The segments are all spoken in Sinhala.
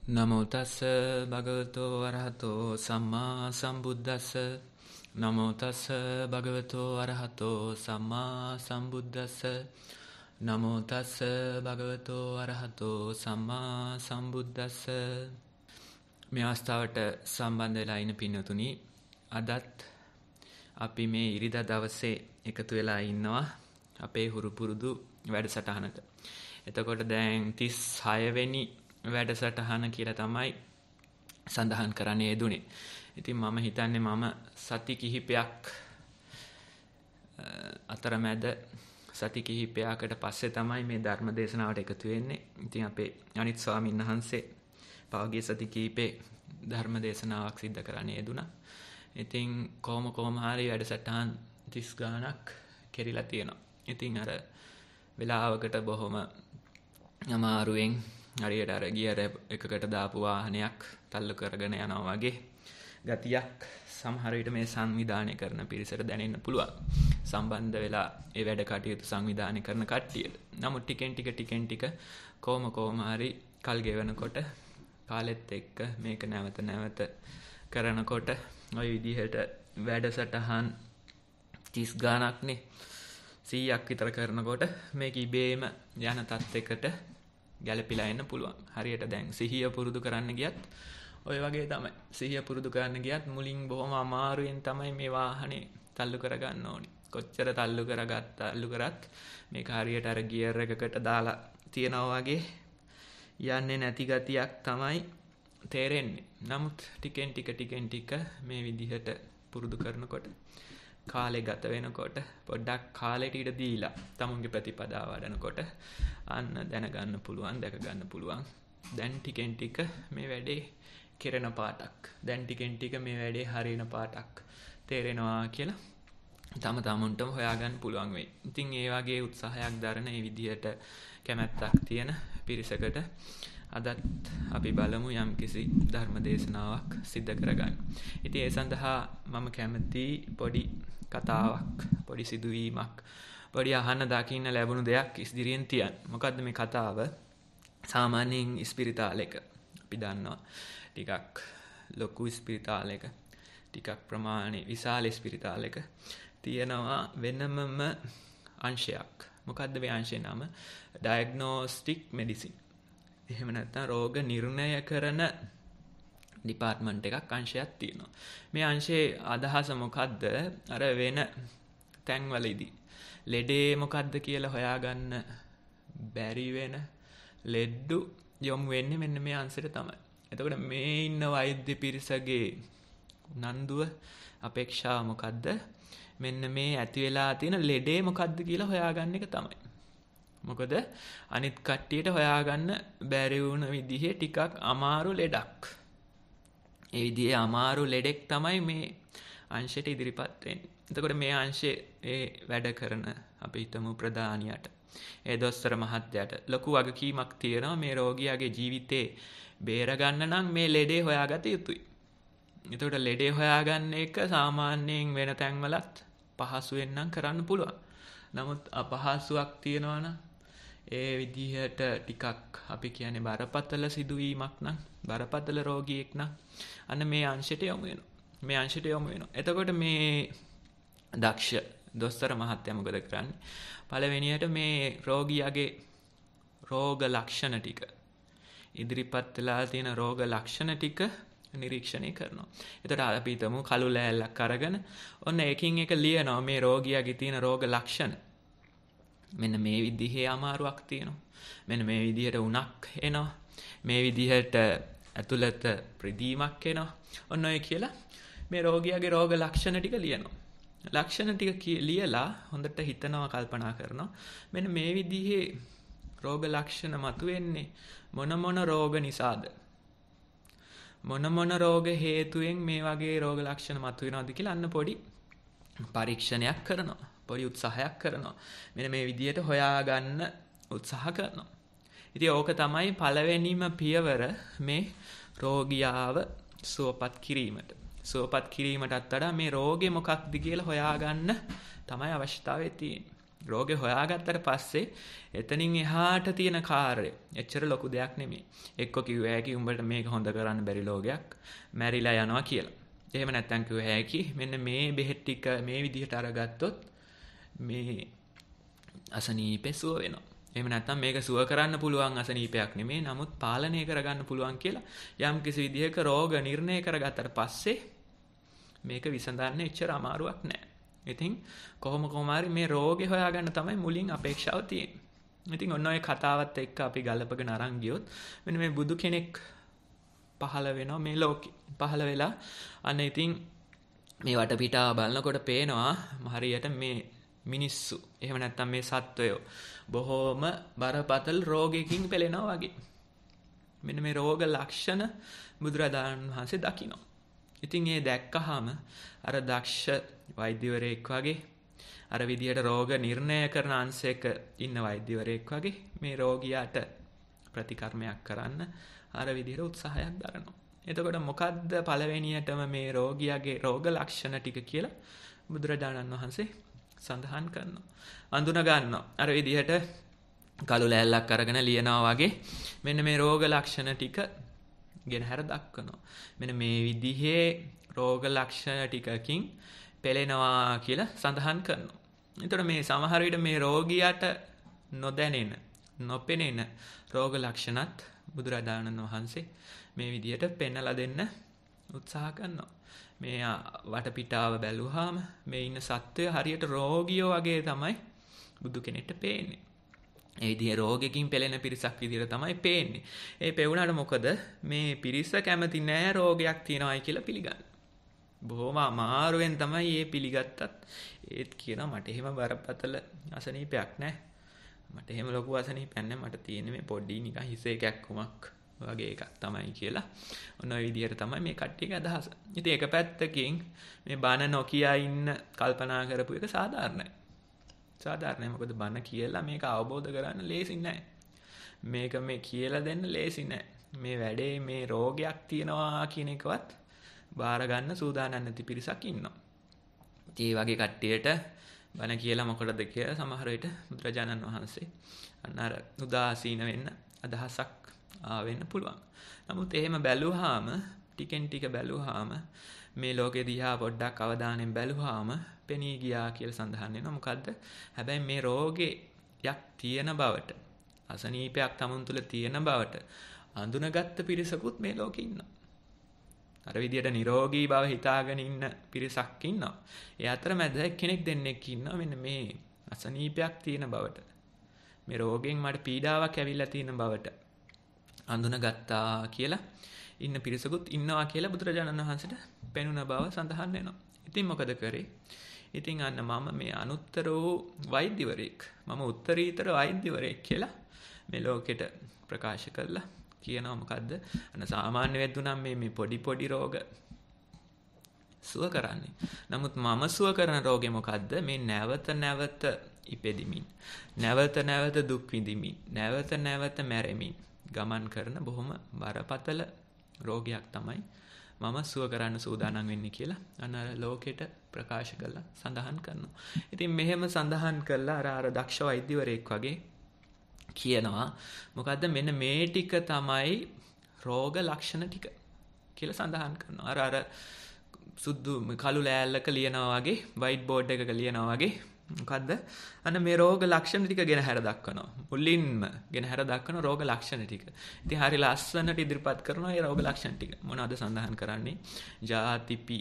නමෝ තස්ස භගවතෝ අරහතෝ සම්මා සම්බුද්දස්ස. නමෝ තස්ස භගවතෝ අරහතෝ සම්මා සම්බුද්දස්ස. නමෝ තස්ස භගවතෝ අරහතෝ සම්මා සම්බුද්දස්ස. මේ අවස්ථාවට සම්බන්ධ වෙලා ඉන්න පින්නතුනි, අදත් අපි මේ ඉරිදා දවසේ එකතු වෙලා ඉන්නවා අපේ හුරු පුරුදු වැඩසටහනට. එතකොට දැන් 36 වෙනි වැඩසටහන කියලා තමයි සඳහන් කරන්නේ යෙදුනේ. ඉතින් මම හිතන්නේ මම සති කිහිපයක් අතරමැද සති කිහිපයකට පස්සේ තමයි මේ ධර්ම දේශනාවට එකතු වෙන්නේ. ඉතින් අපේ අනිත් ස්වාමීන් වහන්සේ පහුගිය සති කිහිපේ ධර්ම දේශනාවක් සිද්ධ කරන්න යෙදුණා. ඉතින් කොහොම හරි වැඩසටහන් 30 ගාණක් කෙරිලා තියෙනවා. ඉතින් අර වෙලාවකට බොහොම අමාරුවෙන් හරියට අර ගියර එකකට දාපු වාහනයක් තල්ලු කරගෙන යනවා වගේ ගතියක් සමහර විට මේ සංවිධානය කරන පිරිසට දැනෙන්න පුළුවන්, සම්බන්ධ වෙලා ඒ වැඩ කටයුතු සංවිධානය කරන කට්ටියට. නමුත් ටිකෙන් ටික කොහොම හරි කල් ගෙවනකොට කාලෙත් එක්ක මේක නැවත කරනකොට ওই විදිහට වැඩසටහන් 30 ගාණක්නේ 100ක් විතර කරනකොට මේක ඉබේම යන තත්යකට ගැලපිලා එන්න පුළුවන්. හරියට දැන් සිහිය පුරුදු කරන්න ගියත් ඔය වගේ තමයි. සිහිය පුරුදු කරන්න ගියත් මුලින් බොහොම අමාරුවෙන් තමයි මේ වාහනේ තල්ලු කරගන්න ඕනි. කොච්චර තල්ලු කරත් මේක හරියට අර ගියර් එකකට දාලා තියනවා වගේ යන්නේ නැති ගතියක් තමයි තේරෙන්නේ. නමුත් ටිකෙන් ටික මේ විදිහට පුරුදු කරනකොට කාලේ ගත වෙනකොට පොඩ්ඩක් කාලෙට ඉඩ දීලා තමුන්ගේ ප්‍රතිපදාව වඩනකොට අන්න දැනගන්න පුළුවන්, දැක ගන්න පුළුවන්. දැන් ටිකෙන් ටික මේ වැඩේ කෙරෙන පාටක්, දැන් ටිකෙන් ටික මේ වැඩේ හරියන පාටක් තේරෙනවා කියලා තමුන්ටම හොයාගන්න පුළුවන් වෙයි. ඉතින් ඒ වගේ උත්සාහයක් දරන, ඒ විදිහට කැමැත්තක් තියෙන පිරිසකට අදත් අපි බලමු යම්කිසි ධර්ම දේශනාවක් සිද්ධ කරගන්න. ඉතින් ඒ සඳහා මම කැමති පොඩි කතාවක්, පොඩි සිදුවීමක්, පොඩි අහන්න දකින්න ලැබුණු දෙයක් ඉදිරියෙන් තියන්න. මොකද්ද මේ කතාව? සාමාන්‍යයෙන් ඉස්පිරිතාලයක අපි දන්නවා ටිකක් ලොකු ඉස්පිරිතාලයක, ටිකක් ප්‍රමාණය විශාල ඉස්පිරිතාලයක තියෙනවා වෙනමම අංශයක්. මොකද්ද මේ අංශේ නම? Diagnostic medicine. එහෙම නැත්නම් රෝග නිර්ණය කරන ඩිපාර්ට්මන්ට් එකක්, අංශයක් තියෙනවා. මේ අංශයේ අදහස මොකද්ද? අර වෙන තැන්වලදී ලෙඩේ මොකද්ද කියලා හොයාගන්න බැරි වෙන ලෙඩු යොමු වෙන්නේ මෙන්න මේ අංශයට තමයි. එතකොට මේ ඉන්න වෛද්‍ය පිරිසගේ උනන්දුව, අපේක්ෂාව මොකද්ද? මෙන්න මේ ඇති වෙලා තියෙන ලෙඩේ මොකද්ද කියලා හොයාගන්න එක තමයි. මොකද අනිත් කට්ටියට හොයාගන්න බැරි වුණ විදිහේ ටිකක් අමාරු ලෙඩක්. ඒ විදිහේ අමාරු ලෙඩෙක් තමයි මේ අංශයට ඉදිරිපත් වෙන්නේ. එතකොට මේ අංශයේ ඒ වැඩ කරන අපි හිතමු ප්‍රධානියට, ඒ දොස්තර මහත්තයාට ලොකු වගකීමක් තියෙනවා මේ රෝගියාගේ ජීවිතේ බේරගන්න නම් මේ ලෙඩේ හොයාගත යුතුයි. එතකොට ලෙඩේ හොයාගන්න එක සාමාන්‍යයෙන් වෙන තැන්වලත් පහසුවෙන් නම් කරන්න පුළුවන්. නමුත් අපහසුයක් තියෙනවා නම්, ඒ විදිහට ටිකක් අපි කියන්නේ බරපතල සිදුවීමක් නම්, බරපතල රෝගියෙක් නම් අන්න මේ අංශයට යොමු වෙනවා. එතකොට මේ දක්ෂ දොස්තර මහත්තයා මොකද කරන්නේ? පළවෙනියට මේ රෝගියාගේ රෝග ලක්ෂණ ටික, ඉදිරිපත් වෙලා තියෙන රෝග ලක්ෂණ ටික නිරීක්ෂණය කරනවා. එතකොට අපි හිතමු කළු ලෑල්ලක් අරගෙන ඔන්න එකින් එක ලියනවා මේ රෝගියාගේ තියෙන රෝග ලක්ෂණ. මෙන්න මේ විදිහේ අමාරුවක් තියෙනවා, මෙන්න මේ විදිහට උණක් එනවා, මේ විදිහට ඇතුළත ප්‍රදීමක් එනවා. ඔන්න ඔය කියලා මේ රෝගියාගේ රෝග ලක්ෂණ ටික ලියනවා. ලක්ෂණ ටික ලියලා හොඳට හිතනවා, කල්පනා කරනවා මෙන්න මේ විදිහේ රෝග ලක්ෂණ මතුවෙන්නේ මොන රෝග නිසාද, මොන රෝග හේතුවෙන් මේ වගේ රෝග ලක්ෂණ මතුවෙනවද කියලා අන්න පොඩි පරීක්ෂණයක් කරනවා, පොඩි උත්සාහයක් කරනවා. මෙන්න මේ විදිහට හොයාගන්න උත්සාහ කරනවා. ඉතින් ඕක තමයි පළවෙනිම පියවර මේ රෝගියාව සුවපත් කිරීමට. සුවපත් කිරීමටත් වඩා මේ රෝගේ මොකක්ද කියලා හොයාගන්න තමයි අවශ්‍යතාවය තියෙන්නේ. රෝගේ හොයාගත්තට පස්සේ එතනින් එහාට තියෙන කාර්යය එච්චර ලොකු දෙයක් නෙමෙයි. එක්ක කිව්ව හැකි උඹට මේක හොඳ කරන්න බැරි රෝගයක් මැරිලා යනවා කියලා. එහෙම නැත්නම් කිව්ව හැකි මෙන්න මේ බෙහෙත් ටික මේ විදිහට අරගත්තොත් මේ අසනීපේ සුව වෙනවා. එහෙම නැත්නම් මේක සුව කරන්න පුළුවන් අසනීපයක් නෙමෙයි නමුත් පාලනය කරගන්න පුළුවන් කියලා යම් කිසි විදිහක රෝග නිర్ణය කරගත්තට පස්සේ මේක විසඳන්න එච්චර අමාරුවක් නෑ. ඉතින් කොහොම හරි මේ රෝගේ හොයාගන්න තමයි මුලින් අපේක්ෂාව තියෙන්නේ. ඉතින් ඔන්න ඔය කතාවත් එක්ක අපි ගලපගෙන අරන් ගියොත් මෙන්න මේ බුදු කෙනෙක් පහළ වෙනවා මේ ලෝකෙ. පහළ වෙලා අන්න ඉතින් මේ වටපිටාව බලනකොට පේනවා හරියට මේ මිනිස්සු එහෙම නැත්නම් මේ සත්වයෝ බොහෝම බරපතල රෝගයකින් පෙළෙනවා වගේ. මෙන්න මේ රෝග ලක්ෂණ බුදුරජාණන් වහන්සේ දකිනවා. ඉතින් ඒ දැක්කහම අර දක්ෂ වෛද්‍යවරයෙක් වගේ අර විදියට රෝග නිర్ణය කරන අංශයක ඉන්න වෛද්‍යවරයෙක් වගේ මේ රෝගියාට ප්‍රතිකර්මයක් කරන්න අර විදියට උත්සාහයක් දරනවා. එතකොට මොකද්ද පළවෙනියටම මේ රෝගියාගේ රෝග ලක්ෂණ ටික කියලා බුදුරජාණන් වහන්සේ සඳහන් කරනවා. අඳුන ගන්නවා. අර විදිහට කළු ලෑල්ලක් අරගෙන ලියනවා වගේ මෙන්න මේ රෝග ලක්ෂණ ටික ගෙනහැර දක්වනවා. මෙන්න මේ විදිහේ රෝග ලක්ෂණ ටිකකින් පෙළෙනවා කියලා සඳහන් කරනවා. එතකොට මේ සමහර විට මේ රෝගියාට නොදැනෙන, නොපෙනෙන රෝග ලක්ෂණත් බුදුරජාණන් වහන්සේ මේ විදිහට පෙන්වලා දෙන්න උත්සාහ කරනවා. මේ වටපිටාව බැලුවාම මේ ඉන්න සත්වය හරියට රෝගියෝ වගේ තමයි බුදු කෙනෙක්ට පේන්නේ. ඒ විදිහේ රෝගයකින් පෙළෙන පිරිසක් විදිහට තමයි පේන්නේ. ඒ පෙවුනට මොකද මේ පිරිස කැමති නෑ රෝගයක් තියෙනවායි කියලා පිළිගන්න. බොහොම අමාරුවෙන් තමයි මේ පිළිගත්තත් ඒත් කියනවා මට එහෙම බරපතල අසනීපයක් නෑ. මට එහෙම ලොකු අසනීපයක් නෑ. මට තියෙන්නේ මේ පොඩි නිකන් හිසේ කැක්කුමක් වගේ එකක් තමයි කියලා. ඔන්න ඔය විදිහට තමයි මේ කට්ටියගේ අදහස. ඉතින් එක පැත්තකින් මේ බන නොකිය ඉන්න කල්පනා කරපු එක සාධාරණයි. සාධාරණයි මොකද බන කියලා මේක අවබෝධ කරගන්න ලේසි නෑ. මේක මේ කියලා දෙන්න ලේසි නෑ. මේ වැඩේ මේ රෝගයක් තියෙනවා කියන එකවත් බාර ගන්න සූදානම් නැති පිරිසක් ඉන්නවා. ඉතින් මේ වගේ කට්ටියට බන කියලා මොකටද කියලා සමහර විට බුදුරජාණන් වහන්සේ අන්න අර උදාසීන වෙන්න අදහසක් වෙන්න පුළුවන්. නමුත් එහෙම බැලුවාම ටිකෙන් ටික බැලුවාම මේ ලෝකෙ දිහා පොඩ්ඩක් අවධානයෙන් බැලුවාම පෙනී ගියා කියලා සඳහන් වෙනවා. මොකද්ද? හැබැයි මේ රෝගයක් තියෙන බවට, අසනීපයක් තමුන් තුළ තියෙන බවට අඳුනගත්ත පිරිසකුත් මේ ලෝකෙ ඉන්නවා. අර විදියට නිරෝගී බව හිතාගෙන ඉන්න පිරිසක් ඉන්නවා. ඒ අතරමැද කෙනෙක් දෙන්නෙක් ඉන්නවා මෙන්න මේ අසනීපයක් තියෙන බවට, මේ රෝගයෙන් මට පීඩාවක් ඇවිල්ලා තියෙන බවට අඳුනගත්තා කියලා ඉන්න පිරිසකුත් ඉන්නවා කියලා බුදුරජාණන් වහන්සේට පෙනුන බව සඳහන් වෙනවා. ඉතින් මොකද කරේ? ඉතින් අන්න මම මේ අනුත්තර වූ වෛද්‍යවරයෙක්, මම උත්තරීතර වෛද්‍යවරයෙක් කියලා මේ ලෝකෙට ප්‍රකාශ කළා. කියනවා මොකද්ද? අන්න සාමාන්‍ය වෙද්දුනම් මේ පොඩි රෝග සුව කරන්නේ. නමුත් මම සුව කරන රෝගේ මොකද්ද? මේ නැවත ඉපෙදිමින්, නැවත දුක් විඳිමින්, නැවත මැරෙමින් ගමන් කරන බොහොම බරපතල රෝගයක් තමයි මම සුව කරන්න සූදානම් වෙන්නේ කියලා අන්න ලෝකෙට ප්‍රකාශ කළා සඳහන් කරනවා. ඉතින් මෙහෙම සඳහන් කළා අර දක්ෂ වෛද්‍යවරයෙක් වගේ කියනවා මොකද්ද මෙන්න මේ ටික තමයි රෝග ලක්ෂණ ටික කියලා සඳහන් කරනවා. අර සුදු කළු ලෑල්ලක ලියනවා වගේ, වයිට් බෝඩ් එකක ලියනවා වගේ මොකද්ද? අන්න මේ රෝග ලක්ෂණ ටික ගෙන හැර දක්වනවා. මුලින්ම ගෙන හැර දක්වන රෝග ලක්ෂණ ටික. ඉතින් හරි ලස්සනට ඉදිරිපත් කරනවා මේ රෝග ලක්ෂණ ටික. මොනවද සඳහන් කරන්නේ? ජාතිපි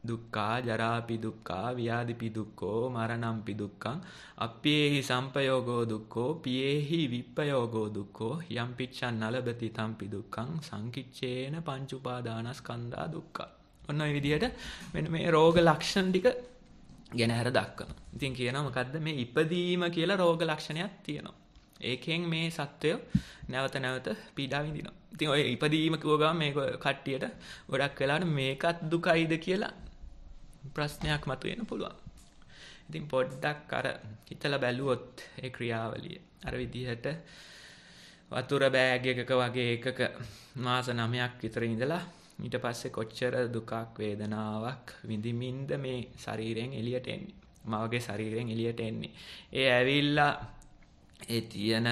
දුක්ඛා, ජරාපි දුක්ඛා, ව්‍යාධිපි දුක්ඛෝ, මරණම්පි දුක්ඛං, අප්පේහි සම්පයෝගෝ දුක්ඛෝ, පියේහි විප්පයෝගෝ දුක්ඛෝ, යම් පිච්ඡන් නලබති තම්පි දුක්ඛං, සංකිච්ඡේන පංච උපාදානස්කන්ධා දුක්ඛ. ඔන්න ඔය විදිහට මෙන්න මේ රෝග ලක්ෂණ ටික ගෙන හැර දක්වනවා. ඉතින් කියනවා මොකද්ද මේ ඉපදීම කියලා රෝග ලක්ෂණයක් තියෙනවා. ඒකෙන් මේ සත්වය නැවත පීඩා විඳිනවා. ඉතින් ඔය ඉපදීම කිව්ව ගමන් මේක කට්ටියට ගොඩක් වෙලාවට මේකත් දුකයිද කියලා ප්‍රශ්නයක් මතුවෙන්න පුළුවන්. ඉතින් පොඩ්ඩක් අර හිතලා බැලුවොත් ඒ ක්‍රියාවලිය අර විදිහට වතුර බෑග් එකක වගේ එකක මාස 9ක් විතර ඉඳලා ඊට පස්සේ කොච්චර දුකක් වේදනාවක් විඳිමින්ද මේ ශරීරයෙන් එළියට එන්නේ. මවගේ ශරීරයෙන් එළියට එන්නේ. ඒ ඇවිල්ලා ඒ තියෙන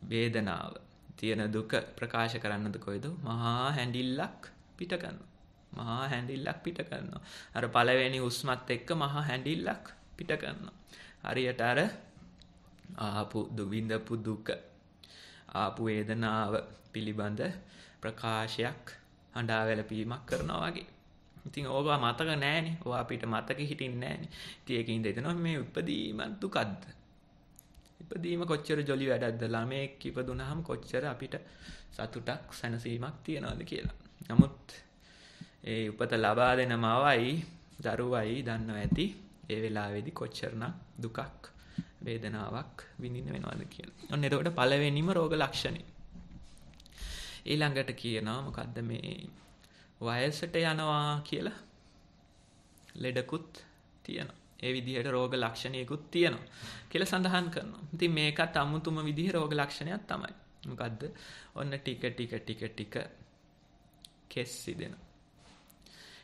වේදනාව, තියෙන දුක ප්‍රකාශ කරන්නද කොයිද? මහා හැඬිල්ලක් පිට කරනවා. මහා හැඬිල්ලක් පිට කරනවා. අර පළවෙනි හුස්මත් එක්ක මහා හැඬිල්ලක් පිට කරනවා. හරියට අර ආපු විඳපු දුක, ආපු වේදනාව පිළිබඳ ප්‍රකාශයක් හඬා වැළපීමක් කරනවා වගේ. ඉතින් ඕවා මතක නැහැනේ. ඕවා අපිට මතක හිටින්නේ නැහැනේ. ඉතින් ඒකින්ද හිතනවා මේ ඉපදීම දුකක්ද? ඉපදීම කොච්චර ජොලි වැඩක්ද? ළමෙක් ඉපදුනහම කොච්චර අපිට සතුටක් සැනසීමක් තියනවද කියලා. නමුත් ඒ උපත ලබා දෙන මවයි දරුවයි දන්නව ඇති ඒ වෙලාවේදී කොච්චරනම් දුකක් වේදනාවක් විඳින්න වෙනවද කියලා. ඔන්න එතකොට පළවෙනිම රෝග ලක්ෂණය. ඊළඟට කියනවා මොකද්ද මේ වයසට යනවා කියලා ලෙඩකුත් තියෙනවා. ඒ විදිහට රෝග ලක්ෂණයකුත් තියෙනවා කියලා සඳහන් කරනවා. ඉතින් මේකත් අමුතුම විදිහේ රෝග ලක්ෂණයක් තමයි. මොකද්ද? ඔන්න ටික කෙස් සිදෙනවා.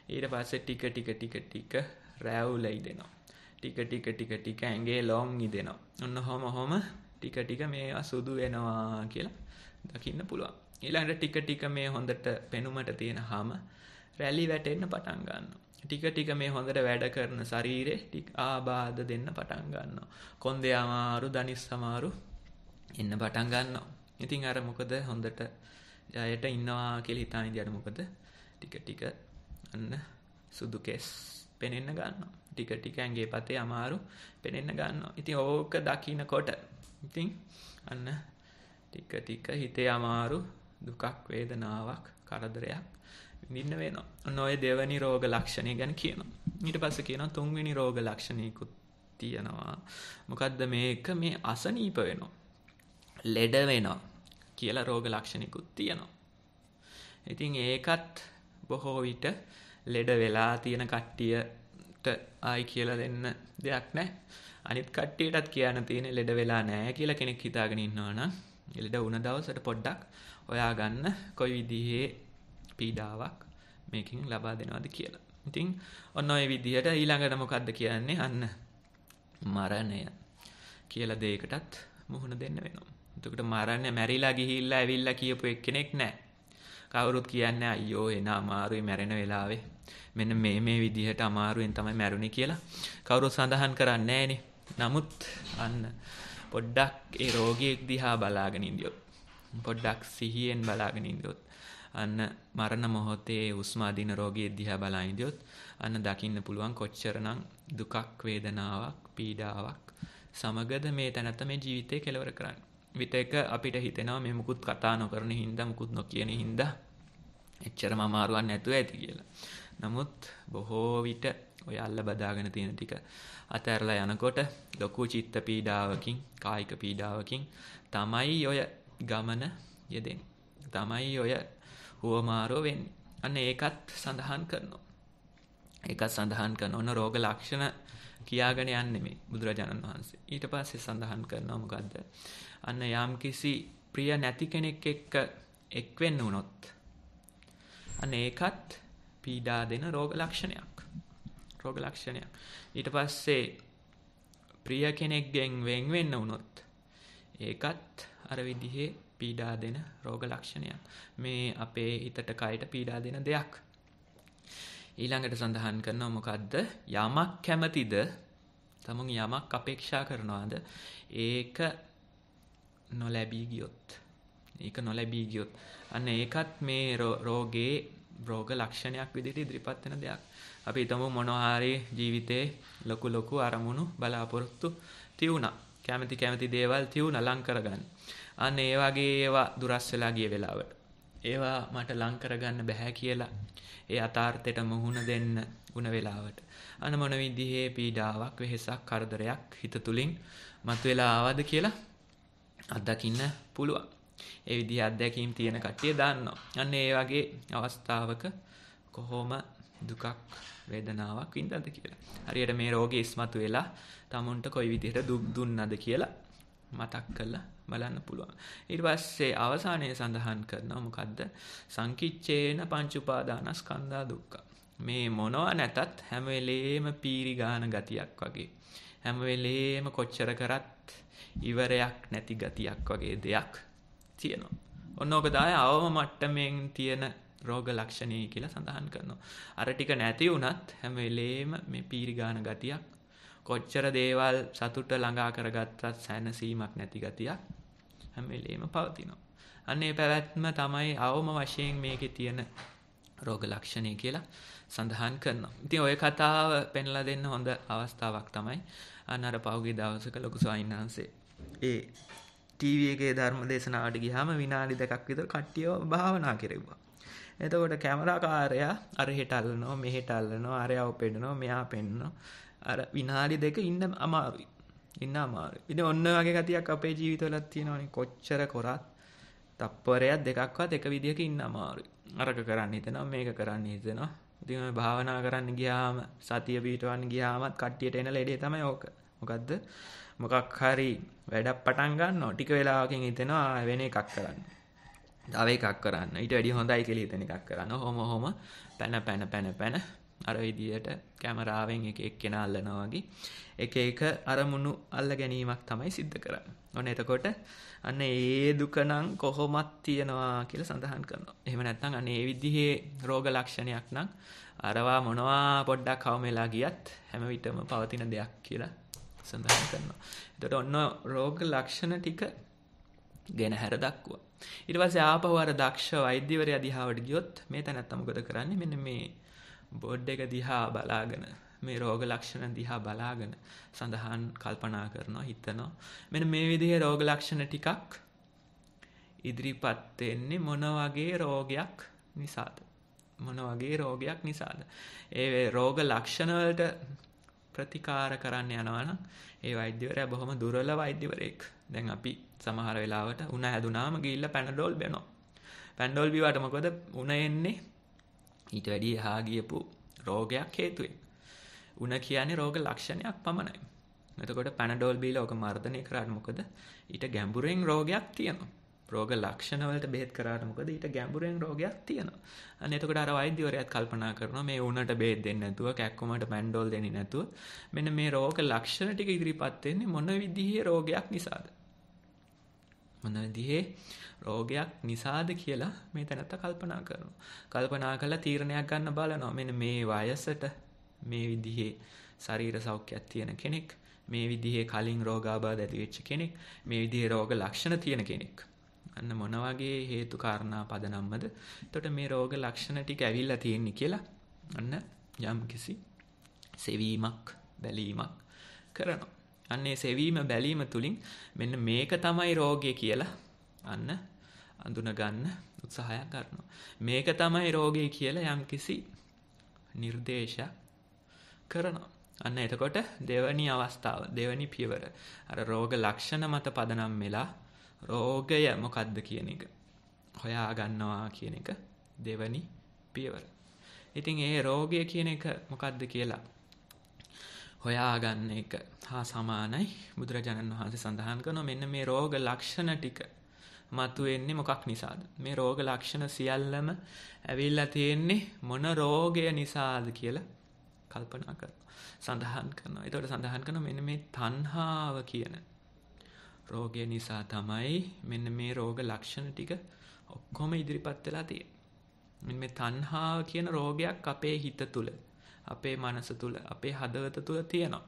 ඊට පස්සේ ටික රැවුල ඉදෙනවා. ටික ඇඟේ ලොම් ඉදෙනවා. ඔන්න ඔහොම ටික මේවා සුදු වෙනවා කියලා දකින්න පුළුවන්. ඊළඟට ටික මේ හොඳට පෙනුමට තියෙන හැම රැලි වැටෙන්න පටන් ගන්නවා. ටික මේ හොඳට වැඩ කරන ශරීරේ ආබාධ දෙන්න පටන් ගන්නවා. කොන්දේ අමාරු, දනිස් අමාරු එන්න පටන් ගන්නවා. ඉතින් අර මොකද හොඳට ජයට ඉන්නවා කියලා හිතාන ඉඳියට මොකද ටික අන්න සුදු කෙස් පෙනෙන්න ගන්නවා. ටික ඇඟේ පතේ අමාරු පෙනෙන්න ගන්නවා. ඉතින් ඕක දකින්නකොට ඉතින් අන්න ටික හිතේ අමාරු දුකක්, වේදනාවක්, කරදරයක් විඳින්න වෙනවා. ඔන්න ඔය දෙවැනි රෝග ලක්ෂණය ගැන කියනවා. ඊට පස්සේ කියනවා තුන්වෙනි රෝග ලක්ෂණයකුත් තියෙනවා. මොකද්ද මේක? මේ අසනීප වෙනවා, ලෙඩ වෙනවා කියලා රෝග ලක්ෂණිකුත් තියෙනවා. ඉතින් ඒකත් බොහෝ විට ලෙඩ වෙලා තියෙන කට්ටියට ආයි කියලා දෙන්න දෙයක් නැහැ. අනිත් කට්ටියටත් කියන්න තියෙන්නේ ලෙඩ වෙලා නැහැ කියලා කෙනෙක් හිතාගෙන ඉන්නවා නම් ලෙඩ වුණ දවසට පොඩ්ඩක් හොයාගන්න කොයි විදිහේ පීඩාවක් මේකෙන් ලබා දෙනවද කියලා. ඉතින් ඔන්න ඔය විදිහට ඊළඟට මොකද්ද කියන්නේ? අන්න මරණය කියලා දෙයකටත් මුහුණ දෙන්න වෙනවා. එතකොට මරණය මැරිලා ගිහිල්ලා ඇවිල්ලා කියපු එක්කෙනෙක් නැහැ. කවුරුත් කියන්නේ අයියෝ එන අමාරුයි මැරෙන වෙලාවේ. මෙන්න මේ විදිහට අමාරුවෙන් තමයි මැරුණේ කියලා කවුරුත් සඳහන් කරන්නේ නැහනේ. නමුත් අන්න පොඩ්ඩක් ඒ රෝගියෙක් දිහා බලාගෙන ඉඳියොත්, පොඩ්ඩක් සිහියෙන් බලාගෙන ඉඳියොත්, අන්න මරණ මොහොතේ හුස්ම අදින රෝගියෙක් දිහා බලාගෙන ඉඳියොත් අන්න දකින්න පුළුවන් කොච්චරනම් දුකක්, වේදනාවක්, පීඩාවක් සමගද මේ තැනත්ත මේ ජීවිතේ කෙලවර කරන්නේ. විතක අපිට හිතෙනවා මේ මුකුත් කතා නොකරන හින්දා, මුකුත් නොකියන හින්දා එච්චරම අමාරුවක් නැතුව ඇති කියලා. නමුත් බොහෝ විට ඔය අල්ල බදාගෙන තියෙන ටික අතහැරලා යනකොට ලොකු චිත්ත පීඩාවකින්, කායික පීඩාවකින් තමයි ඔය ගමන යෙදෙන්නේ. තමයි ඔය හුවමාරෝ වෙන්නේ. අන්න ඒකත් සඳහන් කරනවා. ඒකත් සඳහන් කරන ඕන රෝග ලක්ෂණ කියාගෙන යන්නේ මේ බුදුරජාණන් වහන්සේ. ඊට පස්සේ සඳහන් කරනවා මොකද්ද? අන්න යම්කිසි ප්‍රිය නැති කෙනෙක් එක්ක එක් වෙන්න වුණොත් අන්න ඒකත් පීඩා දෙන රෝග ලක්ෂණයක්. රෝග ලක්ෂණයක්. ඊට පස්සේ ප්‍රිය කෙනෙක්ගෙන් වෙන් වෙන්න වුණොත් ඒකත් අර විදිහේ පීඩා දෙන රෝග ලක්ෂණයක්. මේ අපේ හිතට කයට පීඩා දෙන දෙයක්. ඊළඟට සඳහන් කරනවා මොකද්ද? යමක් කැමතිද? තමුන් යමක් අපේක්ෂා කරනවාද? ඒක නොලැබී ගියොත් අන්න ඒකත් මේ රෝගේ රෝග ලක්ෂණයක් විදිහට ඉදිරිපත් වෙන දෙයක්. අපි හිතමු මොනවා හරි ජීවිතේ ලොකු අරමුණු බලාපොරොත්තු තියුණා. කැමති දේවල් තියුණා ලං කරගන්න. අන්න ඒ වගේ ඒවා දුරස් වෙලා ගිය වෙලාවට ඒවා මට ලං කරගන්න බෑ කියලා ඒ අතාර්ථයට මුහුණ දෙන්න උන වෙලාවට අන්න මොන විදිහේ පීඩාවක්, වෙහෙසක්, කරදරයක් හිත තුලින් මතුවලා ආවද කියලා අත්දකින්න පුළුවන්. ඒ විදිහේ අත්දැකීම් තියෙන කට්ටිය දන්නවා. අන්න ඒ වගේ අවස්ථාවක කොහොම දුකක්, වේදනාවක් විඳද කියලා. හරියට මේ රෝගේ ඉස්මතු වෙලා තමුන්ට කොයි විදිහට දුක් දුන්නද කියලා මතක් කරලා බලන්න පුළුවන්. ඊට පස්සේ අවසානයේ සඳහන් කරනවා මොකද්ද? සංකිච්ඡේන පංච උපාදානස්කන්ධා දුක්ඛ. මේ මොනවා නැතත් හැම වෙලේම පීරි ගාන ගතියක් වගේ. හැම වෙලේම කොච්චර කරත් ඉවරයක් නැති ගතියක් වගේ දෙයක් තියෙනවා. ඔන්න ඔක තමයි අවම මට්ටමින් තියෙන රෝග ලක්ෂණය කියලා සඳහන් කරනවා. අර ටික නැති වුණත් හැම වෙලේම මේ පීරි ගාන ගතියක්, කොච්චර දේවල් සතුට ළඟා කරගත්තත් සැනසීමක් නැති ගතියක් හැම වෙලේම පවතිනවා. අන්නේ පැවැත්ම තමයි අවම වශයෙන් මේකේ තියෙන රෝග ලක්ෂණය කියලා සඳහන් කරනවා. ඉතින් ওই කතාව පෙන්ලා දෙන්න හොඳ අවස්ථාවක් තමයි අර පහුගිය දවසක ලොකු ස්වාමීන් වහන්සේ ඒ ටීවී එකේ ධර්ම දේශනාවට ගියාම විනාඩි 2ක් විතර කට්ටියව භාවනා කෙරෙව්වා. එතකොට කැමරාකාරයා අර හෙට අල්ලනවා, මෙහෙට අල්ලනවා, අරයව පෙන්නනවා, මෙහා පෙන්නනවා. අර විනාඩි 2 ඉන්න අමාරුයි. ඉතින් ඔන්න වගේ ගතියක් අපේ ජීවිතවලත් තියෙනවානේ. කොච්චර කරත් තප්පරයක් දෙකක්වත් එක විදියක ඉන්න අමාරුයි. අරක කරන්න හිතනවා, මේක කරන්න හිතනවා. ඉතින් මේ භාවනා කරන්න ගියාම, සතිය පිටවන්න ගියාමත් කට්ටියට එන ලෙඩේ තමයි ඕක. මොකද්ද? මොකක් හරි වැඩක් පටන් ගන්නවා. ටික වෙලාවකින් හිතෙනවා වෙන එකක් කරන්න. තව එකක් කරන්න. ඊට වැඩිය හොඳයි කියලා හිතෙන එකක් කරන්න. ඔහොම පැන අර විදියට කැමරාවෙන් එක එක්කෙනා අල්ලනවා වගේ එක අරමුණු අල්ල ගැනීමක් තමයි සිද්ධ කරන්නේ. ඔන්න එතකොට අන්න ඒ දුක නම් කොහොමත් තියනවා කියලා සඳහන් කරනවා. එහෙම නැත්නම් අන්න ඒ විදිහේ රෝග ලක්ෂණයක් නම් අරවා මොනවා පොඩ්ඩක් අවම වෙලා ගියත් හැම විටම පවතින දෙයක් කියලා සඳහන් කරනවා. එතකොට ඔන්න රෝග ලක්ෂණ ටික ගැන හැර දක්වුවා. ඊට පස්සේ ආපහු අර දක්ෂ වෛද්‍යවරයා දිහාවට ගියොත් මේ තැනත්තා මොකද කරන්නේ? මෙන්න මේ බෝඩ් එක දිහා බලාගෙන, මේ රෝග ලක්ෂණ දිහා බලාගෙන සඳහන් කල්පනා කරනවා, හිතනවා. මෙන්න මේ විදිහේ රෝග ලක්ෂණ ටිකක් ඉදිරිපත් වෙන්නේ මොන වගේ රෝගයක් නිසාද? මොන වගේ රෝගයක් නිසාද? ඒ රෝග ලක්ෂණ වලට ප්‍රතිකාර කරන්න යනවා නම් ඒ වෛද්‍යවරයා බොහොම දුර්වල වෛද්‍යවරයෙක්. දැන් අපි සමහර වෙලාවට උණ හැදුනාම ගිහිල්ලා පැනඩෝල් බෙනවා. පැනඩෝල් බිවට මොකද උණ එන්නේ? ඊට වැඩි එහා ගියපු රෝගයක් හේතුවෙන්. උණ කියන්නේ රෝග ලක්ෂණයක් පමණයි. එතකොට පැනඩෝල් බීලා ඔක මර්ධනය කරාට මොකද? ඊට ගැඹුරෙන් රෝගයක් තියෙනවා. රෝග ලක්ෂණ වලට බෙහෙත් කරාට මොකද? ඊට ගැඹුරෙන් රෝගයක් තියෙනවා. අන්න එතකොට අර වෛද්‍යවරයාත් කල්පනා කරනවා මේ උණට බෙහෙත් දෙන්නේ නැතුව, කැක්කුමට පැනඩෝල් දෙන්නේ නැතුව මෙන්න මේ රෝග ලක්ෂණ ටික ඉදිරිපත් වෙන්නේ මොන විදිහේ රෝගයක් නිසාද? මොන විදිහේ රෝගයක් නිසාද කියලා මේ තැනත්තා කල්පනා කරනවා. කල්පනා කරලා තීරණයක් ගන්න බලනවා. මෙන්න මේ වයසට මේ විදිහේ ශරීර සෞඛ්‍යයක් තියෙන කෙනෙක්, මේ විදිහේ කලින් රෝගාබාධ ඇති වෙච්ච කෙනෙක්, මේ විදිහේ රෝග ලක්ෂණ තියෙන කෙනෙක්. අන්න මොන වගේ හේතු කාරණා පදනම්මද? එතකොට මේ රෝග ලක්ෂණ ටික ඇවිල්ලා තියෙන්නේ කියලා අන්න යම්කිසි සෙවීමක්, බැලීමක් කරනවා. අන්නේ සෙවීම බැලීම තුලින් මෙන්න මේක තමයි රෝගය කියලා අන්න අඳුන ගන්න උත්සාහයක් ගන්නවා. මේක තමයි රෝගය කියලා යම්කිසි නිර්දේශයක් කරනවා. අන්න එතකොට දෙවැනි අවස්ථාව, දෙවැනි පියවර අර රෝග ලක්ෂණ මත පදනම් වෙලා රෝගය මොකද්ද කියන එක හොයා ගන්නවා කියන එක දෙවැනි පියවර. ඉතින් ඒ රෝගය කියන එක මොකද්ද කියලා හොයාගන්න එක හා සමානයි බුදුරජාණන් වහන්සේ සඳහන් කරනවා මෙන්න මේ රෝග ලක්ෂණ ටික මතුවෙන්නේ මොකක් නිසාද? මේ රෝග ලක්ෂණ සියල්ලම ඇවිල්ලා තියෙන්නේ මොන රෝගය නිසාද කියලා කල්පනා කරනවා. සඳහන් කරනවා. ඒතකොට සඳහන් කරනවා මෙන්න මේ තණ්හාව කියන රෝගය නිසා තමයි මෙන්න මේ රෝග ලක්ෂණ ටික ඔක්කොම ඉදිරිපත් වෙලා තියෙන්නේ. මෙන්න මේ තණ්හාව කියන රෝගයක් අපේ හිත තුල, අපේ මනස තුල, අපේ හදවත තුල තියෙනවා.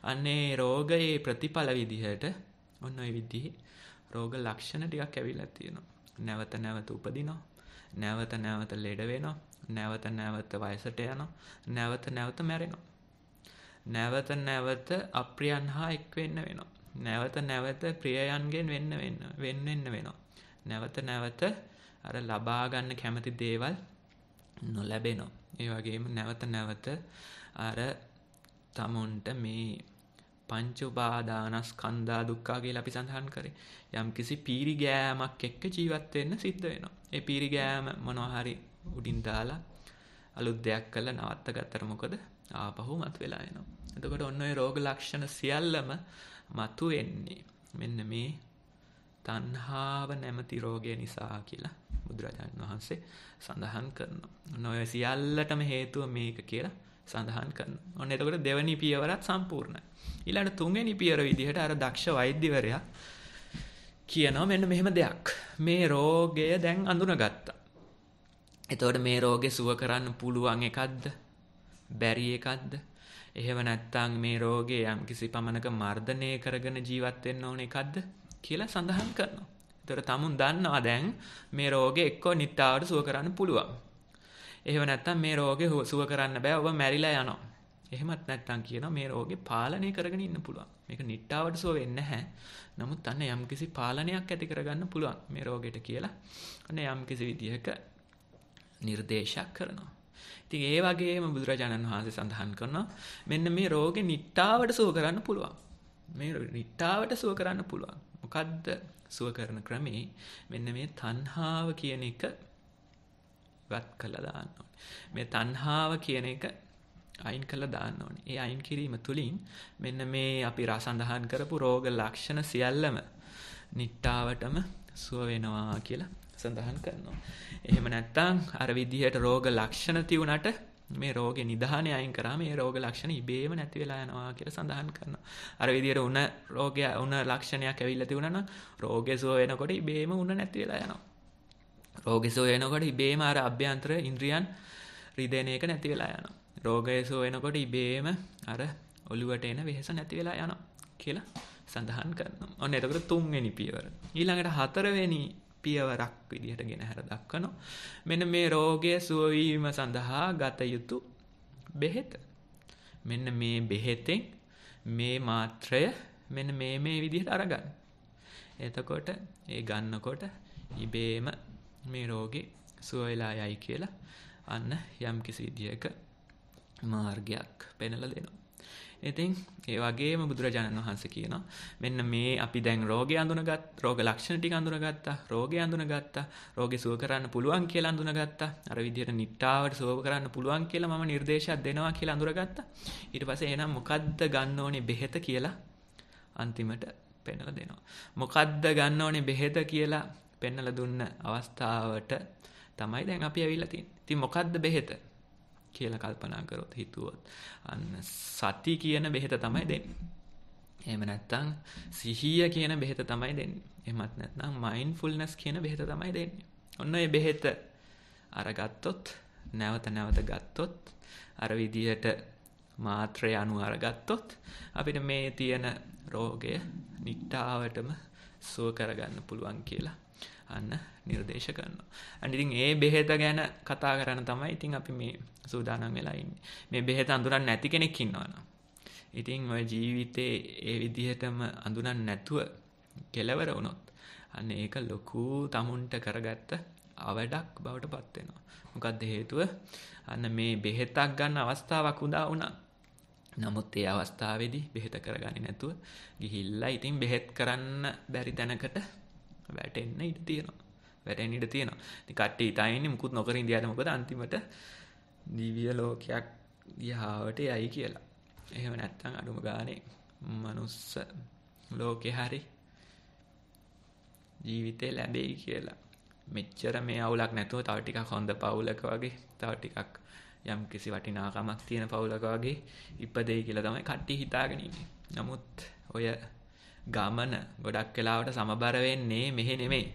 අන්නේ රෝගයේ ප්‍රතිඵල විදිහට ඔන්න ඔය විදිහේ රෝග ලක්ෂණ ටිකක් ඇවිල්ලා තියෙනවා. නැවත නැවත උපදිනවා. නැවත නැවත ලෙඩ වෙනවා. නැවත නැවත වයසට යනවා. නැවත නැවත මැරෙනවා. නැවත නැවත අප්‍රියයන් හා එක් වෙන්න වෙනවා. නැවත නැවත ප්‍රියයන්ගෙන් වෙන්න වෙනවා. නැවත නැවත අර ලබා ගන්න කැමති දේවල් නොලැබෙනවා. ඒ වගේම නැවත නැවත අර තමුන්ට මේ පංච උපාදානස්කන්ධා දුක්ඛ කියලා අපි සඳහන් කරේ. යම් කිසි පීරි ගෑමක් එක්ක ජීවත් වෙන්න සිද්ධ වෙනවා. ඒ පීරි ගෑම මොනවා හරි උඩින් දාලා අලුත් දෙයක් කළා නවත්ත ගත්තට මොකද? ආපහු මතුවලා එනවා. එතකොට ඔන්න ඔය රෝග ලක්ෂණ සියල්ලම මතුවෙන්නේ මෙන්න මේ තණ්හාව නැමැති රෝගය නිසා කියලා බුදුරජාණන් වහන්සේ සඳහන් කරනවා. නොය සියල්ලටම හේතුව මේක කියලා සඳහන් කරනවා. ඔන්න එතකොට දෙවැනි පියවරත් සම්පූර්ණයි. ඊළඟ තුන්වෙනි පියවර විදිහට අර දක්ෂ වෛද්‍යවරයා කියනවා මෙන්න මෙහෙම දෙයක්. මේ රෝගය දැන් අඳුනගත්තා. එතකොට මේ රෝගේ සුව කරන්න පුළුවන් එකක්ද? බැරි එකක්ද? එහෙම නැත්නම් මේ රෝගේ යම් කිසි පමණක මර්ධනය කරගෙන ජීවත් වෙන්න ඕන එකක්ද කියලා සඳහන් කරනවා. ඒතර තමුන් දන්නවා දැන් මේ රෝගේ එක්කෝ නිට්ටාවට සුව කරන්න පුළුවන්. එහෙම නැත්නම් මේ රෝගේ සුව කරන්න බෑ ඔබ මැරිලා යනවා. එහෙමත් නැත්නම් කියනවා මේ රෝගේ පාලනය කරගෙන ඉන්න පුළුවන්. මේක නිට්ටාවට සුව වෙන්නේ නැහැ. නමුත් අන්න යම් කිසි පාලනයක් ඇති කරගන්න පුළුවන් මේ රෝගෙට කියලා. අන්න යම් කිසි විදිහක නිර්දේශයක් කරනවා. ඉතින් ඒ වගේම බුදුරජාණන් වහන්සේ සඳහන් කරනවා මෙන්න මේ රෝගේ නිට්ටාවට සුව කරන්න පුළුවන්. මේ නිට්ටාවට සුව කරන්න පුළුවන්. මොකද්ද සුව කරන ක්‍රමේ? මෙන්න මේ තණ්හාව කියන එක වත් කළා දාන්න ඕනේ. මේ තණ්හාව කියන එක අයින් කළා දාන්න ඕනේ. ඒ අයින් කිරීම තුළින් මෙන්න මේ අපි සඳහන් කරපු රෝග ලක්ෂණ සියල්ලම නිට්ටාවටම සුව වෙනවා කියලා සඳහන් කරනවා. එහෙම නැත්නම් අර විදිහට රෝග ලක්ෂණ තියුණට මේ රෝගේ නිදානේ අයින් කරාම මේ රෝග ලක්ෂණ ඉබේම නැති වෙලා යනවා කියලා සඳහන් කරනවා. අර විදිහට උණ ලක්ෂණයක් ඇවිල්ලා තියුණා නම් රෝගේ සුව වෙනකොට ඉබේම උණ නැති වෙලා යනවා. රෝගේ සුව වෙනකොට ඉබේම අර අභ්‍යන්තර ඉන්ද්‍රියන් රිදෙන එක නැති වෙලා යනවා. රෝගය සුව වෙනකොට ඉබේම අර ඔළුවට එන වෙහෙස නැති වෙලා යනවා කියලා සඳහන් කරනවා. ඔන්න එතකොට තුන්වෙනි පියවර. ඊළඟට හතරවෙනි පියවරක් විදිහට ගෙන හැර දක්වනවා. මෙන්න මේ රෝගය සුව වීම සඳහා ගත යුතු බෙහෙත. මෙන්න මේ බෙහෙතෙන් මේ මාත්‍රය මෙන්න මේ විදිහට අරගන්න. එතකොට ඒ ගන්නකොට ඉබේම මේ රෝගේ සුව වෙලා යයි කියලා අන්න යම් කිසි විදිහක මාර්ගයක් පෙන්වලා දෙනවා. ඉතින් ඒ වගේම බුදුරජාණන් වහන්සේ කියනවා මෙන්න මේ අපි දැන් රෝගේ රෝග ලක්ෂණ ටික අඳුනගත්තා, රෝගේ අඳුනගත්තා, රෝගේ සුව කරන්න පුළුවන් කියලා අඳුනගත්තා, අර විදිහට නිට්ටාවට සුව කරන්න පුළුවන් කියලා මම නිර්දේශයක් දෙනවා කියලා අඳුනගත්තා. ඊට පස්සේ එහෙනම් මොකද්ද ගන්න ඕනේ බෙහෙත කියලා අන්තිමට පෙන්වලා දෙනවා. මොකද්ද ගන්න ඕනේ බෙහෙත කියලා පෙන්වලා දුන්න අවස්ථාවට තමයි දැන් අපි ඇවිල්ලා තියෙන්නේ. ඉතින් මොකද්ද බෙහෙත කියලා කල්පනා කරොත් හිතුවොත් අන්න සති කියන බෙහෙත තමයි දෙන්නේ. එහෙම නැත්නම් සිහිය කියන බෙහෙත තමයි දෙන්නේ. එහෙමත් නැත්නම් මයින්ඩ්ෆුල්නස් කියන බෙහෙත තමයි දෙන්නේ. ඔන්න ඔය බෙහෙත අරගත්තොත් නැවත ගත්තොත් අර විදියට මාත්‍රය අනුව අරගත්තොත් අපිට මේ තියෙන රෝගය නිට්ටාවටම සුව කරගන්න පුළුවන් කියලා අන්න නිර්දේශ කරනවා. අන්න ඉතින් ඒ බෙහෙත ගැන කතා කරන තමයි ඉතින් අපි මේ සූදානම් වෙලා ඉන්නේ. මේ බෙහෙත අඳුරන්නේ නැති කෙනෙක් ඉන්නවනම් ඉතින් ඔය ජීවිතේ ඒ විදිහටම අඳුරන්නේ නැතුව කෙලවර වුණොත් අන්න ඒක ලොකු තමුන්ට කරගත්ත අවඩක් බවට පත් වෙනවා. මොකද්ද හේතුව? අන්න මේ බෙහෙතක් ගන්න අවස්ථාවක් උදා වුණා. නමුත් ඒ අවස්ථාවේදී බෙහෙත කරගන්නේ නැතුව ගිහිල්ලා ඉතින් බෙහෙත් කරන්න බැරි තැනකට වැටෙන්න ඉඩ තියෙනවා. ඉතින් කට්ටිය ඉතින් මුකුත් නොකර ඉඳියාද මොකද අන්තිමට දිව්‍ය ලෝකයක් දිහාවට යයි කියලා. එහෙම නැත්නම් අඩුම ගානේ මනුස්ස ලෝකේ හරි ජීවිතේ ලැබෙයි කියලා. මෙච්චර මේ අවුලක් නැතුව තව ටිකක් හොඳ පවුලක වගේ තව ටිකක් යම් කිසි වටිනාකමක් තියෙන පවුලක වගේ ඉපදෙයි කියලා තමයි කට්ටිය හිතාගෙන ඉන්නේ. නමුත් ඔය ගමන ගොඩක් වෙලාවට සමබර වෙන්නේ මෙහෙ නෙමෙයි.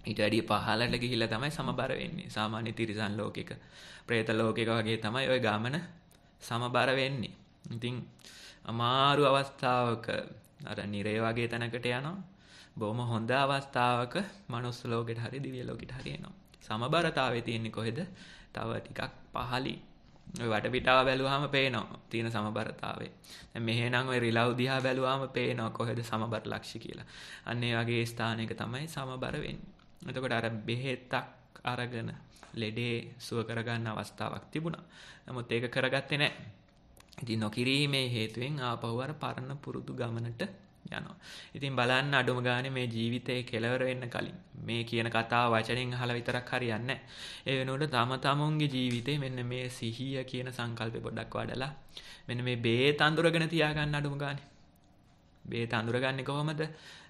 ඊට වැඩිය පහළට ගිහිල්ලා තමයි සමබර වෙන්නේ. සාමාන්‍ය තිරිසන් ලෝකෙක, പ്രേත ලෝකෙක වගේ තමයි ওই ගමන සමබර වෙන්නේ. ඉතින් අමාරු අවස්ථාවක අර නිරය වගේ තැනකට යනවා. බොහොම හොඳ අවස්ථාවක මනුස්ස ලෝකෙට හරි දිව්‍ය ලෝකෙට හරි එනවා. සමබරතාවයේ තියෙන්නේ කොහෙද? තව ටිකක් පහළින්. ඔය වටපිටාව බැලුවාම පේනවා තියෙන සමබරතාවය. දැන් මෙහෙනම් ඔය රිලව් දිහා බැලුවාම පේනවා කොහෙද සමබර ලක්ෂ්‍ය කියලා. අන්න ඒ වගේ ස්ථානයක තමයි සමබර වෙන්නේ. එතකොට අර බෙහෙතක් අරගෙන ලෙඩේ සුව කරගන්න අවස්ථාවක් තිබුණා. නමුත් ඒක කරගත්තේ නැහැ. ඉතින් නොකිරීමේ හේතුවෙන් ආපහු අර පරණ පුරුදු ගමනට යනවා. ඉතින් බලන්න අඩුම ගානේ මේ ජීවිතේ කෙලවර වෙන්න කලින් මේ කියන කතාව වචනෙන් අහලා විතරක් හරියන්නේ නැහැ. ඒ වෙනුවට තම තමුන්ගේ ජීවිතේ මෙන්න මේ සිහිය කියන සංකල්පේ පොඩ්ඩක් වඩලා මෙන්න මේ බේත අඳුරගෙන තියාගන්න අඩුම ගානේ. බේත අඳුරගන්නේ කොහොමද?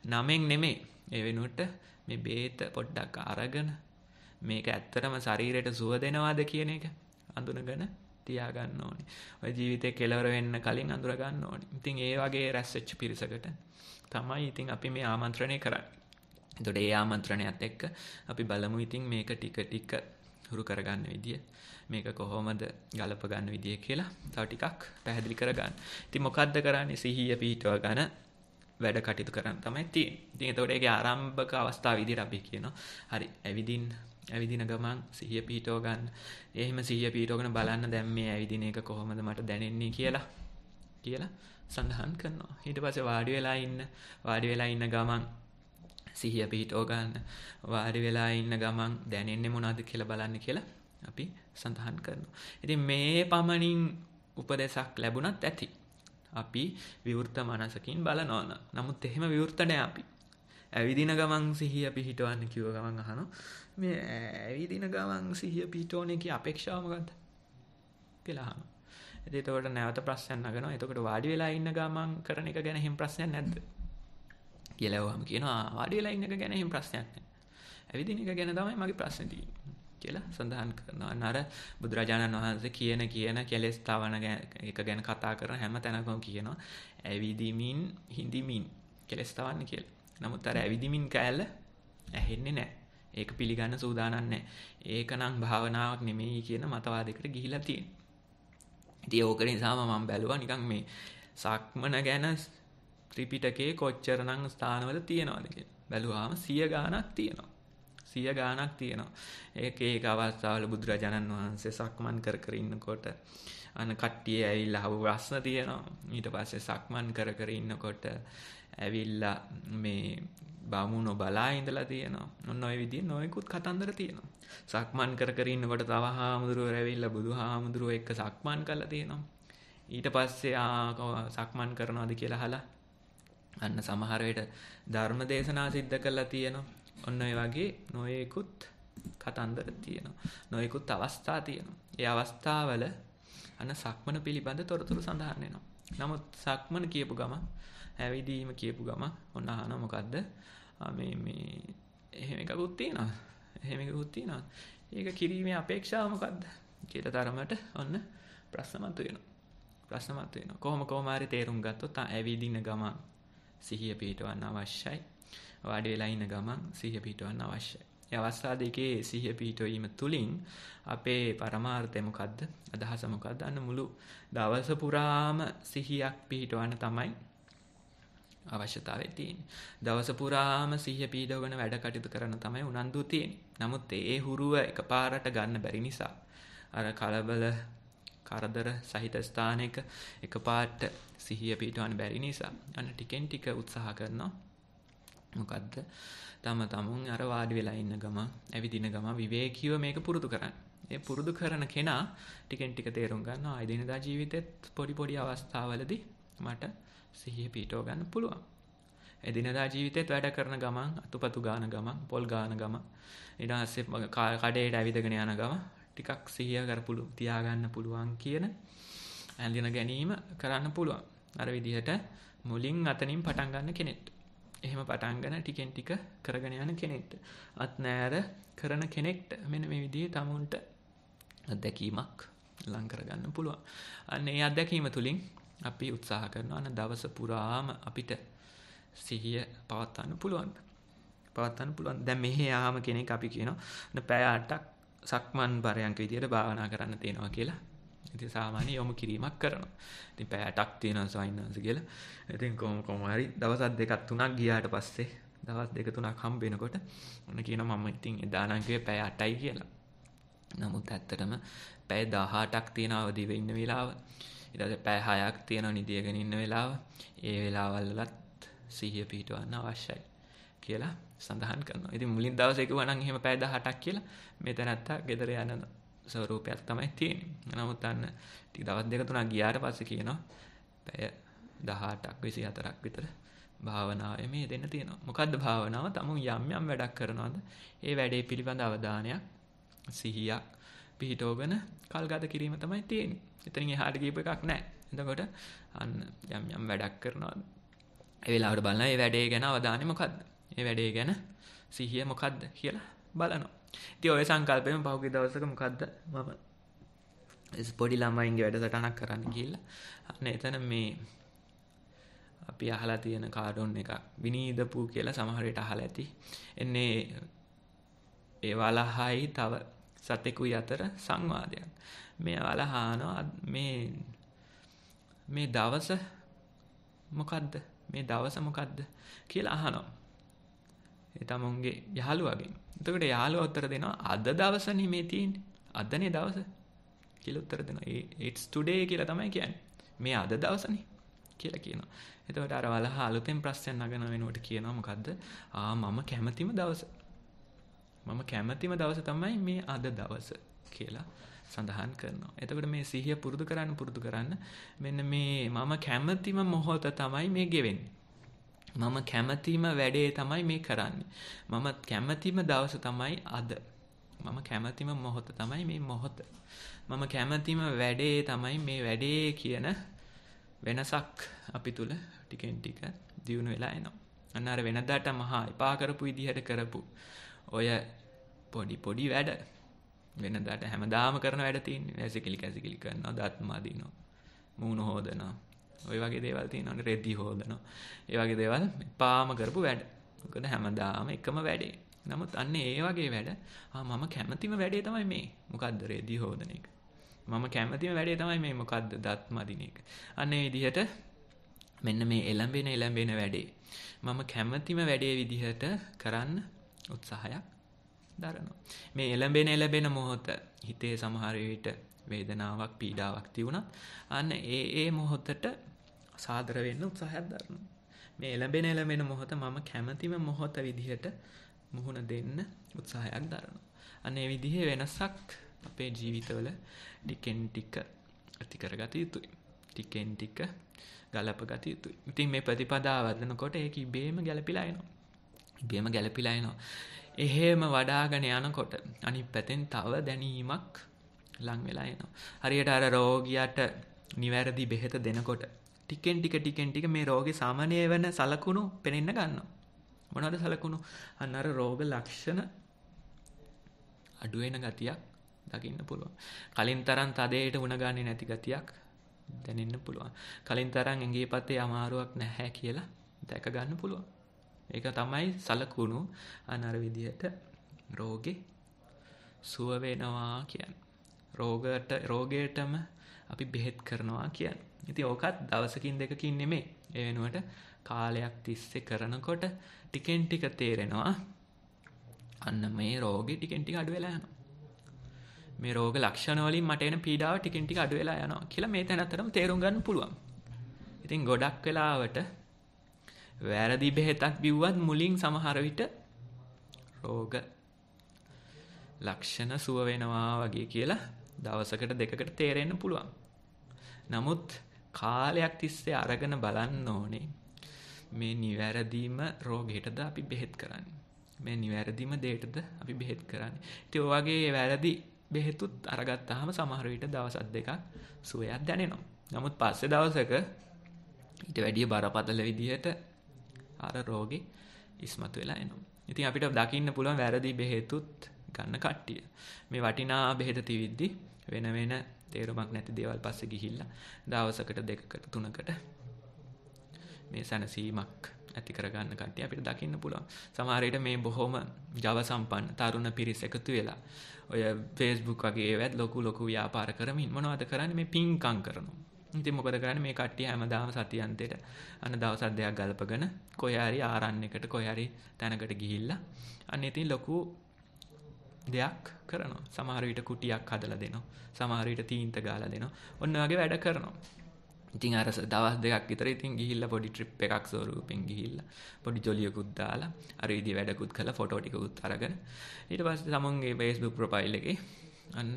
නමෙන් නෙමෙයි. ඒ වෙනුවට මේ බේත පොඩ්ඩක් අරගෙන මේක ඇත්තටම ශරීරයට සුව දෙනවද කියන එක අඳුනගෙන තියාගන්න ඕනේ. ඔය ජීවිතේ කෙලවර වෙන්න කලින් අඳුර ගන්න ඕනේ. ඉතින් ඒ වගේ රැස් වෙච්ච පිරිසකට තමයි ඉතින් අපි මේ ආමන්ත්‍රණය කරන්නේ. එතකොට ඒ ආමන්ත්‍රණයත් එක්ක අපි බලමු ඉතින් මේක ටික ටික හුරු කරගන්න විදිය. මේක කොහොමද ගලප ගන්න විදිය කියලා තව ටිකක් පැහැදිලි කරගන්න. ඉතින් මොකද්ද කරන්නේ? සිහිය පිහිටව ගන්න වැඩ කටයුතු කරන්න තමයි තියෙන්නේ. ඉතින් එතකොට ඒකේ ආරම්භක අවස්ථාව විදිහට අපි කියනවා. හරි, ඇවිදින ගමන් සිහිය පිහිටව ගන්න. එහෙම සිහිය පිහිටවගෙන බලන්න දැන් මේ ඇවිදින එක කොහොමද මට දැනෙන්නේ කියලා සඳහන් කරනවා. ඊට පස්සේ වාඩි වෙලා ඉන්න ගමන් සිහිය පිහිටව ගන්න. වාඩි වෙලා ඉන්න ගමන් දැනෙන්නේ මොනවද කියලා බලන්න කියලා අපි සඳහන් කරනවා. ඉතින් මේ පමණින් උපදේශක් ලැබුණත් ඇති. අපි විවෘත මනසකින් බලනවා. නමුත් එහෙම විවෘත නැහැ අපි. ඇවිදින ගමන් සිහිය පිහිටවන්න කිව්ව ගමන් අහනවා. මේ ඇවිදින ගමන් සිහිය පිහිටවන එකේ අපේක්ෂාව මොකද්ද කියලා අහනවා. එතකොට නැවත ප්‍රශ්නයක් නගනවා. එතකොට වාඩි වෙලා ඉන්න ගමන් කරන එක ගැන එහෙම ප්‍රශ්නයක් නැද්ද කියලා වහම කියනවා. වාඩි වෙලා ඉන්න එක ගැන එහෙම ප්‍රශ්නයක් නැහැ. ඇවිදින එක ගැන තමයි මගේ ප්‍රශ්නේ තියෙන්නේ කියලා සඳහන් කරනවා. අර බුදුරජාණන් වහන්සේ කියන කෙලෙස් තවන එක ගැන කතා කරන හැම තැනකම කියනවා ඇවිදිමින් හිඳිමින් කෙලෙස් තවන්න කියලා. නමුත් අර ඇවිදිමින් කැලල ඇහෙන්නේ නැහැ. ඒක පිළිගන්න සූදානම් නැහැ. ඒක නම් භාවනාවක් නෙමෙයි කියන මතවාදයකට ගිහිලා තියෙනවා. ඉතින් ඕක නිසාම මම බැලුවා නිකන් මේ සක්මන ගැන ත්‍රිපිටකයේ කොච්චරනම් ස්ථානවල තියෙනවද කියලා. බැලුවාම 100 ගාණක් තියෙනවා. 100 ගාණක් තියෙනවා. ඒක අවස්ථාවල බුදුරජාණන් වහන්සේ සක්මන් කර ඉන්නකොට අන කට්ටිය ඇවිල්ලා අහපු ප්‍රශ්න තියෙනවා. ඊට පස්සේ සක්මන් කර ඉන්නකොට ඇවිල්ලා මේ බමුණෝ බලා ඉඳලා තියෙනවා. ඔන්න ඔය විදිහේ නොයෙකුත් කතන්දර තියෙනවා. සක්මන් කර ඉන්නකොට තව හාමුදුරුවෝ ඇවිල්ලා බුදුහාමුදුරුවෝ එක්ක සක්මන් කරලා තියෙනවා. ඊට පස්සේ සක්මන් කරනවාද කියලා අහලා අන්න සමහර වෙලට ධර්ම දේශනා සිද්ධ කරලා තියෙනවා. ඔන්න ඔය වගේ නොයෙකුත් කතන්දර තියෙනවා. නොයෙකුත් අවස්ථා තියෙනවා. ඒ අවස්ථාවල අන්න සක්මන පිළිබඳ තොරතුරු සඳහන් වෙනවා. නමුත් සක්මන කියපු ගමන් ඇවිදීම කියපු ගමන් ඔන්න අහනවා මොකද්ද? මේ එහෙම එකකුත් තියෙනවා. ඒක කිරීමේ අපේක්ෂාව මොකද්ද? කියලා තරමට ඔන්න ප්‍රශ්න මතුවෙනවා. කොහොම හරි තේරුම් ගත්තොත් ඇවිදින ගමන් සිහිය පිහිටවන්න අවශ්‍යයි. වාඩි වෙලා ඉන්න ගමන් සිහිය පිහිටවන්න අවශ්‍යයි. මේ අවස්ථා දෙකේ සිහිය පිහිටවීම තුලින් අපේ පරමාර්ථය මොකද්ද? අදහස මොකද්ද? අන්න මුළු දවස පුරාම සිහියක් පිහිටවන්න තමයි අවශ්‍යතාවය තියෙන්නේ. දවස පුරාම සිහිය පිහිටවගෙන වැඩ කටයුතු කරන තමයි උනන්දුව තියෙන්නේ. නමුත් ඒ හුරුව එකපාරට ගන්න බැරි නිසා අර කලබල කරදර සහිත ස්ථානයක එකපාරට සිහිය පිහිටවන්න බැරි නිසා අන්න ටිකෙන් ටික උත්සාහ කරනවා. මොකද්ද? තමුන් අර වාඩි වෙලා ඉන්න ගමන් ඇවිදින ගමන් විවේකීව මේක පුරුදු කරන්න. ඒ පුරුදු කරන කෙනා ටිකෙන් ටික තේරුම් ගන්නවා එදිනෙදා ජීවිතෙත් පොඩි අවස්ථාවලදී මට සිහිය පිහිටව ගන්න පුළුවන්. එදිනෙදා ජීවිතෙත් වැඩ කරන ගමන් අතුපතු ගාන ගමන් පොල් ගාන ගමන් ඊට පස්සේ කඩේට ඇවිදගෙන යන ගමන් ටිකක් සිහිය කරපුළු තියාගන්න පුළුවන් කියන ඇඳින ගැනීම කරන්න පුළුවන්. අර විදිහට මුලින් අතනින් පටන් ගන්න කෙනෙක්ට. එහෙම පටන් ගන්න ටිකෙන් ටික කරගෙන යන කෙනෙක්ට. අත් නෑර කරන කෙනෙක්ට මෙන්න මේ විදිහේ තමුන්ට අත්දැකීමක් ලං කරගන්න පුළුවන්. අන්න ඒ අත්දැකීම තුලින් අපි උත්සාහ කරනවා දවස පුරාම අපිට සිහිය පවත්වන්න පුළුවන්. දැන් මෙහි ආම කෙනෙක් අපි කියනවා පැය 8ක් සක්මන් පරයන්ක විදියට භාවනා කරන්න තියෙනවා කියලා. ඉතින් සාමාන්‍ය යොමු කිරීමක් කරනවා. ඉතින් පැය 8ක් තියෙනවා සවයින්නාස කියලා. ඉතින් කොහොම හරි දවස් 2ක් 3ක් ගියාට පස්සේ දවස් 2-3ක් හම්බ වෙනකොට ඔන්න කියනවා මම ඉතින් එදා නම් කිව්වේ පැය 8යි කියලා. නමුත් ඇත්තටම පැය 18ක් තියෙනවා අවදි වෙ ඉන්න වෙලාව. ඊට පස්සේ පැය 6ක් තියෙනවා නිදියගෙන ඉන්න වෙලාව. ඒ වෙලාවල් වලත් සිහිය පිහිටවන්න අවශ්‍යයි කියලා සඳහන් කරනවා. ඉතින් මුලින් දවසේ කිව්වා නම් එහෙම පැය 18ක් කියලා මෙතනත්ත ගෙදර යන ස්වරූපයක් තමයි තියෙන්නේ. නමුත් අන්න ටික දවස් 2-3ක් ගියාට පස්සේ කියනවා පැය 18ක් 24ක් විතර භාවනාවේ මේ දෙන්න තියෙනවා. මොකද්ද භාවනාව? තමුන් යම් වැඩක් කරනවාද? ඒ වැඩේ පිළිබඳ අවධානයක් සිහියක් පිහිටවගෙන කල්ගත කිරීම තමයි තියෙන්නේ. එතනින් එහාට ගියප එකක් නැහැ. එතකොට අන්න යම් වැඩක් කරනවා. ඒ වෙලාවට බලනවා මේ වැඩේ ගැන අවධානය මොකද්ද? මේ වැඩේ ගැන සිහිය මොකද්ද කියලා බලනවා. ඉතින් ඔය සංකල්පයෙන් පහුගිය දවසක මොකද්ද මම පොඩි ළමයින්ගේ වැඩසටහනක් කරන්න ගිහිල්ලා අන්න එතන මේ අපි අහලා තියෙන කාඩොන් එකක් විනීදපු කියලා සමහර විට අහලා ඇති. එන්නේ ඒ වලහයි තව සතෙකුයි අතර සංවාදයක්. මේ වලහානවා මේ දවස මොකද්ද? මේ දවස මොකද්ද කියලා අහනවා. ඒ තමුන්ගේ යහළුවගෙන්. එතකොට යාළුවා උත්තර දෙනවා අද දවසනේ මේ තියෙන්නේ. අදනේ දවස කියලා උත්තර දෙනවා. it's today කියලා තමයි කියන්නේ. මේ අද දවසනේ කියලා කියනවා. එතකොට අර වලහා අලුතෙන් ප්‍රශ්න නගන වෙනුවට කියනවා මොකද්ද? මම කැමතිම දවස. මම කැමතිම දවස තමයි මේ අද දවස කියලා සඳහන් කරනවා. එතකොට මේ සිහිය පුරුදු කරන්න මෙන්න මේ මම කැමතිම මොහොත තමයි මේ ගෙවෙන්නේ. මම කැමතිම වැඩේ තමයි මේ කරන්නේ. මම කැමතිම දවස තමයි අද. මම කැමතිම මොහොත තමයි මේ මොහොත. මම කැමතිම වැඩේ තමයි මේ වැඩේ කියන වෙනසක් අපි තුල ටිකෙන් ටික දියුණු වෙලා එනවා. අන්න අර වෙනදාට මහා එපා කරපු විදිහට කරපු ඔය පොඩි වැඩ වෙනදාට හැමදාම කරන වැඩ තියෙන්නේ. කැසිකිලි කරනවා, දත් මදිනවා, මූණ හොදනවා. ඔය වගේ දේවල් තියෙනවානේ, රෙදි හොදනවා. ඒ වගේ දේවල් එපාම කරපු වැඩ. මොකද හැමදාම එකම වැඩේ. නමුත් අන්න ඒ වගේ වැඩ මම කැමතිම වැඩේ තමයි මේ. මොකද්ද? රෙදි හොදන එක. මම කැමතිම වැඩේ තමයි මේ මොකද්ද? දත් මදින එක. අන්න ඒ විදිහට මෙන්න මේ එළඹෙන වැඩේ මම කැමතිම වැඩේ විදිහට කරන්න උත්සාහයක් දරනවා. මේ එළඹෙන මොහොත හිතේ සමහර විට වේදනාවක් පීඩාවක් තියුණත් අන්න ඒ මොහොතට සාදර වෙන්න උත්සාහයක් දරනවා. මේ එළඹෙන මොහොත මම කැමතිම මොහොත විදිහට මුහුණ දෙන්න උත්සාහයක් දරනවා. අන්න ඒ විදිහේ වෙනසක් අපේ ජීවිතවල ටිකෙන් ටික ඇති කරගත යුතුයි. ටිකෙන් ටික ගලපගත යුතුයි. ඉතින් මේ ප්‍රතිපදාව වදනකොට ඒක ඉබේම ගැලපිලා එනවා. එහෙම වඩාගෙන යනකොට අනිත් පැත්තෙන් තව දැනීමක් ලං වෙලා එනවා. හරියට අර රෝගියාට නිවැරදි බෙහෙත දෙනකොට ටිකෙන් ටික මේ රෝගේ සාමාන්‍ය වෙන සලකුණු පෙනෙන්න ගන්නවා. මොනවද සලකුණු? අන්න අර රෝග ලක්ෂණ අඩු වෙන ගතියක් දකින්න පුළුවන්. කලින් තරම් තදේට වුණ ගන්නේ නැති ගතියක් දැනෙන්න පුළුවන්. කලින් තරම් ඇඟේ පතේ අමාරුවක් නැහැ කියලා දැක ගන්න පුළුවන්. ඒක තමයි සලකුණු අනර විදිහට රෝගේ සුව වෙනවා කියන්නේ. රෝගයටම අපි බෙහෙත් කරනවා කියන්නේ. ඉතින් ඕකත් දවසකින් දෙකකින් නෙමෙයි. ඒ වෙනුවට කාලයක් තිස්සේ කරනකොට ටිකෙන් ටික තේරෙනවා අන්න මේ රෝගේ ටිකෙන් ටික අඩු වෙලා යනවා. මේ රෝග ලක්ෂණ වලින් මට එන පීඩාව ටිකෙන් ටික අඩු වෙලා යනවා කියලා මේ තැනතරම තේරුම් ගන්න පුළුවන්. ඉතින් ගොඩක් වෙලාවට වැරදි බෙහෙතක් බිව්වත් මුලින් සමහර විට රෝග ලක්ෂණ සුව වෙනවා වගේ කියලා දවසකට දෙකකට තේරෙන්න පුළුවන්. නමුත් කාලයක් තිස්සේ අරගෙන බලන්න ඕනේ මේ නිවැරදිම රෝගයටද අපි බෙහෙත් කරන්නේ. මේ නිවැරදිම දෙයටද අපි බෙහෙත් කරන්නේ. ඉතින් ඔය වගේ වැරදි බෙහෙතුත් අරගත්තාම සමහර විට දවස් දෙකක් සුවයක් දැනෙනවා. නමුත් පස්සේ දවසක ඊට වැඩිය බරපතල විදිහට අර රෝගේ ඉස්මතු වෙලා එනවා. ඉතින් අපිට දකින්න පුළුවන් වැරදි බෙහෙතුත් ගන්න කට්ටිය. මේ වටිනා බෙහෙත තිවිද්දි වෙන තේරුමක් නැති දේවල් පස්සේ ගිහිල්ලා දවසකට දෙකකට තුනකට මේ සැනසීමක් ඇති කරගන්න කට්ටිය අපිට දකින්න පුළුවන්. සමහර විට මේ බොහොම ජව සම්පන්න තරුණ පිරිස එකතු වෙලා ඔය Facebook වගේ ඒවත් ලොකු ව්‍යාපාර කරමින් මොනවද කරන්නේ? මේ පින්කම් කරනවා. ඉතින් මොකද කරන්නේ? මේ කට්ටිය හැමදාම සතියන්තයට අන්න දවස් දෙකක් ගලපගෙන කොහේ හරි ආරණ්‍යයකට කොහේ හරි තැනකට ගිහිල්ලා අන්න ඉතින් ලොකු දෙයක් කරනවා. සමහර විට කුටියක් හදලා දෙනවා. සමහර විට තීන්ත ගාලා දෙනවා. ඔන්න වගේ වැඩ කරනවා. ඉතින් අර දවස් දෙකක් විතර ඉතින් ගිහිල්ලා පොඩි ට්‍රිප් එකක් ස්වරූපෙන් ගිහිල්ලා පොඩි ජොලියකුත් දාලා අර විදිහ වැඩකුත් කළා ෆොටෝ ටිකකුත් අරගෙන ඊට පස්සේ තමන්ගේ Facebook ප්‍රොෆයිල් එකේ අන්න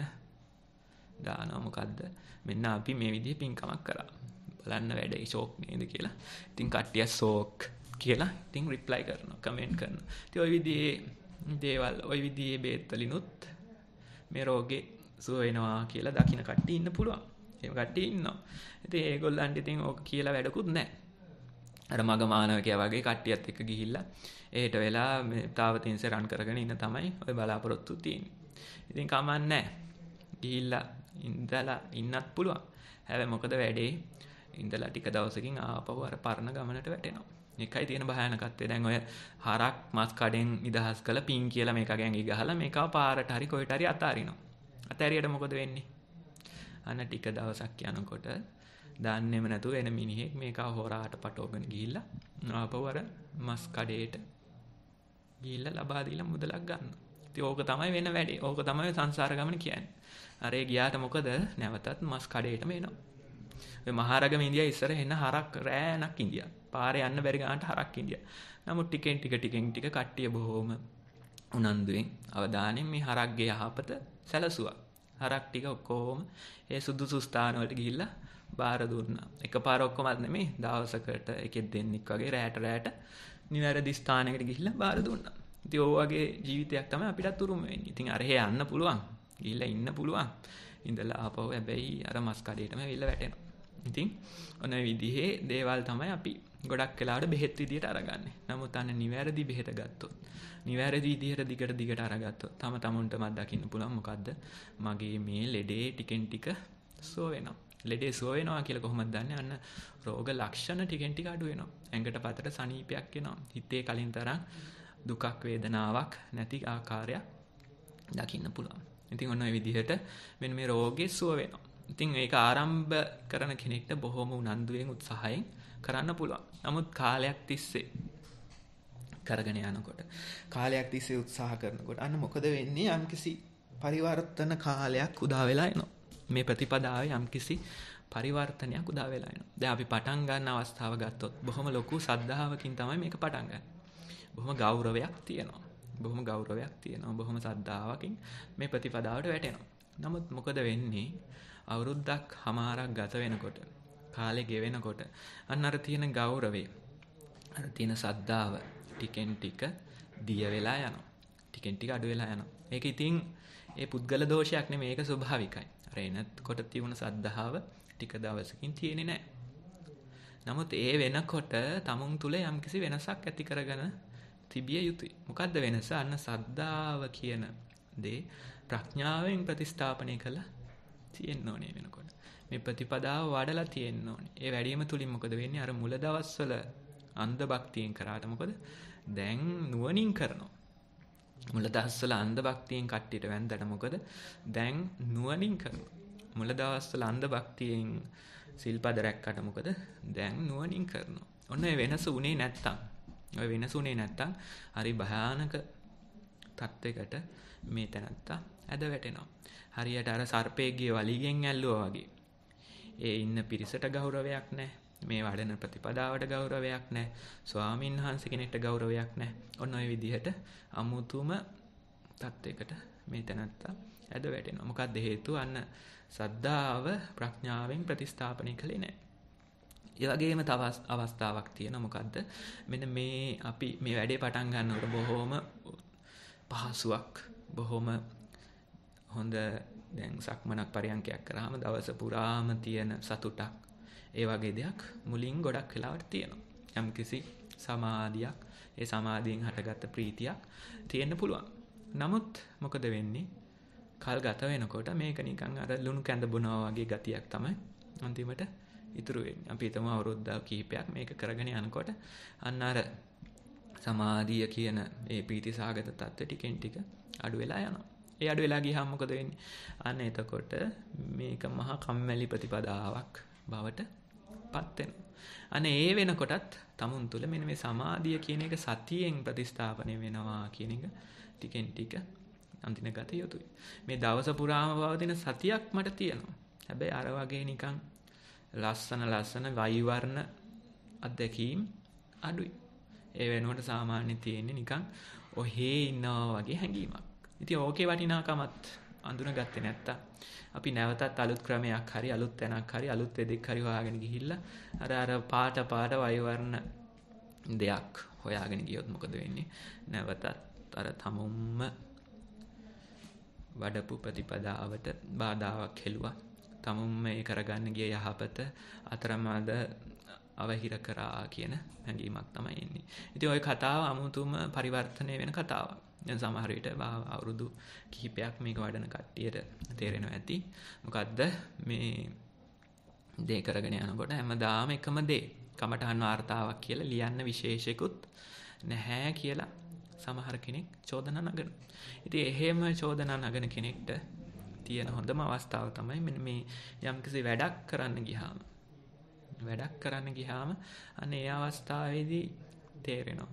දානවා මොකද්ද මෙන්න අපි මේ විදිහේ පින්කමක් කරා බලන්න වැඩේ ෂෝක් නේද කියලා. ඉතින් කට්ටිය ෂෝක් කියලා ඉතින් රිප්ලයි කරනවා කමෙන්ට් කරනවා. ඉතින් ওই විදිහේ දේවල් ওই විදිහේ බේත් වලිනුත් මේ රෝගේ සුව වෙනවා කියලා දකින්න කට්ටිය ඉන්න පුළුවන්. එහෙම කට්ටිය ඉන්නවා. ඉතින් ඒගොල්ලන්ට ඉතින් ඕක කියලා වැඩකුත් නැහැ. අර මග මානවකයා වගේ කට්ටියත් එක්ක ගිහිල්ලා එහෙට වෙලා තාවතින්සේ රන් කරගෙන ඉන්න තමයි ඔය බලාපොරොත්තු තියෙන්නේ. ඉතින් කමන්නේ නැහැ. ගිහිල්ලා ඉඳලා ඉන්නත් පුළුවන්. හැබැයි මොකද වැඩේ? ඉඳලා ටික දවසකින් ආපහු අර පරණ ගමනට වැටෙනවා. එකයි තියෙන භයානකත්වය. දැන් ඔය හරක් මස් කඩෙන් නිදහස් කළ පින් කියලා මේක ගැංගි ගහලා මේකව පාරට හරි කොහෙට හරි අතාරිනවා. අතෑරියට මොකද වෙන්නේ? අන්න ටික දවසක් යනකොට දන්නේම නැතුව එන මිනිහෙක් මේකව හොරාට පටවගෙන ගිහිල්ලා ආපහු අර මස් කඩේට ගිහිල්ලා ලබා දීලා මුදලක් ගන්නවා. ඉතින් ඕක තමයි වෙන වැඩේ. ඕක තමයි සංසාර ගමන කියන්නේ. අර ඒ ගියාට මොකද? නැවතත් මස් කඩේටම එනවා. ඔය මහරගම ඉන්දියා ඉස්සර එන හරක් රෑනක් ඉන්දියා. පාරේ යන්න බැරි ගන්නට හරක් ඉන්දියා. නමුත් ටිකෙන් ටික කට්ටිය බොහොම උනන්දුවෙන් අවධානයෙන් මේ හරක්ගේ යහපත සැලසුවා. හරක් ටික ඔක්කොම ඒ සුදුසු ස්ථාන වලට ගිහිල්ලා බාර දුන්නා. එකපාර ඔක්කොමත් නෙමෙයි දවසකට එකෙක් දෙන්නෙක් වගේ රැට නිවැරදි ස්ථානයකට ගිහිල්ලා බාර දුන්නා. ඉතින් ඔය වගේ ජීවිතයක් තමයි අපිටත් උරුම වෙන්නේ. ඉතින් අර හේ යන්න පුළුවන්. ගිහිල්ලා ඉන්න පුළුවන්. ඉඳලා ආපහු හැබැයි අර මස් කඩේටම ඇවිල්ලා වැටෙනවා. ඉතින් ඔන්න ඔය විදිහේ දේවල් තමයි අපි ගොඩක් වෙලාවට බෙහෙත් විදියට අරගන්නේ. නමුත් අන්න නිවැරදි බෙහෙත ගත්තොත්, නිවැරදි විදියට දිගට අරගත්තොත් තම තමුන්ටමත් දකින්න පුළුවන් මොකද්ද? මගේ මේ ලෙඩේ ටිකෙන් ටික සුව වෙනවා. ලෙඩේ සුව වෙනවා කියලා කොහොමද දන්නේ? අන්න රෝග ලක්ෂණ ටිකෙන් ටික අඩු වෙනවා. ඇඟට පතට සනීපයක් එනවා. හිතේ කලින් තරම් දුකක් වේදනාවක් නැති ආකාරයක් දකින්න පුළුවන්. ඉතින් ඔන්න ඔය විදිහට මෙන්න මේ රෝගේ සුව වෙනවා. ඉතින් ඒක ආරම්භ කරන කෙනෙක්ට බොහොම උනන්දුවෙන් උත්සාහයෙන් කරන්න පුළුවන්. නමුත් කාලයක් තිස්සේ කරගෙන යනකොට, කාලයක් තිස්සේ උත්සාහ කරනකොට අන්න මොකද වෙන්නේ? යම්කිසි පරිවර්තන කාලයක් උදා වෙලා එනවා. මේ ප්‍රතිපදාවේ යම්කිසි පරිවර්තනයක් උදා වෙලා එනවා. දැන් අපි පටන් ගන්න අවස්ථාව ගත්තොත් බොහොම ලොකු සද්ධාවකින් තමයි මේක පටන් ගන්න. බොහොම ගෞරවයක් තියෙනවා. බොහොම සද්ධාවකින් මේ ප්‍රතිපදාවට වැටෙනවා. නමුත් මොකද වෙන්නේ? අවුරුද්දක් හමාරක් ගත වෙනකොට, කාලේ ගෙවෙනකොට අන්න අර තියෙන ගෞරවය, අර තියෙන සද්ධාව ටිකෙන් ටික දිය වෙලා යනවා. ටිකෙන් ටික අඩු වෙලා යනවා. ඒක ඉතින් ඒ පුද්ගල දෝෂයක් නෙමෙයි, ඒක ස්වභාවිකයි. අර එනකොට තියුණු සද්ධාව ටික දවසකින් තියෙන්නේ නැහැ. නමුත් ඒ වෙනකොට තමුන් තුල යම්කිසි වෙනසක් ඇති කරගෙන තිබිය යුතුයි. මොකද්ද වෙනස? අන්න සද්ධාව කියන දේ ප්‍රඥාවෙන් ප්‍රතිස්ථාපනය කළා තියෙන්න ඕනේ වෙනකොට. මේ ප්‍රතිපදාව වඩලා තියෙන්න ඕනේ. ඒ වැඩිම තුලින් මොකද වෙන්නේ? අර මුල දවස්වල අන්ධ භක්තියෙන් කරාට මොකද? දැන් නුවණින් කරනවා. මුල දවස්වල අන්ධ භක්තියෙන් කට්ටියට වැන්දට මොකද? දැන් නුවණින් කරනවා. මුල දවස්වල අන්ධ භක්තියෙන් සිල්පද රැක්කට මොකද? දැන් නුවණින් කරනවා. ඔන්න ඒ වෙනස උනේ නැත්තම් හරි භයානක තත්යකට මේ තැනත්තා ඇද වැටෙනවා. හරියට අර සර්පයෙක්ගේ වලිගෙන් ඇල්ලුවා වගේ. ඒ ඉන්න පිරිසට ගෞරවයක් නැහැ. මේ වඩන ප්‍රතිපදාවට ගෞරවයක් නැහැ. ස්වාමීන් වහන්සේ කෙනෙක්ට ගෞරවයක් නැහැ. ඔන්න ඔය විදිහට අමුතුම තත්යකට මේ තැනත්තා ඇද වැටෙනවා. මොකක්ද හේතුව? අන්න සද්ධාව ප්‍රඥාවෙන් ප්‍රතිස්ථාපනය කළේ නැහැ. ඒ වගේම තව අවස්ථාවක් තියෙනවා. මොකද්ද? මෙන්න මේ අපි මේ වැඩේ පටන් ගන්නකොට බොහොම පහසුවක්, බොහොම හොඳ දැන් සක්මනක් පරියන්කයක් කරාම දවස පුරාම තියෙන සතුටක්, ඒ වගේ දෙයක් මුලින් ගොඩක් වෙලාවට තියෙනවා. යම්කිසි සමාධියක්, ඒ සමාධියෙන් හටගත්ත ප්‍රීතියක් තියෙන්න පුළුවන්. නමුත් මොකද වෙන්නේ? කල් ගත වෙනකොට මේක නිකන් අර ලුණු කැඳ බොනවා වගේ ගතියක් තමයි අන්තිමට ඉතුරු වෙන්නේ. අපි හිතමු අවුරුද්ද කිහිපයක් මේක කරගෙන යනකොට අන්න අර සමාධිය කියන ඒ ප්‍රීතිසහගත තත්ත්වය ටිකෙන් ටික අඩු වෙලා යනවා. ඒ අඩු වෙලා ගියාම මොකද වෙන්නේ? අන්න එතකොට මේක මහා කම්මැලි ප්‍රතිපදාවක් බවට පත් වෙනවා. අන්න ඒ වෙනකොටත් තමුන් තුළ මෙන්න මේ සමාධිය කියන එක සතියෙන් ප්‍රතිස්ථාපනය වෙනවා කියන එක ටිකෙන් ටික අන්තිම ගත යුතුයි. මේ දවස පුරාම පවතින සතියක් මට තියෙනවා. හැබැයි අර වගේ නිකන් ලස්සන වෛවර්ණ අත්දැකීම් අඩුයි. ඒ වෙනුවට සාමාන්‍ය තියෙන්නේ නිකන් ඔහේ ඉන්නවා වගේ හැඟීමක්. ඉතින් ඕකේ වටිනාකමත් අඳුනගත්තේ නැත්තම් අපි නැවතත් අලුත් ක්‍රමයක් හරි අලුත් තැනක් හරි අලුත් වෙදෙක් හරි හොයාගෙන ගිහිල්ලා අර පාට වෛවර්ණ දෙයක් හොයාගෙන ගියොත් මොකද වෙන්නේ? නැවතත් අර තමුම්ම වඩපු ප්‍රතිපදාවට බාධාවක් හෙළුවා. තමුම්ම ඒ කරගන්න ගිය යහපත අතරමැද අවහිර කරා කියන හැඟීමක් තමයි එන්නේ. ඉතින් ওই කතාව අමුතුම පරිවර්තනය වෙන කතාවක්. දැන් සමහර විට අවුරුදු කිහිපයක් මේක වඩන කට්ටියට තේරෙනවා ඇති. මොකද්ද මේ දේ කරගෙන යනකොට හැමදාම එකම දේ. කමටහන් වාර්තාවක් කියලා ලියන්න විශේෂිකුත් නැහැ කියලා සමහර කෙනෙක් චෝදනා නගනවා. ඉතින් එහෙම චෝදනා නගන කෙනෙක්ට තියෙන හොඳම අවස්ථාව තමයි මෙන්න මේ යම්කිසි වැඩක් කරන්න ගියාම අන්න ඒ අවස්ථාවේදී තේරෙනවා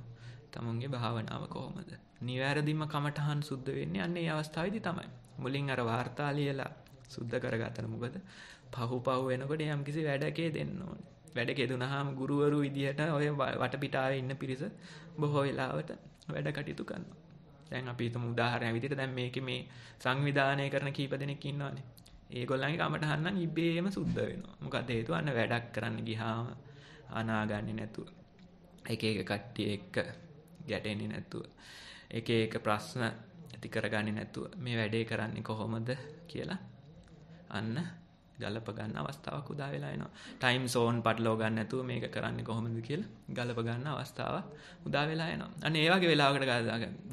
තමුන්ගේ භාවනාව කොහොමද. නිවැරදිම කමටහන් සුද්ධ වෙන්නේ අන්න ඒ අවස්ථාවේදී තමයි. මුලින් අර වාර්තා ලියලා සුද්ධ කරගත්තන මොකද පහු වෙනකොට යම්කිසි වැඩකේ දෙන්න ඕනේ. වැඩක දුනහම ගුරුවරු විදිහට ඔය වටපිටාවේ ඉන්න පිරිස බොහෝ වෙලාවට වැඩ කටයුතු කරනවා. දැන් අපි හිතමු උදාහරණයක් විදිහට දැන් මේකේ මේ සංවිධානය කරන කීප දෙනෙක් ඉන්නවානේ. ඒගොල්ලන්ගේ කමටහන් නම් ඉබේම සුද්ධ වෙනවා. මොකද හේතුව අන්න වැඩක් කරන්න ගියාම අනාගන්නේ නැතුව එක කට්ටිය එක්ක ගැටෙන්නේ නැතුව එක ප්‍රශ්න ඇති කරගන්නේ නැතුව මේ වැඩේ කරන්නේ කොහොමද කියලා අන්න ගලප ගන්න අවස්ථාවක් උදා වෙලා එනවා. ටයිම් සෝන් පටලව ගන්න නැතුව මේක කරන්නේ කොහොමද කියලා ගලප ගන්න අවස්ථාවක් උදා වෙලා එනවා. අන්න ඒ වගේ වෙලාවකට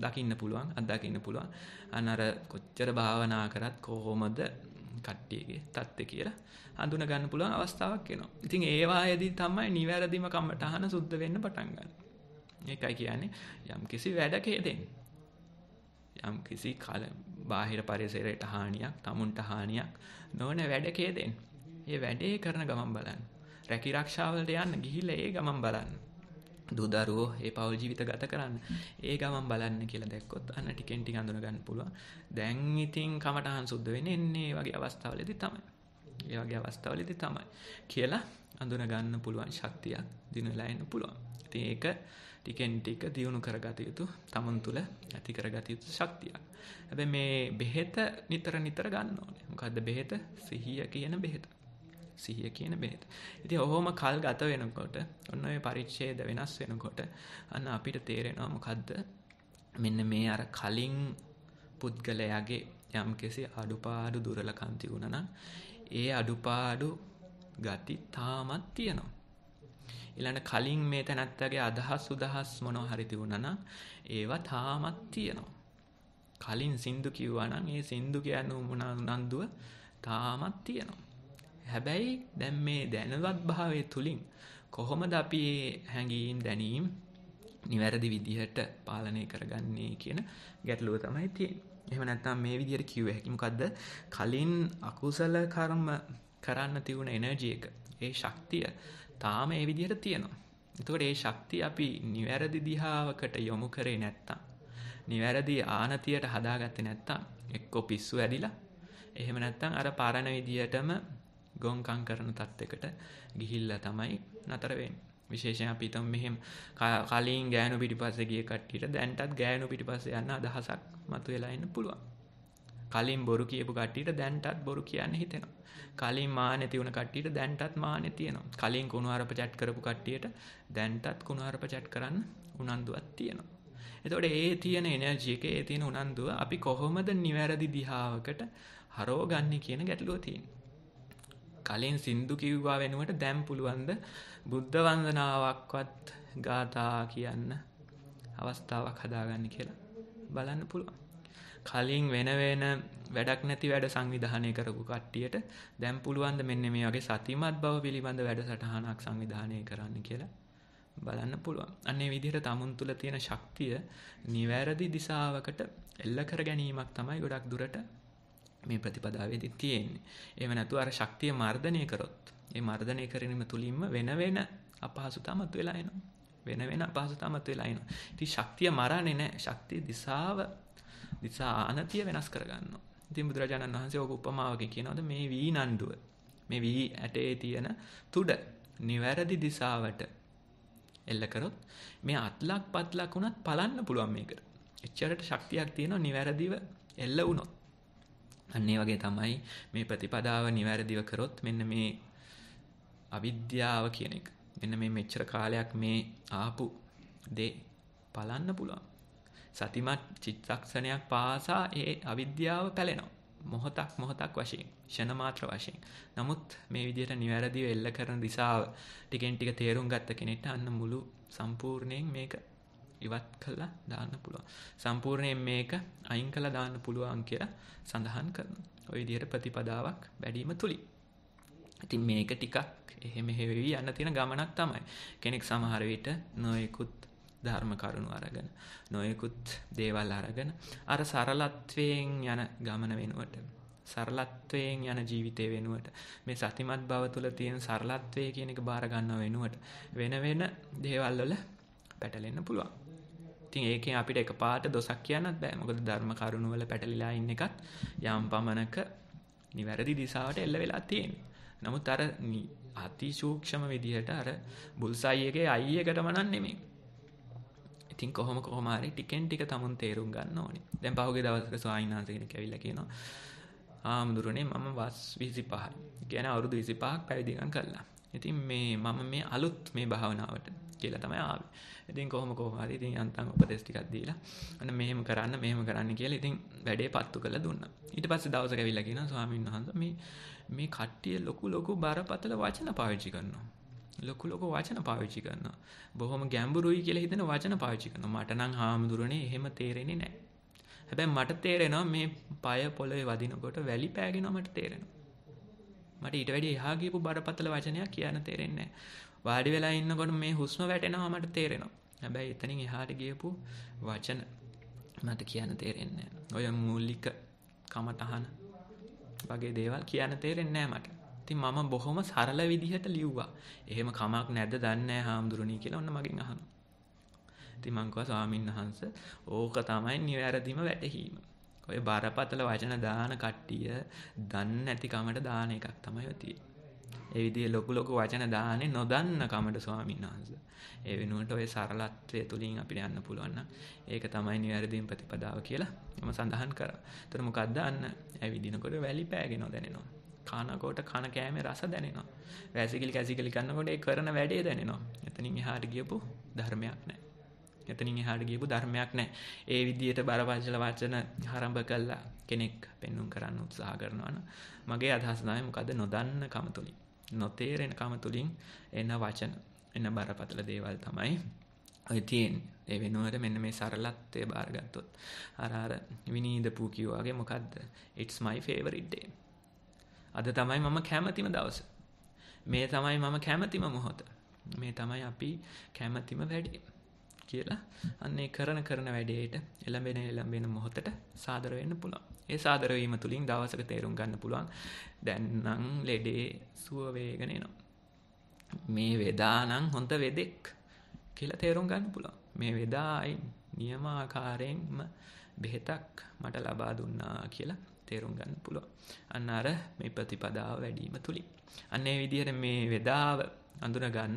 දකින්න පුළුවන්, අත්දකින්න පුළුවන්. අන්න අර කොච්චර භාවනා කරත් කොහොමද කට්ටියගේ තත්ත්වය කියලා හඳුන ගන්න පුළුවන් අවස්ථාවක් එනවා. ඉතින් ඒ වායේදී තමයි නිවැරදිම කමටහන සුද්ධ වෙන්න පටන් ගන්න. ඒකයි කියන්නේ යම්කිසි වැඩකේ දෙන්නේ. යම්කිසි බාහිර පරිසරයට හානියක්, තමුන්ට හානියක් නොවන වැඩකේ දෙන්න. ඒ වැඩේ කරන ගමන් බලන්න. රැකී ආරක්ෂාවලට යන්න ගිහිල්ලා ඒ ගමන් බලන්න. දුදරුවෝ ඒ පෞල් ජීවිත ගත කරන්න. ඒ ගමන් බලන්න කියලා දැක්කොත් අන්න ටිකෙන් ටික අඳුන ගන්න පුළුවන්. දැන් ඉතින් කමටහන් සුද්ධ වෙන්නේ එන්නේ වගේ අවස්ථාවලදී තමයි. කියලා අඳුන ගන්න පුළුවන් ශක්තියක් දිනලා එන්න පුළුවන්. ඉතින් ඒක ටිකෙන් ටික දියුණු කරගත යුතු තමුන් තුළ ඇති කරගත යුතු ශක්තියක්. හැබැයි මේ බෙහෙත නිතර ගන්න ඕනේ. මොකද්ද බෙහෙත? සිහිය කියන බෙහෙත. ඉතින් ඔහොම කල් ගත වෙනකොට ඔන්න ඔය පරිච්ඡේද වෙනස් වෙනකොට අන්න අපිට තේරෙනවා මොකද්ද මෙන්න මේ අර කලින් පුද්ගලයාගේ යම්කිසි අඩුපාඩු දුර්වලකම් තිබුණා නම් ඒ අඩුපාඩු ගති තාමත් තියෙනවා. ඊළඟ කලින් මේ තැනත්තගේ අදහස් මොනවා හරි තිබුණා නම් ඒවා තාමත් තියෙනවා. කලින් සින්දු කිව්වා නම් ඒ සින්දු කියන උනන්දුව තාමත් තියෙනවා. හැබැයි දැන් මේ දැනවත් භාවයේ තුලින් කොහොමද අපි හැඟීම් දැනීම් නිවැරදි විදිහට පාලනය කරගන්නේ කියන ගැටලුව තමයි තියෙන්නේ. එහෙම නැත්නම් මේ විදිහට කිව්ව හැකි මොකද්ද? කලින් අකුසල කර්ම කරන්න තිබුණ එනර්ජි එක, ඒ ශක්තිය තාම ඒ විදිහට තියෙනවා. එතකොට ඒ ශක්තිය අපි නිවැරදි දිහාවකට යොමු කරේ නැත්තම්, නිවැරදි ආනතියට හදාගත්තේ නැත්තම් එක්ක පිස්සු ඇදිලා, එහෙම නැත්තම් අර පාරණ විදිහටම ගොංකම් කරන තත්යකට ගිහිල්ලා තමයි නතර වෙන්නේ. විශේෂයෙන් අපි හිතමු මෙහෙම කලින් ගෑනු පිටිපස්සේ ගිය කට්ටියට දැන්ටත් ගෑනු පිටිපස්සේ යන්න අදහසක් මතුවලා ඉන්න පුළුවන්. කලින් බොරු කියපු කට්ටියට දැන්ටත් බොරු කියන්න හිතෙනවා. කලින් මාන්නේ තියුණ කට්ටියට දැන්ටත් මාන්නේ තියෙනවා. කලින් කුණුහරුප චැට් කරපු කට්ටියට දැන්ටත් කුණුහරුප චැට් කරන්න උනන්දුවක් තියෙනවා. එතකොට ඒ තියෙන එනර්ජි එක, ඒ තියෙන උනන්දුව අපි කොහොමද නිවැරදි දිහාවකට හරවගන්නේ කියන ගැටලුව තියෙනවා. කලින් සින්දු කිව්වා වෙනුවට දැන් පුළුවන්ද බුද්ධ වන්දනාවක්වත් ගාථා කියන්න අවස්ථාවක් හදාගන්න කියලා බලන්න පුළුවන්. කලින් වෙන වැඩක් නැති වැඩ සංවිධානය කරපු කට්ටියට දැන් පුළුවන් ද මෙන්න මේ වගේ සතිමත් බව පිළිබඳ වැඩසටහනක් සංවිධානය කරන්න කියලා බලන්න පුළුවන්. අන්න ඒ විදිහට තමුන් තුළ තියෙන ශක්තිය නිවැරදි දිශාවකට එල්ල කර ගැනීමක් තමයි ගොඩක් දුරට මේ ප්‍රතිපදාවේදී තියෙන්නේ. එහෙම නැතුව අර ශක්තිය මර්ධනය කරොත්, ඒ මර්ධනය කිරීම තුලින්ම වෙන අපහසුතා මතුවලා එනවා. වෙන අපහසුතා මතුවලා එනවා. ඉතින් ශක්තිය මරන්නේ නැහැ. ශක්තිය දිසා ආනතිය වෙනස් කරගන්නවා. ඉතින් බුදුරජාණන් වහන්සේ ඕක උපමාවකින් කියනවාද මේ වී නණ්ඩුව, මේ වී ඇටේ තියෙන තුඩ නිවැරදි දිශාවට එල්ල කරොත් මේ අත්ලක් පත්ලක් උනත් පලන්න පුළුවන් මේකට. එච්චරට ශක්තියක් තියෙනවා නිවැරදිව එල්ල වුණොත්. අන්න ඒ වගේ තමයි මේ ප්‍රතිපදාව නිවැරදිව කරොත් මෙන්න මේ අවිද්‍යාව කියන එක, මෙන්න මේ මෙච්චර කාලයක් මේ ආපු දේ පලන්න පුළුවන්. සතිමත් චිත්තක්ෂණයක් පාසා ඒ අවිද්‍යාව පැලෙනවා. මොහොතක් වශයෙන් ෂණ මාත්‍ර වශයෙන්. නමුත් මේ විදිහට නිවැරදිව එල්ල කරන දිශාව ටිකෙන් ටික තේරුම් ගත්ත කෙනෙක්ට අන්න මුළු සම්පූර්ණයෙන් මේක ඉවත් කළා දාන්න පුළුවන්. සම්පූර්ණයෙන් මේක අයින් කළා දාන්න පුළුවන් කියලා සඳහන් කරනවා. ওই විදිහට ප්‍රතිපදාවක් වැඩිම තුලින්. ඉතින් මේක ටිකක් එහෙම වෙවි යන්න තියෙන ගමනක් තමයි. කෙනෙක් සමහර විට නොයෙකුත් ධර්ම කරුණු අරගෙන නොයෙකුත් දේවල් අරගෙන අර සරලත්වයෙන් යන ගමන වෙනුවට සරලත්වයෙන් යන ජීවිතය වෙනුවට මේ සතිමත් බව තුළ තියෙන සරලත්වය කියන එක බාර ගන්නව වෙනුවට වෙන වෙන දේවල් වල පැටලෙන්න පුළුවන්. ඉතින් ඒකෙන් අපිට එකපාරට දොසක් කියන්නත් බෑ. මොකද ධර්ම කරුණු වල පැටලිලා ඉන්න එකත් යම් පමණක නිවැරදි දිශාවට එල්ල වෙලා තියෙනවා. නමුත් අර අතිසූක්ෂම විදිහට අර බුල්සයි එකේ අයි එකටම නන් නෙමෙයි. ඉතින් කොහොම හරි ටිකෙන් ටික තමුන් තේරුම් ගන්න ඕනේ. දැන් පහුගිය දවසක ස්වාමීන් වහන්සේ කෙනෙක් ඇවිල්ලා කියනවා ආම්දුරනේ මම වස් 25යි. කියන්නේ අවුරුදු 25ක් පැවිදිකම් කළා. ඉතින් මම මේ අලුත් මේ භාවනාවට කියලා තමයි ආවේ. ඉතින් කොහොම හරි ඉතින් යන්තම් උපදෙස් ටිකක් දීලා අන්න මෙහෙම කරන්න කියලා ඉතින් වැඩේ පත්තු කරලා දුන්නා. ඊට පස්සේ දවසක ඇවිල්ලා කියනවා ස්වාමීන් වහන්සේ මේ කට්ටිය ලොකු බරපතල වචන පාවිච්චි කරනවා. ලොකු වචන පාවිච්චි කරනවා. බොහොම ගැඹුරුයි කියලා හිතන වචන පාවිච්චි කරනවා. මට නම් හාමුදුරනේ එහෙම තේරෙන්නේ නැහැ. හැබැයි මට තේරෙනවා මේ পায় පොළවේ වදිනකොට වැලි පෑගෙනවා මට තේරෙනවා. මට ඊට වැඩි එහා ගියපු බරපතල වචනයක් කියන්න තේරෙන්නේ නැහැ. වාඩි වෙලා ඉන්නකොට මේ හුස්ම වැටෙනවා මට තේරෙනවා. හැබැයි එතනින් එහාට ගියපු වචන මට කියන්න තේරෙන්නේ නැහැ. ඔය මූලික කමටහන වගේ දේවල් කියන්න තේරෙන්නේ නැහැ මට. ඉතින් මම බොහොම සරල විදිහට ලිව්වා. එහෙම කමක් නැද්ද දන්නේ නැහැ හාමුදුරනේ කියලා ඔන්න මගෙන් අහනවා. ඉතින් මං කිව්වා ස්වාමීන් වහන්සේ ඕක තමයි නිවැරදිම වැටහීම. ඔය බරපතල වචන දාන කට්ටිය දන්නේ නැති කමට දාන එකක් තමයි ඔය තියෙන්නේ. ඒ විදිහේ ලොකු වචන දාන්නේ නොදන්න කමට ස්වාමීන් වහන්සේ. ඒ වෙනුවට ඔය සරලත්වයේ තුලින් අපිට යන්න පුළුවන් නම් ඒක තමයි නිවැරදිම ප්‍රතිපදාව කියලා මම සඳහන් කරා. ඒතර මොකද්ද අන්න ඇවිදිනකොට වැලි පෑගෙනව දැනෙනවා. කනකොට කන කෑමේ රස දැනෙනවා. වැසිකිලි කැසිකිලි කරනකොට ඒ කරන වැඩේ දැනෙනවා. එතනින් එහාට ගියපු ධර්මයක් නැහැ. ඒ විදිහට බරපතල වචන ආරම්භ කළා කෙනෙක් පෙන්눔 කරන්න උත්සාහ කරනවා නම් මගේ අදහස තමයි මොකද්ද නොදන්න කම තුලින් නොතේරෙන කම තුලින් එන වචන එන බරපතල දේවල් තමයි ඔය තියෙන්නේ. ඒ වෙනුවට මෙන්න මේ සරලත්වය බාරගත්තොත් අර විනීදපු කිව්වා වගේ මොකද්ද it's my favorite day. අද තමයි මම කැමතිම දවස. මේ තමයි මම කැමතිම මොහොත. මේ තමයි අපි කැමතිම වැඩේ කියලා අන්නේ කරන වැඩේට එළඹෙන මොහොතට සාදර වෙන්න පුළුවන්. ඒ සාදර වීම තුලින් දවසක තේරුම් ගන්න පුළුවන් දැන් නම් ලෙඩේ සුව වේගන එනවා. මේ වේදා නම් හොඳ වෙදෙක් කියලා තේරුම් ගන්න පුළුවන්. මේ වේදායි නියමාකාරයෙන්ම බෙහෙතක් මට ලබා දුන්නා කියලා තේරුම් ගන්න පුළුවන්. අන්න අර මේ ප්‍රතිපදාව වැඩිම තුලින්. අන්න ඒ විදිහට මේ වේදාව අඳුන ගන්න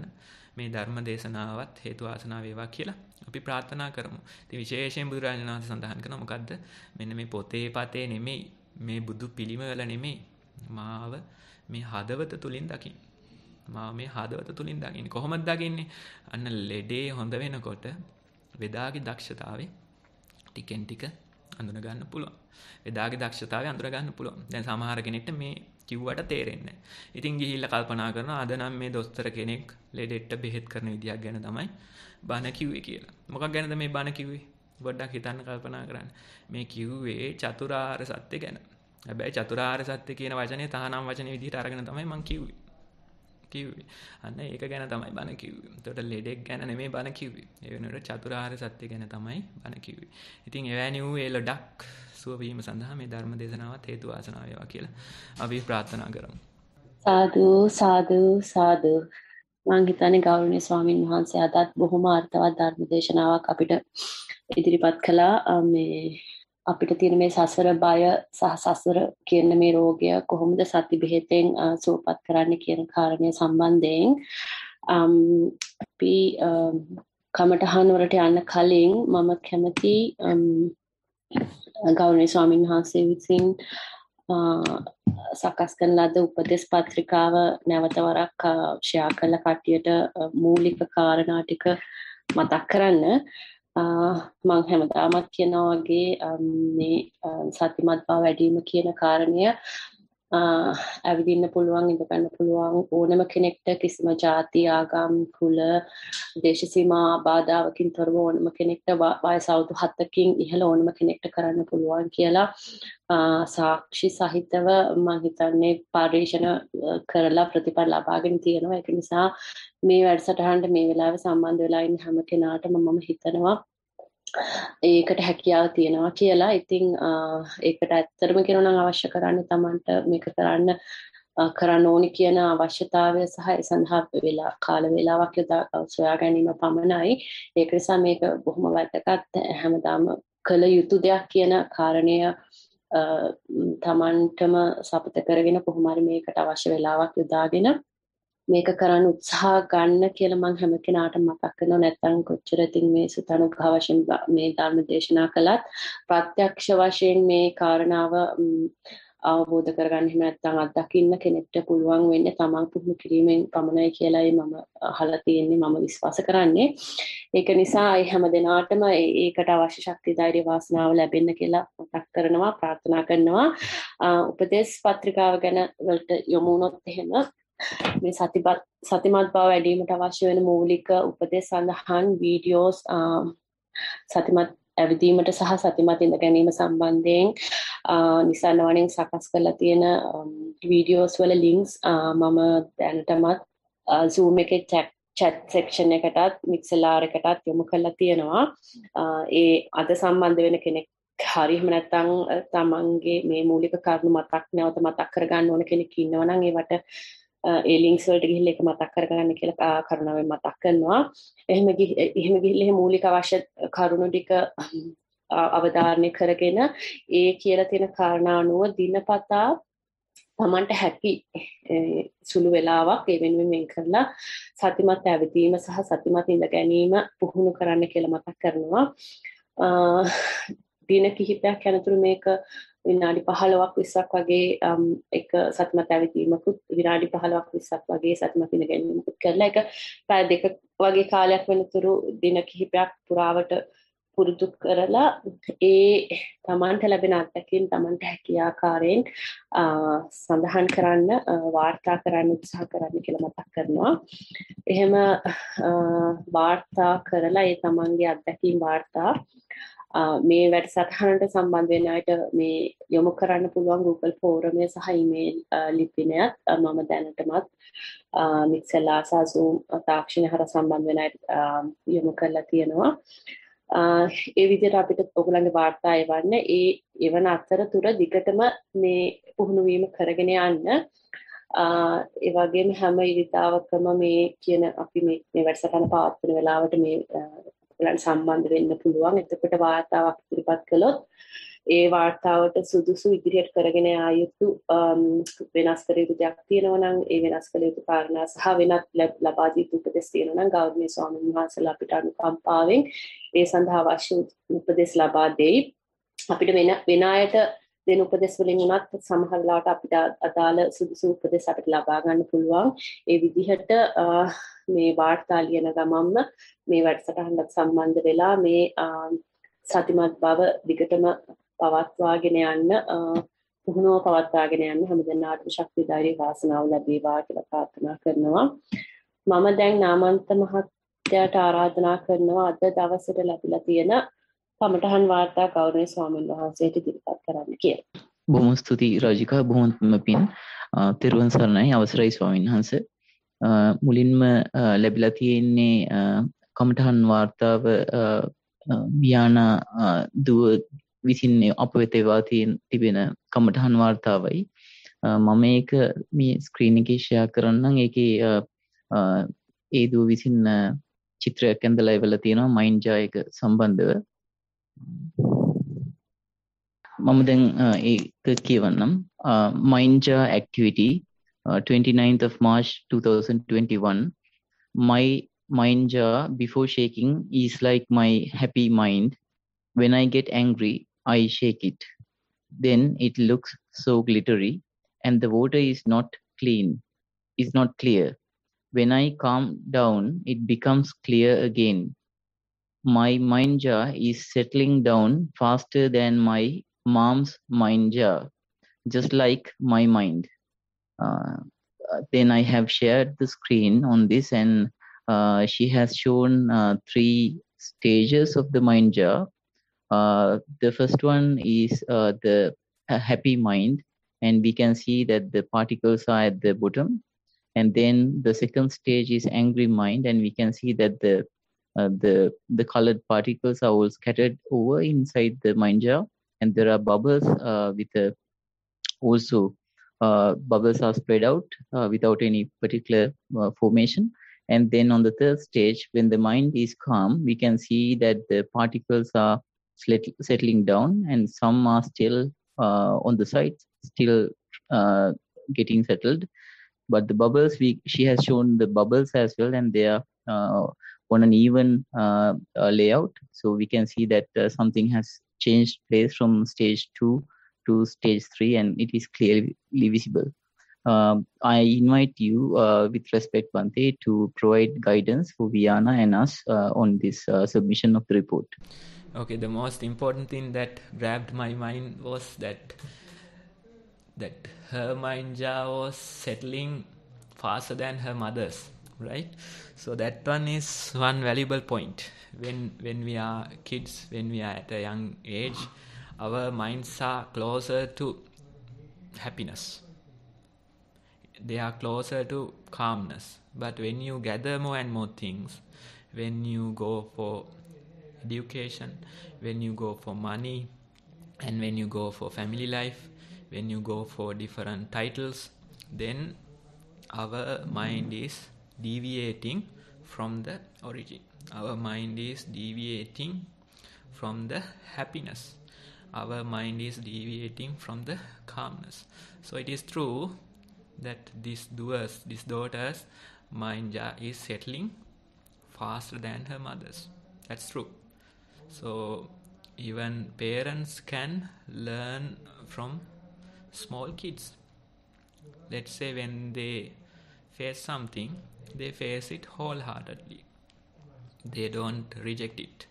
මේ ධර්ම දේශනාවත් හේතු වාසනා වේවා කියලා අපි ප්‍රාර්ථනා කරමු. ඉතින් විශේෂයෙන් බුදුරජාණන් වහන්සේ සඳහන් කරනවා මොකද්ද? මෙන්න මේ පොතේ පතේ නෙමෙයි, මේ බුදු පිළිමවල නෙමෙයි. මාව මේ හදවත තුලින් දකින්න. මාව මේ හදවත තුලින් දකින්න. කොහොමද දකින්නේ? අන්න ලෙඩේ හොඳ වෙනකොට වේදාගේ දක්ෂතාවය ටිකෙන් ටික අඳුන ගන්න පුළුවන්. වේදාගේ දක්ෂතාවය අඳුර ගන්න පුළුවන්. දැන් සමහර කෙනෙක්ට මේ කිව්වට තේරෙන්නේ නැහැ. ඉතින් ගිහිල්ලා කල්පනා කරනවා අද නම් මේ දොස්තර කෙනෙක් ලෙඩෙට්ට බෙහෙත් කරන විදියක් ගැන තමයි බණ කිව්වේ කියලා. මොකක් ගැනද මේ බණ කිව්වේ? පොඩ්ඩක් හිතන්න කල්පනා කරන්න. මේ කිව්වේ චතුරාර්ය සත්‍ය ගැන. හැබැයි චතුරාර්ය සත්‍ය කියන වචනේ තහනම් වචනේ විදිහට අරගෙන තමයි මං කිව්වේ. අන්න ඒක ගැන තමයි බණ කිව්වේ. එතකොට ලෙඩෙක් ගැන නෙමෙයි බණ කිව්වේ. ඒ වෙනුවට චතුරාර්ය සත්‍ය ගැන තමයි බණ කිව්වේ. ඉතින් එවැනි වූ ඒ ලඩක් සුව වීම සඳහා මේ ධර්ම දේශනාවත් හේතු වාසනා වේවා කියලා අපි ප්‍රාර්ථනා කරමු. සාදු මම හිතන්නේ ගෞරවනීය ස්වාමින් වහන්සේ අදත් බොහොම අර්ථවත් ධර්ම දේශනාවක් අපිට ඉදිරිපත් කළා. මේ අපිට තියෙන මේ සසර බය සහ සසර කියන මේ රෝගය කොහොමද සති බෙහෙතෙන් සුවපත් කරන්න කියන කාරණය සම්බන්ධයෙන් අපි කමඨහන් වලට යන්න කලින් මම කැමති ගෞරවනීය ස්වාමීන් වහන්සේ විසින් සකස් කරන ලද උපදේශ පත්‍රිකාව නැවත වරක් ෂෙයා කළ කට්ටියට මූලික කාරණා ටික මතක් කරන්න. මං හැමදාමත් කියනවා වගේ මේ සතිමත් බව වැඩිම කියන කාරණය ඇවිදින්න පුළුවන් ඉඳගන්න පුළුවන් ඕනම කෙනෙක්ට කිසිම ජාති ආගම් කුල දේශ සීමා බාධාවකින් තොරව ඕනම කෙනෙක්ට වයස අවුරුදු 7කින් ඉහළ ඕනම කෙනෙක්ට කරන්න පුළුවන් කියලා සාක්ෂි සහිතව මම හිතන්නේ පරීක්ෂණ කරලා ප්‍රතිඵල ලබාගෙන තියෙනවා. ඒක නිසා මේ වැඩසටහනට මේ වෙලාවේ සම්බන්ධ වෙලා ඉන්න හැම කෙනාටම මම හිතනවා ඒකට හැකියාව තියෙනවා කියලා. ඉතින් ඒකට ඇත්තටම කියනවා නම් අවශ්‍ය කරන්නේ Tamanට මේක කරන්න ඕනි කියන අවශ්‍යතාවය සහ ඒ සඳහා කාල වේලාවක් සොයා ගැනීම පමණයි. ඒක නිසා මේක බොහොම වැදගත් හැමදාම කළ යුතු දෙයක් කියන කාරණය Tamanටම සපත කරගෙන කොහොම හරි මේකට අවශ්‍ය වෙලාවක් යොදාගෙන මේක කරන්න උත්සාහ ගන්න කියලා මම හැම කෙනාටම මතක් කරනවා. නැත්නම් කොච්චර ඉතින් මේ සුතනුග්‍රහ වශයෙන් මේ ධර්ම දේශනා කළත් ප්‍රත්‍යක්ෂ වශයෙන් මේ කාරණාව අවබෝධ කරගන්න එහෙම නැත්නම් අත්දකින්න කෙනෙක්ට පුළුවන් වෙන්නේ තමන් පුහුණු කිරීමෙන් පමණයි කියලායි මම අහලා තියෙන්නේ, මම විශ්වාස කරන්නේ. ඒක නිසා ඒ හැම දිනාටම ඒකට අවශ්‍ය ශක්තිය ධෛර්ය වාසනාව ලැබෙන්න කියලා මතක් කරනවා, ප්‍රාර්ථනා කරනවා. උපදේශ පත්‍රිකාව ගැන වලට යොමු වුණොත් එහෙම මේ සතිමත් බව වැඩිවීමට අවශ්‍ය වෙන මූලික උපදෙස් සඳහන් වීඩියෝස් සතිමත් ඇවිදීමට සහ සතිමත් ඉඳ ගැනීම සම්බන්ධයෙන් නිසන්න වලින් සකස් කරලා තියෙන වීඩියෝස් වල ලින්ක්ස් මම දැනටමත් Zoom එකේ chat section එකටත් Mixlr එකටත් යොමු කරලා තියෙනවා. ඒ අද සම්බන්ධ වෙන කෙනෙක් හරි එහෙම නැත්නම් තමන්ගේ මේ මූලික කරුණු නැවත මතක් කරගන්න ඕන කෙනෙක් ඉන්නවා නම් ඒවට ඒ ලින්ක්ස් වලට ගිහිල්ලා ඒක මතක් කරගන්න කියලා කරුණාවෙන් මතක් කරනවා. එහෙම ගිහිල්ලා මූලික අවශ්‍ය කරුණු ටික අවධාරණය කරගෙන ඒ කියලා තියෙන කාරණා අනුව දිනපතා තමන්ට හැකි සුළු වෙලාවක් ඒ වෙනුවෙන් වෙන් කරලා සතිමත් ඇවිදීම සහ සතිමත් ඉඳ ගැනීම පුහුණු කරන්න කියලා මතක් කරනවා. දින කිහිපයක් යනතුරු මේක විනාඩි 15ක් 20ක් වගේ එක සතිමත් ඇවිදීමකුත් විනාඩි 15ක් 20ක් වගේ සතිමත් ඉඳ ගැනීමකුත් කරලා ඒක පැය දෙක වගේ කාලයක් වෙනතුරු දින කිහිපයක් පුරාවට පුරුදු කරලා ඒ තමන්ට ලැබෙන අත්දැකීම් තමන්ට හැකිය ආකාරයෙන් සඳහන් කරන්න වාර්තා කරන්න උත්සාහ කරන්න කියලා මතක් කරනවා. එහෙම වාර්තා කරලා ඒ තමන්ගේ අත්දැකීම් වාර්තා මේ වැඩසටහනට සම්බන්ධ වෙන අයට මේ යොමු කරන්න පුළුවන් Google ෆෝරමය සහ ඊමේල් ලිපිනයත් මම දැනටමත් Mixlr සහ Zoom තාක්ෂණය හරහා සම්බන්ධ වෙන අයට යොමු කරලා තියෙනවා. ඒ විදිහට අපිට ඔයගොල්ලන්ගේ වාර්තා එවන්න එවන අතරතුර දිගටම මේ පුහුණු වීම කරගෙන යන්න. ඒ වගේම හැම ඉරිතාවකම මේ කියන අපි මේ වැඩසටහන පවත්වන වෙලාවට මේ ඔයගොල්ලන් සම්බන්ධ වෙන්න පුළුවන්. එතකොට වාර්තාවක් ඉදිරිපත් කළොත් ඒ වාර්තාවට සුදුසු ඉදිරියට කරගෙන යා යුතු වෙනස් කර යුතු දෙයක් තියෙනවා නම් ඒ වෙනස් කළ යුතු කාරණා සහ වෙනත් ලබා දී යුතු උපදෙස් තියෙනවා නම් ගෞරවනීය ස්වාමීන් වහන්සේලා අපිට අනුකම්පාවෙන් ඒ සඳහා අවශ්‍ය උපදෙස් ලබා දෙයි. අපිට වෙන අයට දෙන උපදෙස් වලින් උනත් සමහර වෙලාවට අපිට අදාළ සුදුසු උපදෙස් අපිට ලබා ගන්න පුළුවන්. ඒ විදිහට මේ වාර්තා ලියන ගමන්ම මේ වැඩසටහනට සම්බන්ධ වෙලා මේ සතිමත් බව දිගටම පවත්වාගෙන යන්න පුහුණුව පවත්වාගෙන යන්න හැමදෙනාටම ශක්තිය ධෛර්ය වාසනාව ලැබේවා කියලා ප්‍රාර්ථනා කරනවා. මම දැන් නාමන්ත මහත්තයාට ආරාධනා කරනවා අද දවසට ලැබිලා තියෙන කමඨහන් වාර්තා ගෞරවනීය ස්වාමීන් වහන්සේට ඉදිරිපත් කරන්න කියලා. බොහොම ස්තුතියි රාජිකා, බොහොම පින්. තෙරුවන් සරණයි, අවසරයි ස්වාමීන් වහන්සේ. මුලින්ම ලැබිලා තියෙන්නේ කමඨහන් වාර්තාව වියානා දුව විසින් අප වෙත එවා තිබෙන කමඨහන් වාර්තාවයි. මම මේක මේ ස්ක්‍රීන් එකේ ෂෙයා කරන්නම්. ඒකේ ඒ දුව විසින් චිත්‍රයක් ඇඳලා එවලා තියෙනවා මයින්ඩ් එක සම්බන්ධව. මම දැන් ඒක කියවන්නම්. Mind activity 29th of March 2021. My mind jar before shaking is like my happy mind. When I get angry, I shake it. Then it looks so glittery and the water is not clear. When I calm down, it becomes clear again. my mind jar is settling down faster than my mom's mind jar, just like my mind. Then I have shared the screen on this, and she has shown 3 stages of the mind jar. The first one is the happy mind, and we can see that the particles are at the bottom. And then the second stage is angry mind, and we can see that the colored particles are all scattered over inside the mind jar, and there are bubbles with also bubbles are spread out without any particular formation. And then on the third stage, when the mind is calm, we can see that the particles are settling down, and some are still on the side, still getting settled. But the bubbles, she has shown the bubbles as well, and they are on an even layout. So we can see that something has changed place from stage 2 to stage 3, and it is clearly visible. I invite you, with respect, Bhante, to provide guidance for Viana and us on this submission of the report. Okay, the most important thing that grabbed my mind was that her mind jar was settling faster than her mother's, right? So that one is one valuable point. When we are kids, when we are at a young age, our minds are closer to happiness. They are closer to calmness. But when you gather more and more things, when you go for education, when you go for money, and when you go for family life, when you go for different titles, then our mind is deviating from the origin. Our mind is deviating from the happiness. Our mind is deviating from the calmness. So it is true that this daughter's mind jar is settling faster than her mother's. That's true. So even parents can learn from small kids. Let's say when they face something, they face it wholeheartedly. They don't reject it.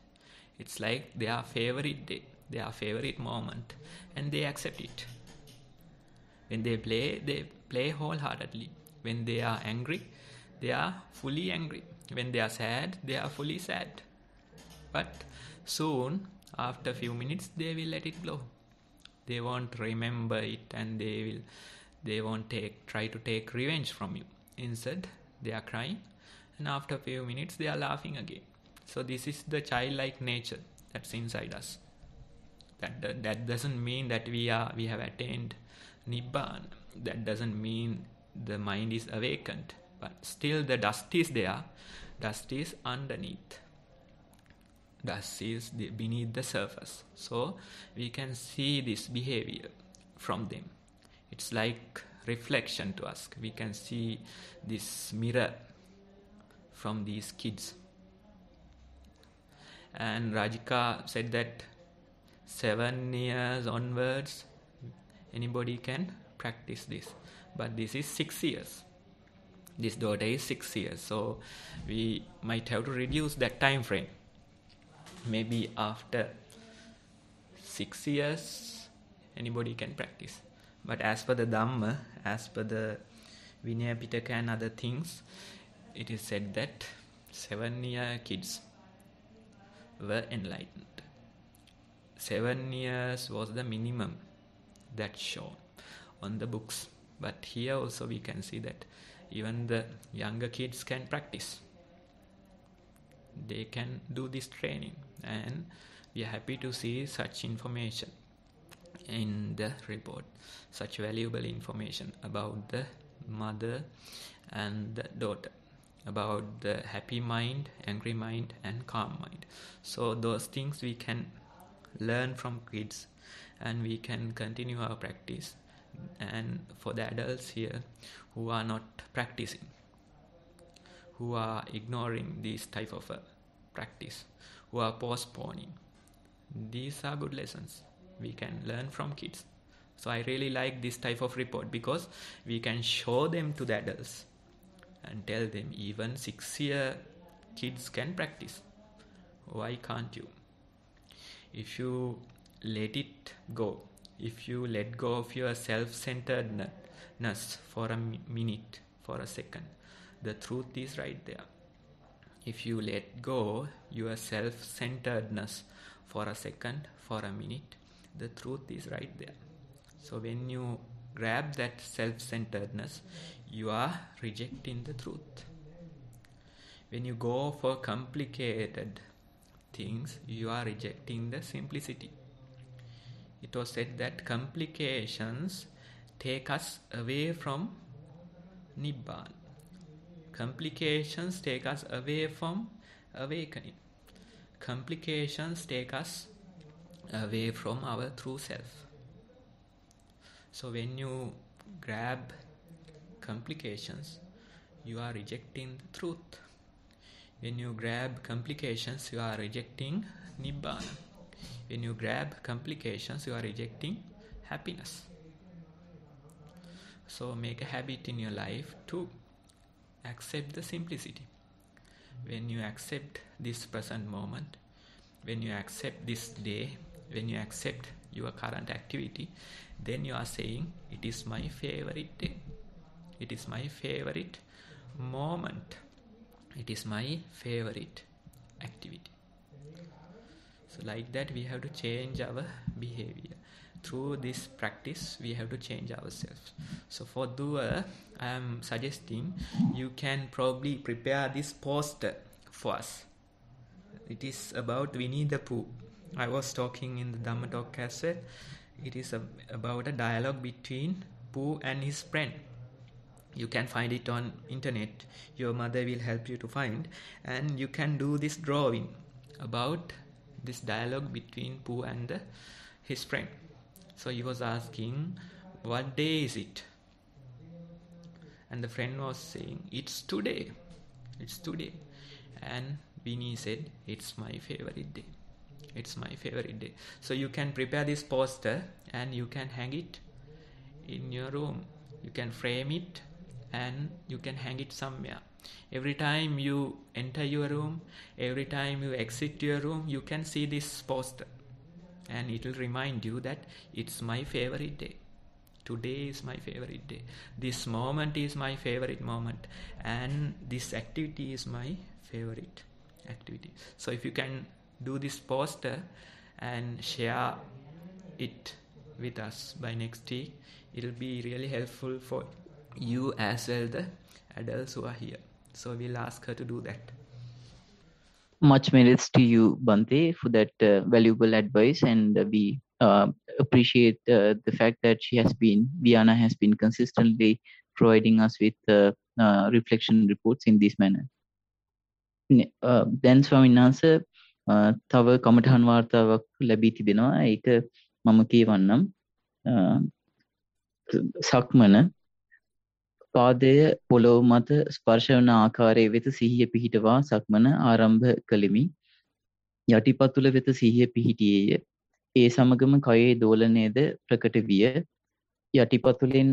It's like their favorite day, their favorite moment, and they accept it. When they play wholeheartedly. When they are angry, they are fully angry. When they are sad, they are fully sad. But soon, after a few minutes, they will let it go. They won't remember it, and they won't try to take revenge from you. Instead, they are crying, and after a few minutes, they are laughing again. So this is the childlike nature that's inside us. That doesn't mean that we have attained Nibbana. That doesn't mean the mind is awakened. But still the dust is there. Dust is underneath. Dust is beneath the surface. So we can see this behavior from them. It's like reflection to us. We can see this mirror from these kids. And Rajika said that 7 years onwards, anybody can practice this. But this is 6 years. This daughter is 6 years. So we might have to reduce that time frame. Maybe after 6 years, anybody can practice. But as per the Dhamma, as per the Vinaya Pitaka and other things, it is said that 7-year kids were enlightened. 7 years was the minimum that's shown on the books. But here also we can see that even the younger kids can practice. They can do this training, and we are happy to see such information in the report, such valuable information about the mother and the daughter, about the happy mind, angry mind, and calm mind. So those things we can learn from kids, and we can continue our practice. And for the adults here who are not practicing, who are ignoring this type of a practice, who are postponing, these are good lessons we can learn from kids. So I really like this type of report, because we can show them to the adults and tell them even 6-year kids can practice. Why can't you? If you let it go, if you let go of your self-centeredness for a minute, for a second, the truth is right there. If you let go your self-centeredness for a second, for a minute, the truth is right there. So when you grab that self-centeredness, you are rejecting the truth. When you go for complicated things, you are rejecting the simplicity. It was said that complications take us away from Nibbana. Complications take us away from awakening. Complications take us away from our true self. So when you grab complications, you are rejecting the truth. When you grab complications, you are rejecting Nibbana. When you grab complications, you are rejecting happiness. So make a habit in your life to accept the simplicity. When you accept this present moment, when you accept this day, when you accept your current activity, then you are saying, it is my favorite day. It is my favorite moment. It is my favorite activity. So like that, we have to change our behavior. Through this practice, we have to change ourselves. So for doer, I am suggesting you can probably prepare this poster for us. It is about Winnie the Pooh. I was talking in the Dhamma talk as well. It is about a dialogue between Pooh and his friend. You can find it on internet. Your mother will help you to find. And you can do this drawing about this dialogue between Pooh and his friend. So he was asking, what day is it? And the friend was saying, it's today. It's today. And Winnie said, it's my favorite day. It's my favorite day. So you can prepare this poster and you can hang it in your room. You can frame it and you can hang it somewhere. Every time you enter your room, every time you exit your room, you can see this poster. And it will remind you that it's my favorite day. Today is my favorite day. This moment is my favorite moment. And this activity is my favorite activity. So if you can do this poster and share it with us by next week, it will be really helpful for you as well, the adults who are here. So we'll ask her to do that. Much merits to you, Bante, for that valuable advice, and we appreciate the fact that Viana has been consistently providing us with reflection reports in this manner. Then ස්වාමීන් වහන්සේ තව කමඨහන් වාර්තාවක් ලැබී තිබෙනවා. ඒක මම කියවන්නම්. සක්මන පාදය පොළොව මත ස්පර්ශ වන ආකාරය වෙත සිහිය පිහිටවා සක්මන ආරම්භ කළෙමි. යටිපතුල වෙත සිහිය පිහිටියේය. ඒ සමගම කයේ දෝලනයද ප්‍රකට විය. යටිපතුලෙන්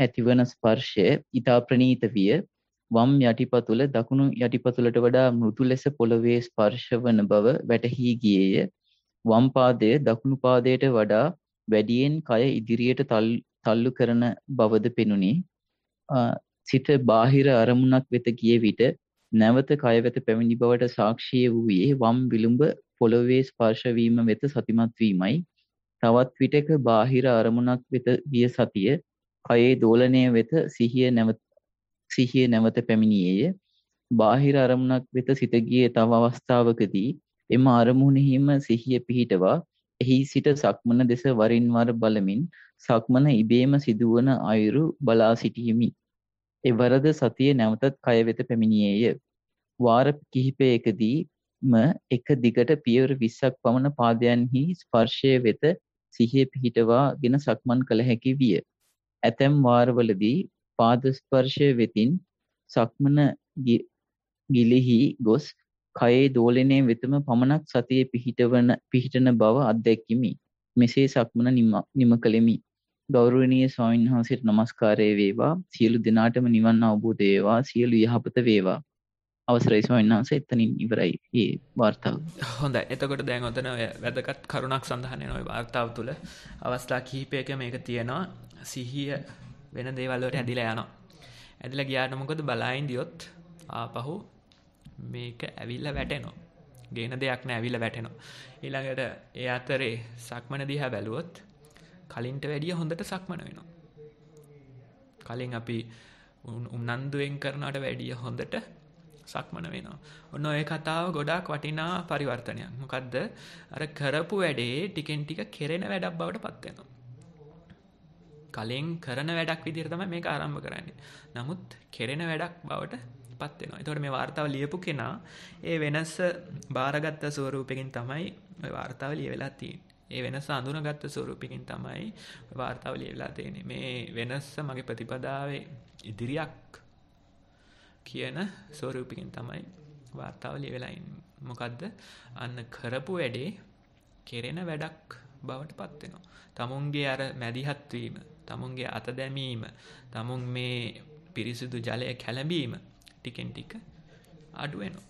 ඇතිවන ස්පර්ශය ඊතා ප්‍රණීත විය. වම් යටිපතුල දකුණු යටිපතුලට වඩා මෘදු ලෙස පොළවේ ස්පර්ශ වන බව වැටහි ගියේය. වම් පාදය දකුණු පාදයට වඩා වැඩියෙන් කය ඉදිරියට තල්ලු කරන බවද පෙනුනි. සිත බාහිර අරමුණක් වෙත ගිය විට නැවත කය වෙත පැමිණි බවට සාක්ෂිය වූයේ වම් විලුඹ පොළවේ ස්පර්ශ වීම වෙත සතිමත් වීමයි. තවත් විටක බාහිර අරමුණක් වෙත ගිය සතිය කයේ දෝලනය වෙත සිහිය නැවත පැමිණියේය. බාහිර අරමුණක් වෙත සිත ගියේ තව අවස්ථාවකදී එම අරමුණෙහිම සිහිය පිහිටවා එහි සිට සක්මන දෙස වරින් වර බලමින් සක්මන ඉබේම සිදුවන අයුරු බලා සිටියෙමි. එවරද සතිය නැවතත් කය වෙත පැමිණියේය. වාර කිහිපයකදීම එක දිගට පියවර 20ක් පමණ පාදයන්හි ස්පර්ශය වෙත සිහිය පිහිටවාගෙන සක්මන් කළ හැකි විය. ඇතැම් වාරවලදී පාද ස්පර්ශය වෙතින් සක්මන ගිලිහි ගොස් කයේ දෝලනය වෙතම පමණක් සතිය පිහිටන බව අත්දැක්කිමි. මෙසේ සක්මන නිම කළෙමි. ගෞරවනීය ස්වාමීන් වහන්සේට නමස්කාරය වේවා. සියලු දෙනාටම නිවන් අවබෝධ වේවා. සියලු යහපත වේවා. අවසරයි ස්වාමීන් වහන්සේ එතනින් ඉවරයි මේ වාර්තාව. හොඳයි. එතකොට දැන් ඔතන වැදගත් කරුණක් සඳහන් වෙන ওই වාර්තාව තුළ අවස්ථා කිහිපයක මේක තියෙනවා. සිහිය වෙන දේවල් වලට ඇදිලා යනවා. ඇදිලා ගියාට මොකද බලයින් දියොත් ආපහු මේක ඇවිල්ලා වැටෙනවා. ගේන දෙයක් නෑ ඇවිල්ලා වැටෙනවා. ඊළඟට ඒ අතරේ සක්මන දිහා බැලුවොත් කලින්ට වැඩිය හොඳට සක්මන වෙනවා. කලින් අපි උනන්දුවෙන් කරනවට වැඩිය හොඳට සක්මන වෙනවා. ඔන්න ඔය කතාව ගොඩාක් වටිනා පරිවර්තනයක්. මොකද්ද? අර කරපු වැඩේ ටිකෙන් ටික කෙරෙන වැඩක් බවට පත් වෙනවා. කලින් කරන වැඩක් විදිහට තමයි මේක ආරම්භ කරන්නේ. නමුත් කෙරෙන වැඩක් බවට පත් වෙනවා. ඒතකොට මේ වාර්තාව ලියපු කෙනා ඒ වෙනස බාරගත්ත ස්වරූපයකින් තමයි ওই වාර්තාව ලියවිලා තියෙන්නේ. ඒ වෙනස අඳුනගත්ත ස්වරූපයකින් තමයි ওই වාර්තාව ලියවිලා තියෙන්නේ. මේ වෙනස මගේ ප්‍රතිපදාවේ ඉදිරියක් කියන ස්වරූපකින් තමයි වාර්තාව ලියවිලා ඉන්නේ. මොකද්ද? අන්න කරපු වැඩේ කෙරෙන වැඩක් බවට පත් වෙනවා. තමුන්ගේ අර මැදිහත් වීම, තමුන්ගේ අත දැමීම, තමුන් මේ පිරිසිදු ජලය කැළඹීම ටිකෙන් ටික අඩු වෙනවා.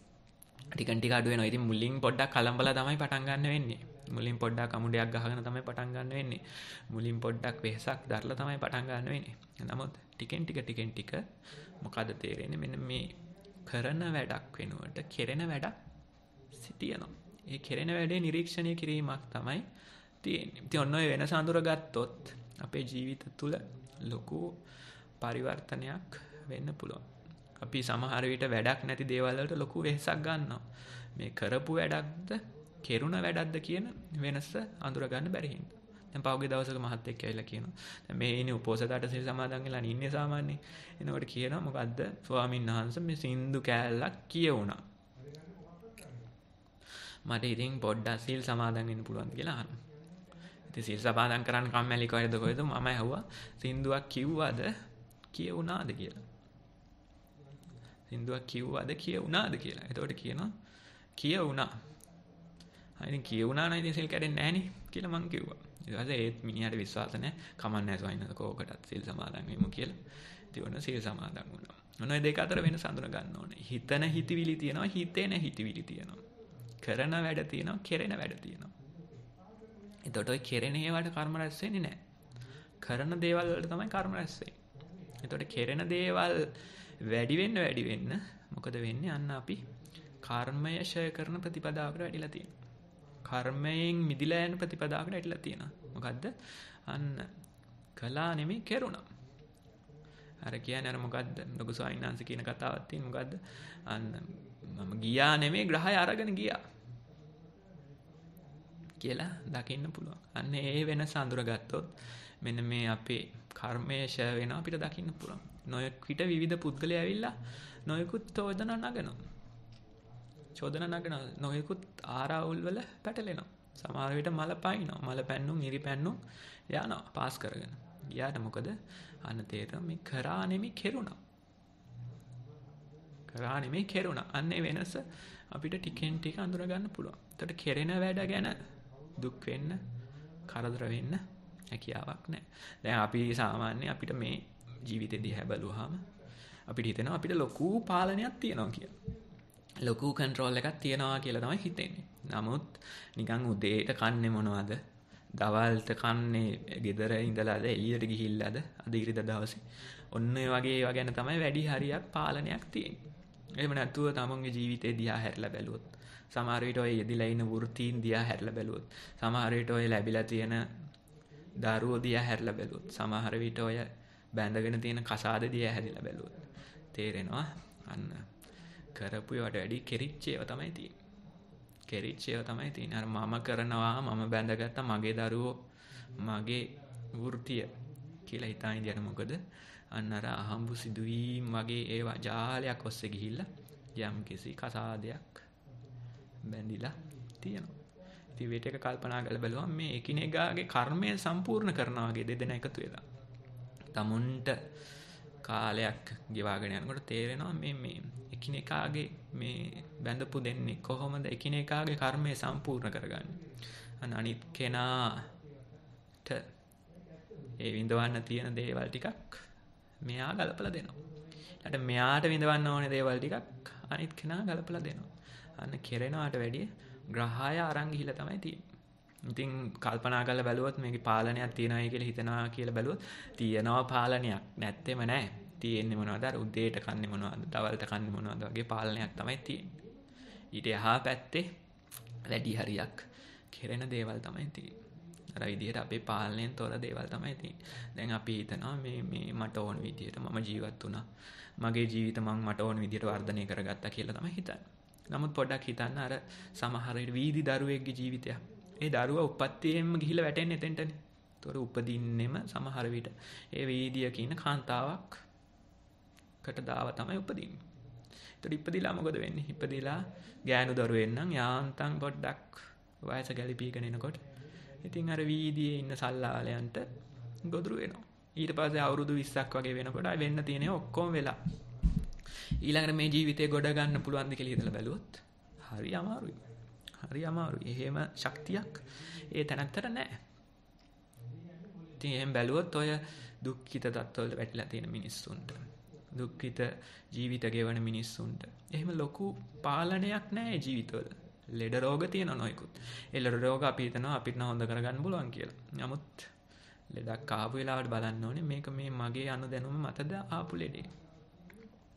ටිකෙන් ටික අඩු වෙනවා. ඉතින් මුලින් පොඩ්ඩක් කලම්බලා තමයි පටන් ගන්න වෙන්නේ. මුලින් පොඩ්ඩක් අමුඩයක් ගහගෙන තමයි පටන් ගන්න වෙන්නේ. මුලින් පොඩ්ඩක් වෙහසක් දරලා තමයි පටන් ගන්න වෙන්නේ. නමුත් ටිකෙන් ටික මොකද තේරෙන්නේ? මෙන්න මේ කරන වැඩක් වෙනුවට කෙරෙන වැඩක් සිටිනවා. ඒ කෙරෙන වැඩේ නිරීක්ෂණය කිරීමක් තමයි තියෙන්නේ. ඉතින් ඔන්න ඔය වෙනස අඳුරගත්තොත් අපේ ජීවිත තුළ ලොකු පරිවර්තනයක් වෙන්න පුළුවන්. අපි සමහර විට වැඩක් නැති දේවල් වලට ලොකු වෙහසක් ගන්නවා. මේ කරපු වැඩක්ද කෙරුණ වැඩක්ද කියන වෙනස අඳුර ගන්න බැරි හින්දා. දැන් පහුගිය දවසක මහත්තයෙක් ඇවිල්ලා කියනවා. දැන් මේ ඉන්නේ උපෝසථ සිල් සමාදන් වෙලා ඉන්නේ සාමාන්‍යයෙන්. එනකොට කියනවා මොකද්ද? ස්වාමීන් වහන්සේ මේ සින්දු කෑල්ලක් කියවුණා. මට ඉතින් පොඩ්ඩක් සිල් සමාදන් වෙන්න පුළුවන්ද කියලා අහනවා. ඉතින් සිල් සමාදන් කරන්න කම්මැලි කොහෙද මම ඇහුවා සින්දුවක් කිව්වද කියවුණාද කියලා. සින්දුවක් කිව්වද කියවුණාද කියලා. එතකොට කියනවා කියවුණා. ඉතින් කියවුණා නම් ඉතින් සිල් කැඩෙන්නේ නැහනේ කියලා මං කිව්වා. ඊට පස්සේ ඒත් මිනිහට විශ්වාස නැහැ. කමන්නේ නැහැ ස්වාමීන් වහන්සේ කෝකටත් සිල් සමාදන් වෙමු කියලා. ඉතින් ඔන්න සිල් සමාදන් වුණා. මොන ඔය දෙක අතර වෙනස හඳුන ගන්න ඕනේ. හිතන හිතවිලි තියෙනවා, හිතෙන හිතවිලි තියෙනවා. කරන වැඩ තියෙනවා, කෙරෙන වැඩ තියෙනවා. එතකොට ඔය කෙරෙන ඒවාට කර්ම රැස් වෙන්නේ නැහැ. කරන දේවල් වලට තමයි කර්ම රැස් වෙන්නේ. එතකොට කෙරෙන දේවල් වැඩි වෙන්න මොකද වෙන්නේ? අන්න අපි කර්මය ෂය කරන ප්‍රතිපදාවකට වැඩිලා තියෙනවා. කර්මයෙන් මිදිලා යන ප්‍රතිපදාවකට වැඩිලා තියෙනවා. මොකද්ද? අන්න කළා නෙමෙයි කෙරුණා. අර කියන්නේ අර මොකද්ද? ලොකු ස්වාමීන් වහන්සේ කියන කතාවක් තියෙන මොකද්ද? අන්න මම ගියා නෙමෙයි ග්‍රහය අරගෙන ගියා කියලා දකින්න පුළුවන්. අන්න ඒ වෙනස අඳුරගත්තොත් මෙන්න මේ අපේ කර්මය ෂය වෙනවා අපිට දකින්න පුළුවන්. නොයෙක් විට විවිධ පුද්ගලයෝ ඇවිල්ලා නොයෙකුත් චෝදනා නගනවා. නොයෙකුත් ආරාවුල් වල පැටලෙනවා. සමහර විට මල පයින්නවා. මල පැන්නුම්, ඉරි පැන්නුම් යනවා පාස් කරගෙන. ගියාට මොකද? අන්න තේරෙනවා මේ කරා නෙමෙයි කෙරුණා. කරා නෙමෙයි කෙරුණා. අන්න ඒ වෙනස අපිට ටිකෙන් ටික අඳුර ගන්න පුළුවන්. එතකොට කෙරෙන වැඩ ගැන දුක් වෙන්න, කරදර වෙන්න හැකියාවක් නැහැ. දැන් අපි සාමාන්‍ය අපිට මේ ජීවිතේ දිහා බලුවාම අපිට හිතෙනවා අපිට ලොකු පාලනයක් තියෙනවා කියලා. ලොකු කන්ට්‍රෝල් එකක් තියෙනවා කියලා තමයි හිතෙන්නේ. නමුත් නිකන් උදේට කන්නේ මොනවද? දවල්ට කන්නේ ගෙදර ඉඳලාද එළියට ගිහිල්ලාද? අද ඉරිදා දවසේ. ඔන්න ඔය වගේ ඒවා ගැන තමයි වැඩි හරියක් පාලනයක් තියෙන්නේ. එහෙම නැතුව තමන්ගේ ජීවිතේ දිහා හැරලා බැලුවොත්, සමහර විට ඔය යෙදිලා ඉන්න වෘත්තීන් දිහා හැරලා බැලුවොත්, සමහර විට ඔය ලැබිලා තියෙන දරුවෝ දිහා හැරලා බැලුවොත්, සමහර විට ඔය බැඳගෙන තියෙන කසාද දිහා හැරිලා බැලුවොත් තේරෙනවා අන්න කරපු ඒවාට වැඩි කෙරිච්ච ඒවා තමයි තියෙන්නේ. අර මම කරනවා, මම බැඳගත්ත මගේ දරුවෝ, මගේ වෘත්තිය කියලා හිතාන ඉඳියට මොකද? අන්න අර අහම්බු සිදුවීම් වගේ ඒවා ජාලයක් ඔස්සේ ගිහිල්ලා යම් කිසි කසාදයක් බැඳිලා තියෙනවා. ඉතින් මේක එක කල්පනා කරලා බලුවම මේ එකිනෙකාගේ කර්මය සම්පූර්ණ කරනවා වගේ දෙදෙනා එකතු වෙලා තමුන්ට කාලයක් ගෙවාගෙන යනකොට තේරෙනවා මේ එකිනෙකාගේ මේ බැඳපු දෙන්නේ කොහොමද එකිනෙකාගේ කර්මය සම්පූර්ණ කරගන්නේ. අනිත් කෙනාට ඒ විඳවන්න තියෙන දේවල් ටිකක් මෙයා ගලපලා දෙනවා. ඊට මෙයාට විඳවන්න ඕනේ දේවල් ටිකක් අනිත් කෙනා ගලපලා දෙනවා. අන්න කෙරෙනවට වැඩිය ග්‍රහය අරන් ගිහිලා තමයි තියෙන්නේ. ඉතින් කල්පනා කරලා බැලුවොත් මේකේ පාලනයක් තියනවායි කියලා හිතනවා කියලා බැලුවොත් තියෙනවා පාලනයක් නැත්තේම නැහැ. තියෙන්නේ මොනවද? අර උදේට කන්නේ මොනවද? දවල්ට කන්නේ මොනවද වගේ පාලනයක් තමයි තියෙන්නේ. ඊට එහා පැත්තේ වැඩි හරියක් කෙරෙන දේවල් තමයි තියෙන්නේ. අර විදිහට අපේ පාලනයෙන් තොර දේවල් තමයි තියෙන්නේ. දැන් අපි හිතනවා මේ මට ඕන විදිහට මම ජීවත් වුණා. මගේ ජීවිත මට ඕන විදිහට වර්ධනය කරගත්තා කියලා තමයි හිතන්නේ. නමුත් පොඩ්ඩක් හිතන්න අර සමහර වීදි දරුවෙක්ගේ ජීවිතය. ඒ දරුවා උපත්තියෙන්ම ගිහිල්ලා වැටෙන්නේ එතෙන්ටනේ. ඒතොර උපදින්නෙම සමහර විට ඒ වීදිය කියන කාන්තාවක්කට දාව තමයි උපදින්නේ. ඒතොර ඉපදිලා මොකද වෙන්නේ? ඉපදිලා ගෑනු දරුවෙන් නම් යාන්තම් පොඩ්ඩක් වයස ගැලිපීගෙන එනකොට ඉතින් අර වීදියේ ඉන්න සල්ලාලයන්ට ගොදුරු වෙනවා. ඊට පස්සේ අවුරුදු 20ක් වගේ වෙනකොට වෙන්න තියෙන ඔක්කොම වෙලා ඊළඟට මේ ජීවිතේ ගොඩ ගන්න පුළුවන්ද කියලා හිතලා බැලුවොත් හරි අමාරුයි. හරි අමාරුයි. එහෙම ශක්තියක් ඒ තැනත්තට නැහැ. ඉතින් එහෙම බැලුවොත් ඔය දුක්ඛිත තත්ත්වවල වැටිලා තියෙන මිනිස්සුන්ට දුක්ඛිත ජීවිත ගෙවන මිනිස්සුන්ට එහෙම ලොකු පාලනයක් නැහැ ජීවිතවල. ලෙඩ රෝග තියෙන නොයිකුත්. ඒ ලෙඩ රෝග අපි හිතනවා අපිට හොඳ කරගන්න පුළුවන් කියලා. නමුත් ලෙඩක් ආපු වෙලාවට බලන්න ඕනේ මේක මේ මගේ අනුදැනුම මතද ආපු ලෙඩේ.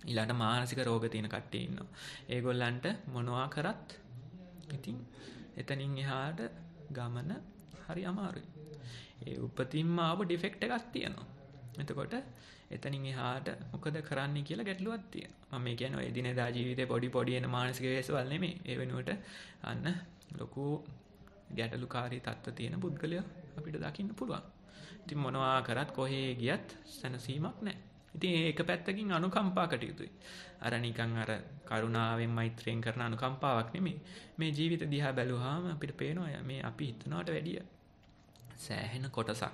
ඊළඟට මානසික රෝග තියෙන කට්ටිය ඉන්නවා. ඒගොල්ලන්ට මොනවා කරත් ඉතින් එතනින් එහාට ගමන හරි අමාරුයි. ඒ උපතින්ම ආව ඩිෆෙක්ට් එකක් තියෙනවා. එතකොට එතනින් එහාට මොකද කරන්න කියලා ගැටලුවක් තියෙනවා. මම කියන්නේ ඔය දිනදා ජීවිතේ පොඩි එන මානසික වේසවල් නෙමෙයි. ඒ වෙනුවට අන්න ලොකු ගැටලුකාරී තත්ත්ව තියෙන පුද්ගලයා අපිට දකින්න පුළුවන්. ඉතින් මොනවා කරත් කොහේ ගියත් සැනසීමක් නැහැ. ඉතින් ඒක පැත්තකින් අනුකම්පා කටයුතුයි. අර නිකන් අර කරුණාවෙන් මෛත්‍රියෙන් කරන අනුකම්පාවක් නෙමෙයි. මේ ජීවිත දිහා බැලුවාම අපිට පේනවා මේ අපි හිතනවට වැඩිය සෑහෙන කොටසක්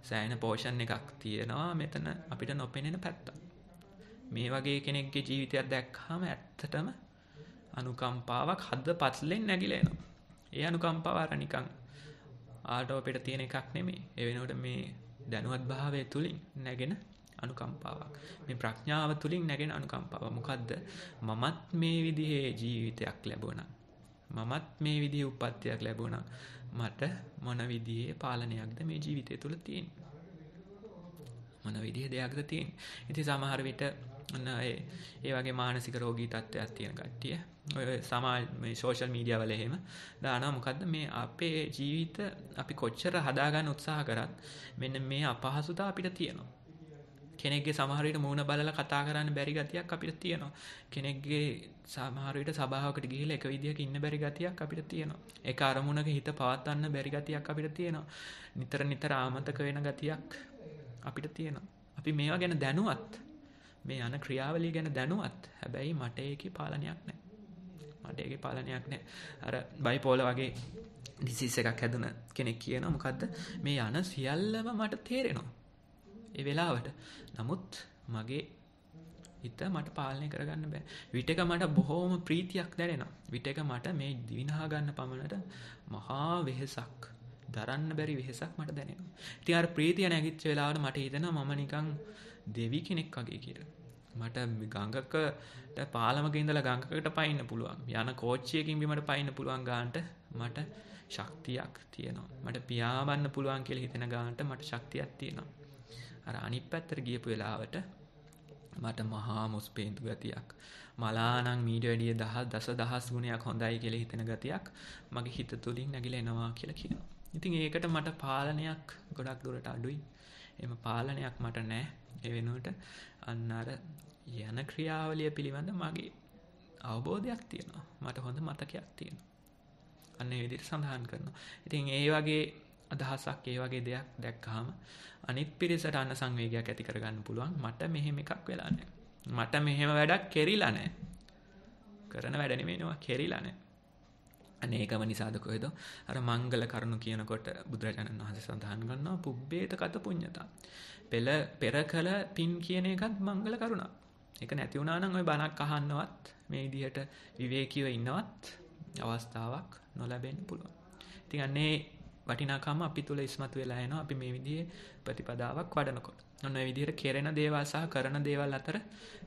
සෑහෙන පෝෂන් එකක් තියෙනවා මෙතන අපිට නොපෙනෙන පැත්ත. මේ වගේ කෙනෙක්ගේ ජීවිතයක් දැක්කහම ඇත්තටම අනුකම්පාවක් හදපත්ලෙන් නැగిලා එනවා. ඒ අනුකම්පාව අර නිකන් ආටෝපෙට තියෙන එකක් නෙමෙයි. ඒ වෙනකොට මේ දැනුවත් භාවය තුලින් නැගෙන අනුකම්පාවක්. මේ ප්‍රඥාව තුලින් නැගෙන අනුකම්පාව. මොකද්ද? මමත් මේ විදිහේ ජීවිතයක් ලැබුණා. මමත් මේ විදිහේ උප්පත්තියක් ලැබුණා. මට මොන විදිහේ පාලනයක්ද මේ ජීවිතය තුළ තියෙන්නේ? මොන විදිහේ දෙයක්ද තියෙන්නේ? ඉතින් සමහර විට ඒ වගේ මානසික රෝගී තත්ත්වයක් තියෙන කට්ටිය ඔය සමාජ මේ සෝෂල් මීඩියා වල එහෙම දානවා මොකද්ද මේ අපේ ජීවිත අපි කොච්චර හදාගන්න උත්සාහ කරත් මෙන්න මේ අපහසුතාව අපිට තියෙනවා. කෙනෙක්ගේ සමහර විට මූණ බලලා කතා කරන්න බැරි ගතියක් අපිට තියෙනවා. කෙනෙක්ගේ සමහර විට සභාවකට ගිහිල්ලා එක විදියක ඉන්න බැරි ගතියක් අපිට තියෙනවා. ඒක අරමුණක හිත පවත්වන්න බැරි ගතියක් අපිට තියෙනවා. නිතර ආමතක වෙන ගතියක් අපිට තියෙනවා. අපි මේවා ගැන දැනුවත් මේ යන ක්‍රියාවලිය ගැන දැනුවත්. හැබැයි මට ඒකේ පාලනයක් නැහැ. අර බයිපෝලර් වගේ ඩිසීස් එකක් හැදුන කෙනෙක් කියනවා මොකද්ද මේ යන සියල්ලම මට තේරෙනවා. ඒ වෙලාවට නමුත් මගේ හිත මට පාලනය කරගන්න බෑ. විටක මට බොහෝම ප්‍රීතියක් දැනෙනවා. විටක මට මේ දිවිනහා ගන්න පමණට මහා වෙහෙසක් දරන්න බැරි වෙහෙසක් මට දැනෙනවා. ඉතින් අර ප්‍රීතිය නැගිච්ච වෙලාවට මට හිතෙනවා මම නිකන් දෙවි කෙනෙක් වගේ කියලා. මට ගඟකට පාලමක ඉඳලා ගඟකට පයින්න පුළුවන්. යන කෝච්චියකින් බිමට පයින්න පුළුවන් ගානට මට ශක්තියක් තියෙනවා. මට පියාඹන්න පුළුවන් කියලා හිතෙන ගානට මට ශක්තියක් තියෙනවා. අර අනිත් පැත්තට ගියපු වෙලාවට මට මහා මුස්පේන්තු ගතියක් මලානම් මීට වැඩිය දසදහස් ගුණයක් හොඳයි කියලා හිතෙන ගතියක් මගේ හිත තුලින් නැగిලා එනවා කියලා කියනවා. ඉතින් ඒකට මට පාලනයක් ගොඩක් දුරට අඩුයි. එහෙම පාලනයක් මට නැහැ. ඒ වෙනුවට අන්න අර යන ක්‍රියාවලිය පිළිබඳ මගේ අවබෝධයක් තියෙනවා. මට හොඳ මතකයක් තියෙනවා. අන්න ඒ විදිහට සඳහන් කරනවා. ඉතින් ඒ වගේ අදහසක් ඒ වගේ දෙයක් දැක්කහම අනිත් පිරිසට අන්න සංවේගයක් ඇති කරගන්න පුළුවන්. මට මෙහෙම එකක් වෙලා නැහැ. මට මෙහෙම වැඩක් කෙරිලා නැහැ. කරන වැඩ නෙමෙයිනවා කෙරිලා නැහැ. අනේකම නිසාද කොහෙද අර මංගල කරුණු කියනකොට බුදුරජාණන් වහන්සේ සඳහන් කරනවා පුබ්බේත කත පුඤ්ඤතා. පෙර කළ පින් කියන එකත් මංගල කරුණා. ඒක නැති වුණා නම් ওই බණක් අහන්නවත් මේ විදිහට විවේකීව ඉන්නවත් අවස්ථාවක් නොලැබෙන්න පුළුවන්. ඉතින් අන්නේ වටිනාකම අපි තුල ඉස්මතු වෙලා එනවා අපි මේ විදිහේ ප්‍රතිපදාවක් වඩනකොට. ඔන්න ඔය විදිහට කෙරෙන දේවල් සහ කරන දේවල් අතර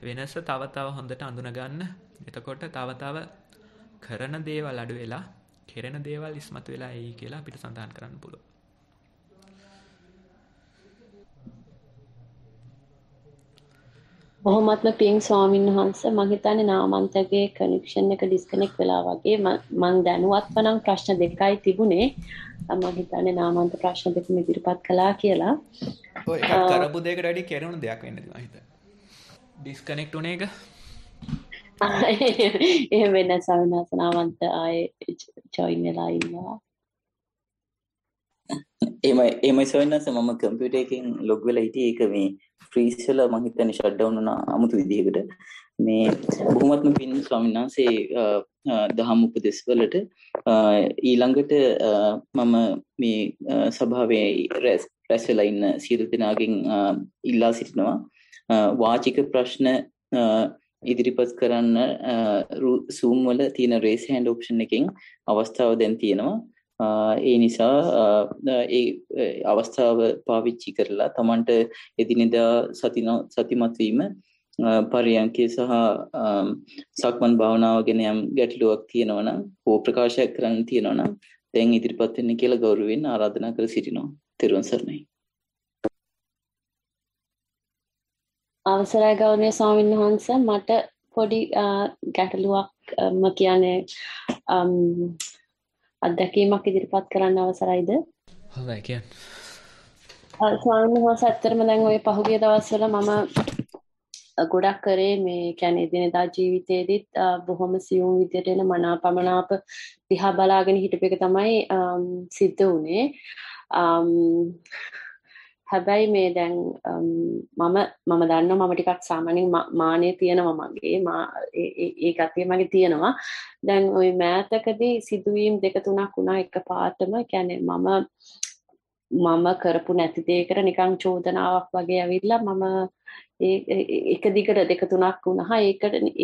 වෙනස තව තව හොඳට අඳුන ගන්න. එතකොට තව තව කරන දේවල් අඩු වෙලා කෙරෙන දේවල් ඉස්මතු වෙලා එයි කියලා අපිට සඳහන් කරන්න පුළුවන්. බොහොමත්ම පිං ස්වාමීන් වහන්සේ මම හිතන්නේ නාමන්තගේ කනෙක්ෂන් එක ඩිස්කනෙක්ට් වෙලා වගේ මම දැනුවත්ව නම් ප්‍රශ්න දෙකයි තිබුණේ. මම හිතන්නේ නාමන්ත ප්‍රශ්න දෙකම ඉදිරිපත් කළා කියලා. ඔය එකක් කරපු දෙයකට වැඩි කෙරුණු දෙයක් වෙන්න මම හිතන්නේ. ඩිස්කනෙක්ට් උනේ එක. එහෙම වෙන සවනස නාමන්ත ආයේ ජොයින් වෙලා ඉන්නවා. එමයි සොයන්නස මම කම්පියුටර් එකෙන් ලොග් වෙලා හිටියේ ඒක මේ ෆ්‍රීස් වෙලා මම හිතන්නේ ෂට් ඩවුන් වුණා අමුතු විදිහකට. මේ බොහොමත්ම පින් ස්වාමීන් වහන්සේ දහම් උපදෙස් වලට ඊළඟට මම මේ සභාවේ රැස් වෙලා ඉන්න සියලු දෙනාගෙන් ඉල්ලා සිටිනවා වාචික ප්‍රශ්න ඉදිරිපත් කරන්න Zoom වල තියෙන raise hand option එකෙන් අවස්ථාව දැන් තියෙනවා. ඒ නිසා ඒ අවස්ථාව පාවිච්චි කරලා Tamanට එදිනෙදා සතිමත් වීම පරියන්කේ සහ සක්මන් භාවනාව ගැන යම් ගැටලුවක් තියෙනවා නම් හෝ ප්‍රකාශයක් කරන්න තියෙනවා නම් දැන් ඉදිරිපත් වෙන්න කියලා ගෞරවයෙන් ආරාධනා කර සිටිනවා. ත්වන් සරණයි. අවසරයි ගෞරවනීය ස්වාමීන් වහන්සේ මට පොඩි ගැටලුවක් කියන්නේ අත්දැකීමක් ඉදිරිපත් කරන්න අවසරයිද? හොඳයි කියන්න. ස්වාමීන් වහන්සේ ඇත්තටම දැන් ওই පහුගිය දවස්වල මම ගොඩක් කරේ මේ කියන්නේ දිනදා ජීවිතේදීත් බොහොම සියුම් විදියට එන මනාපමනාප දිහා බලාගෙන හිටපු එක තමයි සිද්ධ වුනේ. හැබැයි මේ දැන් මම දන්නවා මම ටිකක් සාමාන්‍යයෙන් මානෙ තියෙනවා මගේ ඒ ගතිය මගේ තියෙනවා. දැන් ওই මෑතකදී සිදුවීම් දෙක තුනක් වුණා එකපාරටම. කියන්නේ මම කරපු නැති දෙයකට නිකන් චෝදනාවක් වගේ ඇවිල්ලා මම එක දිගට දෙක තුනක් වුණා.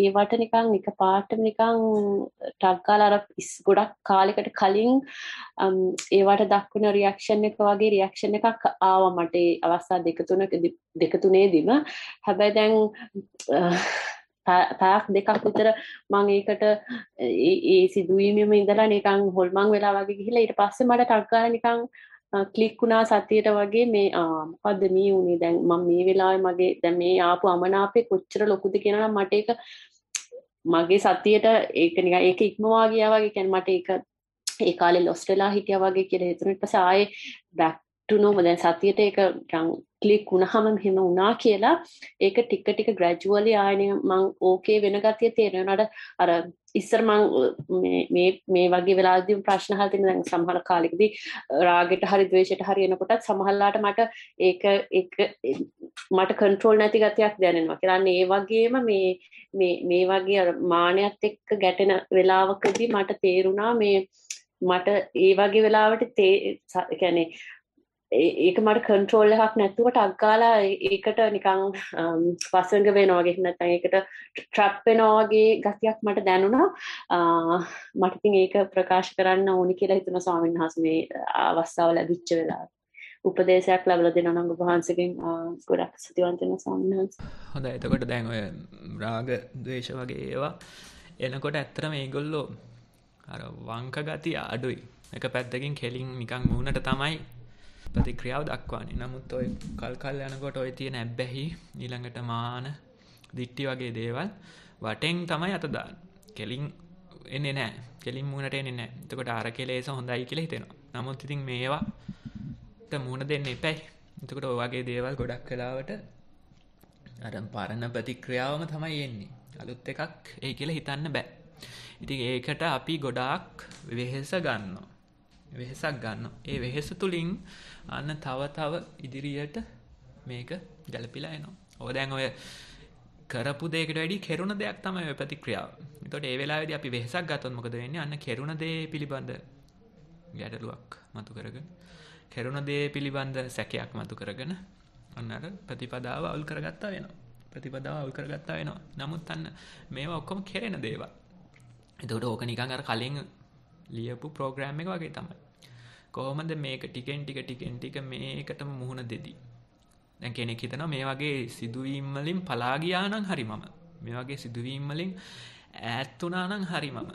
ඒවට නිකන් එකපාරටම නිකන් ටක් ගාලා අර ගොඩක් කාලයකට කලින් ඒවට දක්වන රියැක්ෂන් එක වගේ රියැක්ෂන් එකක් ආවා මට ඒ අවස්ථා දෙක තුනේදීම. හැබැයි දැන් පැයක් දෙකක් විතර මම ඒකට ඒ සිදුවීමෙම ඉඳලා නිකන් හොල්මන් වෙලා වගේ ගිහිල්ලා ඊට පස්සේ මට ටක් ගාලා නිකන් ක්ලික් වුණා සතියට වගේ මේ මොකද්ද මේ උනේ දැන් මම මේ වෙලාවේ මගේ දැන් මේ ආපු අමනාපේ කොච්චර ලොකුද කියනවා නම් මට ඒක මගේ සතියට ඒක නිකන් ඒක ඉක්මවා ගියා වගේ. කියන්නේ මට ඒක ඒ කාලේ ලොස්ට් වෙලා හිටියා වගේ කියලා හිතුණා. ඊට පස්සේ ආයේ බෑක් ටු නෝමල් දැන් සතියට ඒක නිකන් ක්ලික් වුණාම මෙහෙම වුණා කියලා ඒක ටික ටික ග්‍රැජුවලි ආයෙ මම ඕකේ වෙන ගතිය තේරෙනවාට අර ඉස්සර මම මේ වගේ වෙලාවදී ප්‍රශ්න අහලා තියෙන දැන් සමහර කාලෙකදී රාගෙට හරි ද්වේෂයට හරි එනකොටත් සමහරලාට මට ඒක මට කන්ට්‍රෝල් නැති ගතියක් දැනෙනවා. කියන්නේ ඒ වගේම මේ වගේ අර මානයත් එක්ක ගැටෙන වෙලාවකදී මට තේරුණා මට ඒ වගේ වෙලාවට කියන්නේ ඒක මට කන්ට්‍රෝල් එකක් නැතුව ටක් ගාලා ඒකට නිකන් වසංග වෙනවා වගේ නැත්නම් ඒකට ට්‍රැප් වෙනවා වගේ ගතියක් මට දැනුණා. මට ඉතින් ඒක ප්‍රකාශ කරන්න ඕනි කියලා හිතුණා ස්වාමීන් වහන්සේ මේ අවස්ථාව ලැබිච්ච වෙලාවට. උපදේශයක් ලැබලා දෙනවා නම් ඔබ වහන්සේගෙන් ගොඩක් ස්තුතිවන්ත වෙනවා ස්වාමීන් වහන්සේ. හොඳයි. එතකොට දැන් ඔය රාග, ද්වේෂ වගේ ඒවා එනකොට ඇත්තටම මේගොල්ලෝ අර වංක ගතිය අඩුයි. එක පැත්තකින් කෙලින් නිකන් මූණට තමයි ප්‍රතික්‍රියාව දක්වන්නේ. නමුත් ඔය කල් යනකොට ඔය තියෙන ඇබ්බැහි ඊළඟට මාන, දිට්ටි වගේ දේවල් වටෙන් තමයි අත දාන්නේ. කෙලින් එන්නේ නැහැ. කෙලින් මූණට එන්නේ නැහැ. එතකොට අර කෙලෙස හොඳයි කියලා හිතෙනවා. නමුත් ඉතින් මේවට මූණ දෙන්න එපයි. එතකොට ඔය වගේ දේවල් ගොඩක් වෙලාවට අර පරණ ප්‍රතික්‍රියාවම තමයි එන්නේ. අලුත් එකක් ඒ කියලා හිතන්න බෑ. ඉතින් ඒකට අපි ගොඩාක් වෙහෙසක් ගන්නවා. ඒ වෙහෙස තුලින් අන්න තව ඉදිරියට මේක ගැලපිලා එනවා. ඔය දැන් ඔය කරපු දෙයකට වැඩි කෙරුණ දෙයක් තමයි ඔය ප්‍රතික්‍රියාව. එතකොට ඒ වෙලාවේදී අපි වෙහෙසක් ගත්තොත් මොකද වෙන්නේ? අන්න කෙරුණ දේ පිළිබඳ ගැටලුවක් මතු කරගෙන, කෙරුණ දේ පිළිබඳ සැකයක් මතු කරගෙන අන්න අර ප්‍රතිපදාව අවුල් කරගත්තා වෙනවා. නමුත් අන්න මේවා ඔක්කොම කෙරෙන දේවල්. එතකොට ඕක නිකන් අර කලින් ලියපු ප්‍රෝග්‍රෑම් එක වගේ තමයි. කොහොමද මේක ටිකෙන් ටික මේකටම මුහුණ දෙදී. දැන් කෙනෙක් හිතනවා මේ වගේ සිදුවීම් වලින් පලා ගියා නම් හරි මම. මේ වගේ සිදුවීම් වලින් ඈත් වුණා නම් හරි මම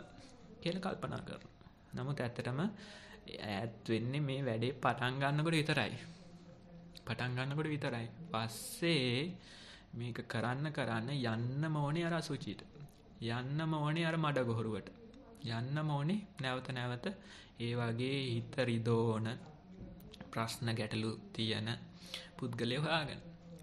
කියලා කල්පනා කරනවා. නමුත් ඇත්තටම ඈත් වෙන්නේ මේ වැඩේ පටන් ගන්නකොට විතරයි. පටන් ගන්නකොට විතරයි. පස්සේ මේක කරන්න යන්න ඕනේ අර අසුචියට. යන්න ඕනේ අර මඩ ගොහරුවට. යන්න ඕනේ නැවත ඒ වගේ හිත රිදෝන ප්‍රශ්න ගැටලු තියෙන පුද්ගලයෝ හොයාගෙන.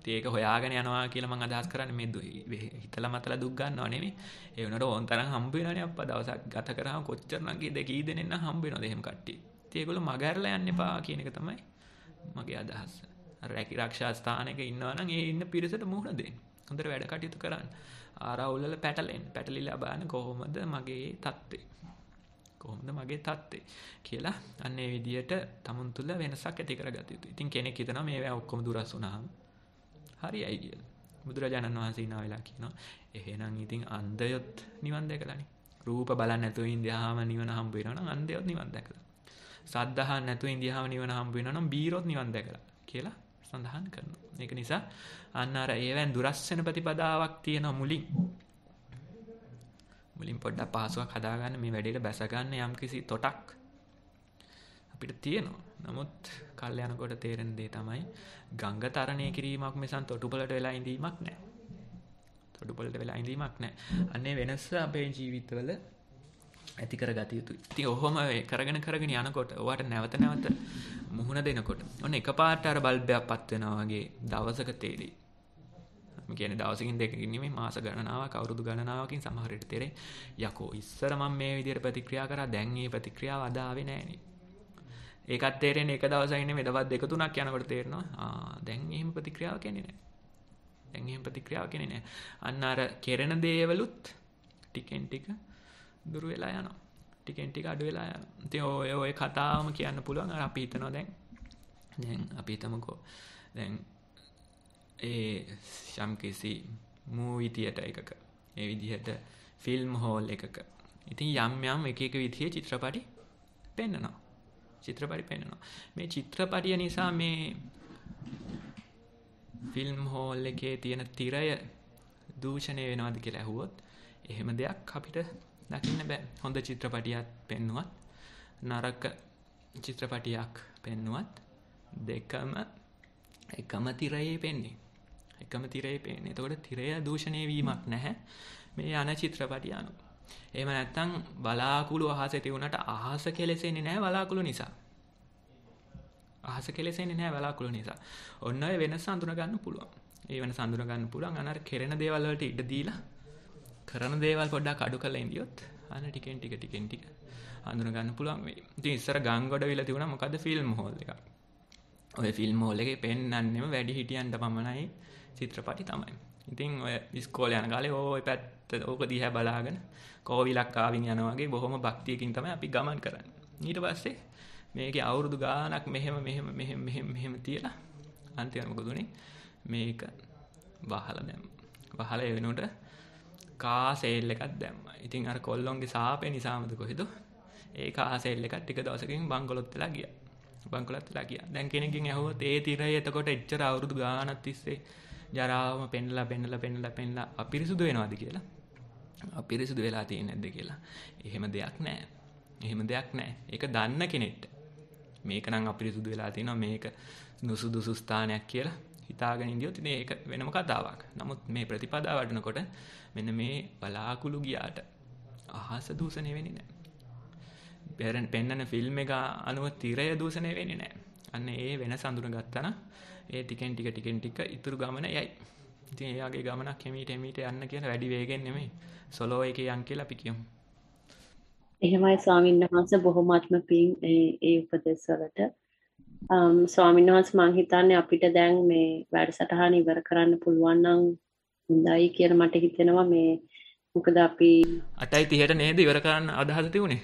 ඒක හොයාගෙන යනවා කියලා මම අදහස් කරන්නේ මේ හිතලා මතලා දුක් ගන්නව නෙමෙයි. ඒ වුණාට ඕන් තරම් හම්බ වෙනවනේ අප්පා දවසක් ගත කරාම කොච්චර නම් කී දෙනෙක් නම් හම්බ වෙනවද එහෙම කට්ටිය. ඉතින් ඒගොල්ලෝ මග ඇරලා යන්න එපා කියන එක තමයි මගේ අදහස. රැකී ආරක්ෂා ස්ථානයක ඉන්නවා නම් ඒ ඉන්න පිරිසට මුහුණ දෙන්න. හොඳට වැඩ කටයුතු කරන්න. ආරවුල් වල පැටලිලා බලන්න කොහොමද මගේ තත්ත්වය කියලා අන්න ඒ විදියට තමුන් තුළ වෙනසක් ඇති කරගත යුතුයි. ඉතින් කෙනෙක් හිතනවා මේවා ඔක්කොම දුරස් වුණාම හරියයි කියලා. බුදුරජාණන් වහන්සේ ඉනා වෙලා කියනවා එහෙනම් ඉතින් අන්ධයොත් නිවන් දැකලානේ. රූප බලන්න නැතුව ඉඳියාම නිවන හම්බ වෙනවා නම් අන්ධයොත් නිවන් දැකලා. සද්ද අහන්න නැතුව ඉඳියාම නිවන හම්බ වෙනවා නම් බීරොත් නිවන් දැකලා කියලා සඳහන් කරනවා. ඒක නිසා අන්න අර ඒවෙන් දුරස් වෙන ප්‍රතිපදාවක් තියෙන මුලින් පොඩ්ඩක් පහසුවක් හදාගන්න මේ වැඩේට බැස ගන්න යම්කිසි තොටක් අපිට තියෙනවා. නමුත් කල් යනකොට තේරෙන දේ තමයි ගංග තරණය කිරීමක් මිසන් තොටුපළට වෙලා ඉඳීමක් නැහැ. තොටුපළට වෙලා ඉඳීමක් නැහැ. අන්නේ වෙනස අපේ ජීවිතවල ඇති කරගත යුතුයි. ඉතින් ඔහොම කරගෙන යනකොට ඔයාට නැවත මුහුණ දෙනකොට ඔන්න එකපාරට අර බල්බයක් පත් වෙනවා වගේ දවසක තේරෙයි. මම කියන්නේ දවසකින් දෙකකින් නෙමෙයි මාස ගණනාවක් අවුරුදු ගණනාවකින් සමහර විට තේරෙයි යකෝ ඉස්සර මම මේ විදිහට ප්‍රතික්‍රියා කරා දැන් මේ ප්‍රතික්‍රියාව අද ආවේ නෑනේ. ඒකත් තේරෙන්නේ එක දවසකින් නෙමෙයි දවස් දෙක තුනක් යනකොට තේරෙනවා දැන් එහෙම ප්‍රතික්‍රියාවක් එන්නේ නෑ. අන්න අර කෙරෙන දේවලුත් ටිකෙන් ටික දුර වෙලා යනවා. ටිකෙන් ටික අඩු වෙලා යනවා. ඉතින් ඔය කතාවම කියන්න පුළුවන් අර අපි හිතනවා දැන් අපි හිතමුකෝ දැන් ඒ යම්කිසි මූවි තියටර් එකක ඒ විදිහට ෆිල්ම් හෝල් එකක ඉතින් යම් එක විදිහේ චිත්‍රපටි පෙන්නනවා. මේ චිත්‍රපටිය නිසා මේ ෆිල්ම් හෝල් එකේ තියෙන තිරය දූෂණය වෙනවද කියලා ඇහුවොත් එහෙම දෙයක් අපිට දකින්න බෑ. හොඳ චිත්‍රපටියක් පෙන්නුවත් නරක චිත්‍රපටියක් පෙන්නුවත් දෙකම එකම තිරයේ පෙන්නේ. එතකොට තිරය දූෂණය වීමක් නැහැ මේ යන චිත්‍රපටිය අනුව. එහෙම නැත්නම් බලාකුළු අහසේ තියුණාට අහස කෙලෙසෙන්නේ නැහැ බලාකුළු නිසා. ඔන්න ඔය වෙනස අඳුන ගන්න පුළුවන්. ඒ වෙනස අඳුන ගන්න පුළුවන් අනර කෙරෙන දේවල් වලට ඉඩ දීලා කරන දේවල් පොඩ්ඩක් අඩු කරලා ඉඳියොත් අන්න ටිකෙන් ටික අඳුන ගන්න පුළුවන් වෙයි. ඉතින් ඉස්සර ගංගොඩ විල තිබුණා මොකද්ද ෆිල්ම් හෝල් එකක්. ඔය ෆිල්ම් හෝල් එකේ පෙන්නන්නෙම වැඩි හිටියන්ට පමණයි චිත්‍රපටි තමයි. ඉතින් ඔය ඉස්කෝලේ යන කාලේ ඔය පැත්ත ඕක දිහා බලාගෙන කෝවිලක් ආවින් යනවා වගේ බොහොම භක්තියකින් තමයි අපි ගමන් කරන්නේ. ඊට පස්සේ මේකේ අවුරුදු ගාණක් මෙහෙම තියලා අන්තිමට මොකද උනේ? මේක වහලා දැම්මා. වහලා ඒ වෙනුවට කා සේල් එකක් දැම්මා. ඉතින් අර කොල්ලොන්ගේ සාපේ නිසාමද කොහෙද? ඒ කා සේල් එකක් ටික දවසකින් බංකොලොත් වෙලා ගියා. දැන් කෙනෙක්ගෙන් ඇහුවොත් ඒ තිරය එතකොට එච්චර අවුරුදු ගාණක් තිස්සේ ජරාවම පෙන්නලා අපිරිසුදු වෙනවද කියලා? අපිරිසුදු වෙලා තියෙන්නේ නැද්ද කියලා? එහෙම දෙයක් නැහැ. ඒක දන්න කෙනෙක්ට මේක නම් අපිරිසුදු වෙලා තියෙනවා මේක නුසුදුසු ස්ථානයක් කියලා හිතාගෙන ඉඳියොත් ඉතින් ඒක වෙනම කතාවක්. නමුත් මේ ප්‍රතිපදාව වඩනකොට මෙන්න මේ බලාකුළු ගියාට අහස දූෂණය වෙන්නේ නැහැ. පෙන්නන ෆිල්ම් එක අනුව තිරය දූෂණය වෙන්නේ නැහැ. අන්න ඒ වෙනස අඳුනගත්තා නම් ඒ ටිකෙන් ටික ඉතුරු ගමන යයි. ඉතින් ඒ වගේ ගමනක් හිමීට යන්න කියලා වැඩි වේගෙන් නෙමෙයි. සොලෝ එකේ යන් කියලා අපි කියමු. එහෙමයි ස්වාමීන් වහන්සේ බොහොමත්ම පිං ඒ උපදෙස් වලට. ස්වාමීන් වහන්සේ මම හිතන්නේ අපිට දැන් මේ වැඩසටහන ඉවර කරන්න පුළුවන් නම් හොඳයි කියලා මට හිතෙනවා මේ මොකද අපි 8:30ට නේද ඉවර කරන්න අදහස තිබුණේ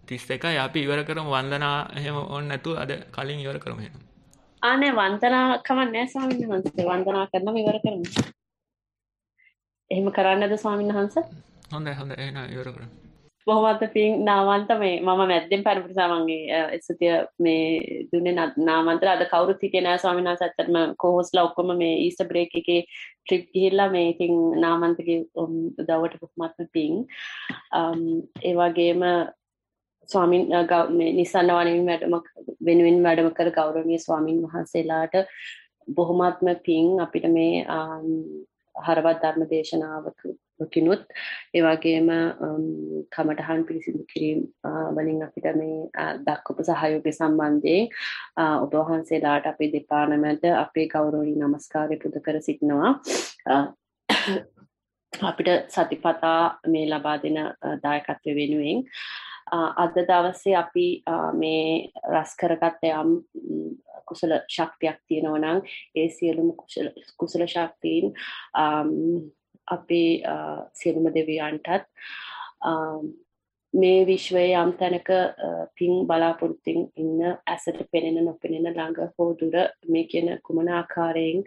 31යි අපි ඉවර කරමු වන්දනා එහෙම ඕන නැතුව අද කලින් ඉවර කරමු එහෙනම් ආනේ වන්දනා කමක් නැහැ ස්වාමීන් වහන්සේ වන්දනා කරනම ඉවර කරමු එහෙම කරන්නද ස්වාමීන් වහන්සේ හොඳයි එහෙනම් ඉවර කරමු බොහොමත් පිං නාමන්ත මේ මම මැද්දෙන් පැනපු නිසා මගේ එසතිය මේ දුන්නේ නාමන්තර අද කවුරුත් හිටියේ නෑ ස්වාමීන් වහන්සේ ඇත්තටම කෝහොස්ලා ඔක්කොම මේ ඊස්ටර් බ්‍රේක් එකේ ට්‍රිප් ගිහිල්ලා මේ ඉතින් නාමන්තගේ උදව්වට බොහොමත් පිං ඒ වගේම ස්වාමීන් මේ නිසන්න වෙනුවෙන් වැඩම කර ගෞරවනීය ස්වාමීන් වහන්සේලාට බොහොමත්ම පිං අපිට මේ හරවත් ධර්ම දේශනාවකිනුත් ඒ වගේම කමඨහන් පිරිසිදු කිරීම වලින් අපිට මේ දක්වපු සහයෝගය සම්බන්ධයෙන් ඔබ වහන්සේලාට අපේ දෙපාර්තමේන්ත අපේ ගෞරවනීය නමස්කාරය පුද කර සිටිනවා. අපිට සතිපතා මේ ලබා දෙන දායකත්වය වෙනුවෙන් අද දවසේ අපි මේ රස කරගත්ත යම් කුසල ශක්තියක් තියෙනවා නම් ඒ සියලුම කුසල ශක්තියින් අපේ සියලුම දෙවියන්ටත් මේ විශ්වයේ යම් තැනක පින් බලාපොරොත්තුෙන් ඉන්න ඇසට පෙනෙන නොපෙනෙන ළඟ හෝ දුර මේ කියන කුමන ආකාරයෙන්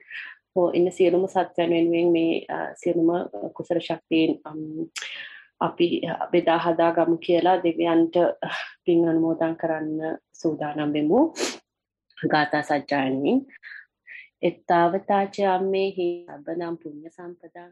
හෝ ඉන්න සියලුම සත්‍යයන් වෙනුවෙන් මේ සියලුම කුසල ශක්තියින් අපි බෙදා හදා ගමු කියලා දෙවියන්ට පින් අනුමෝදන් කරන්න සූදානම් වෙමු. ගාථා සජ්ජායනයෙන් එත්තාවතාච අම්මේහි සබ්බදම් පුඤ්ඤ සම්පදං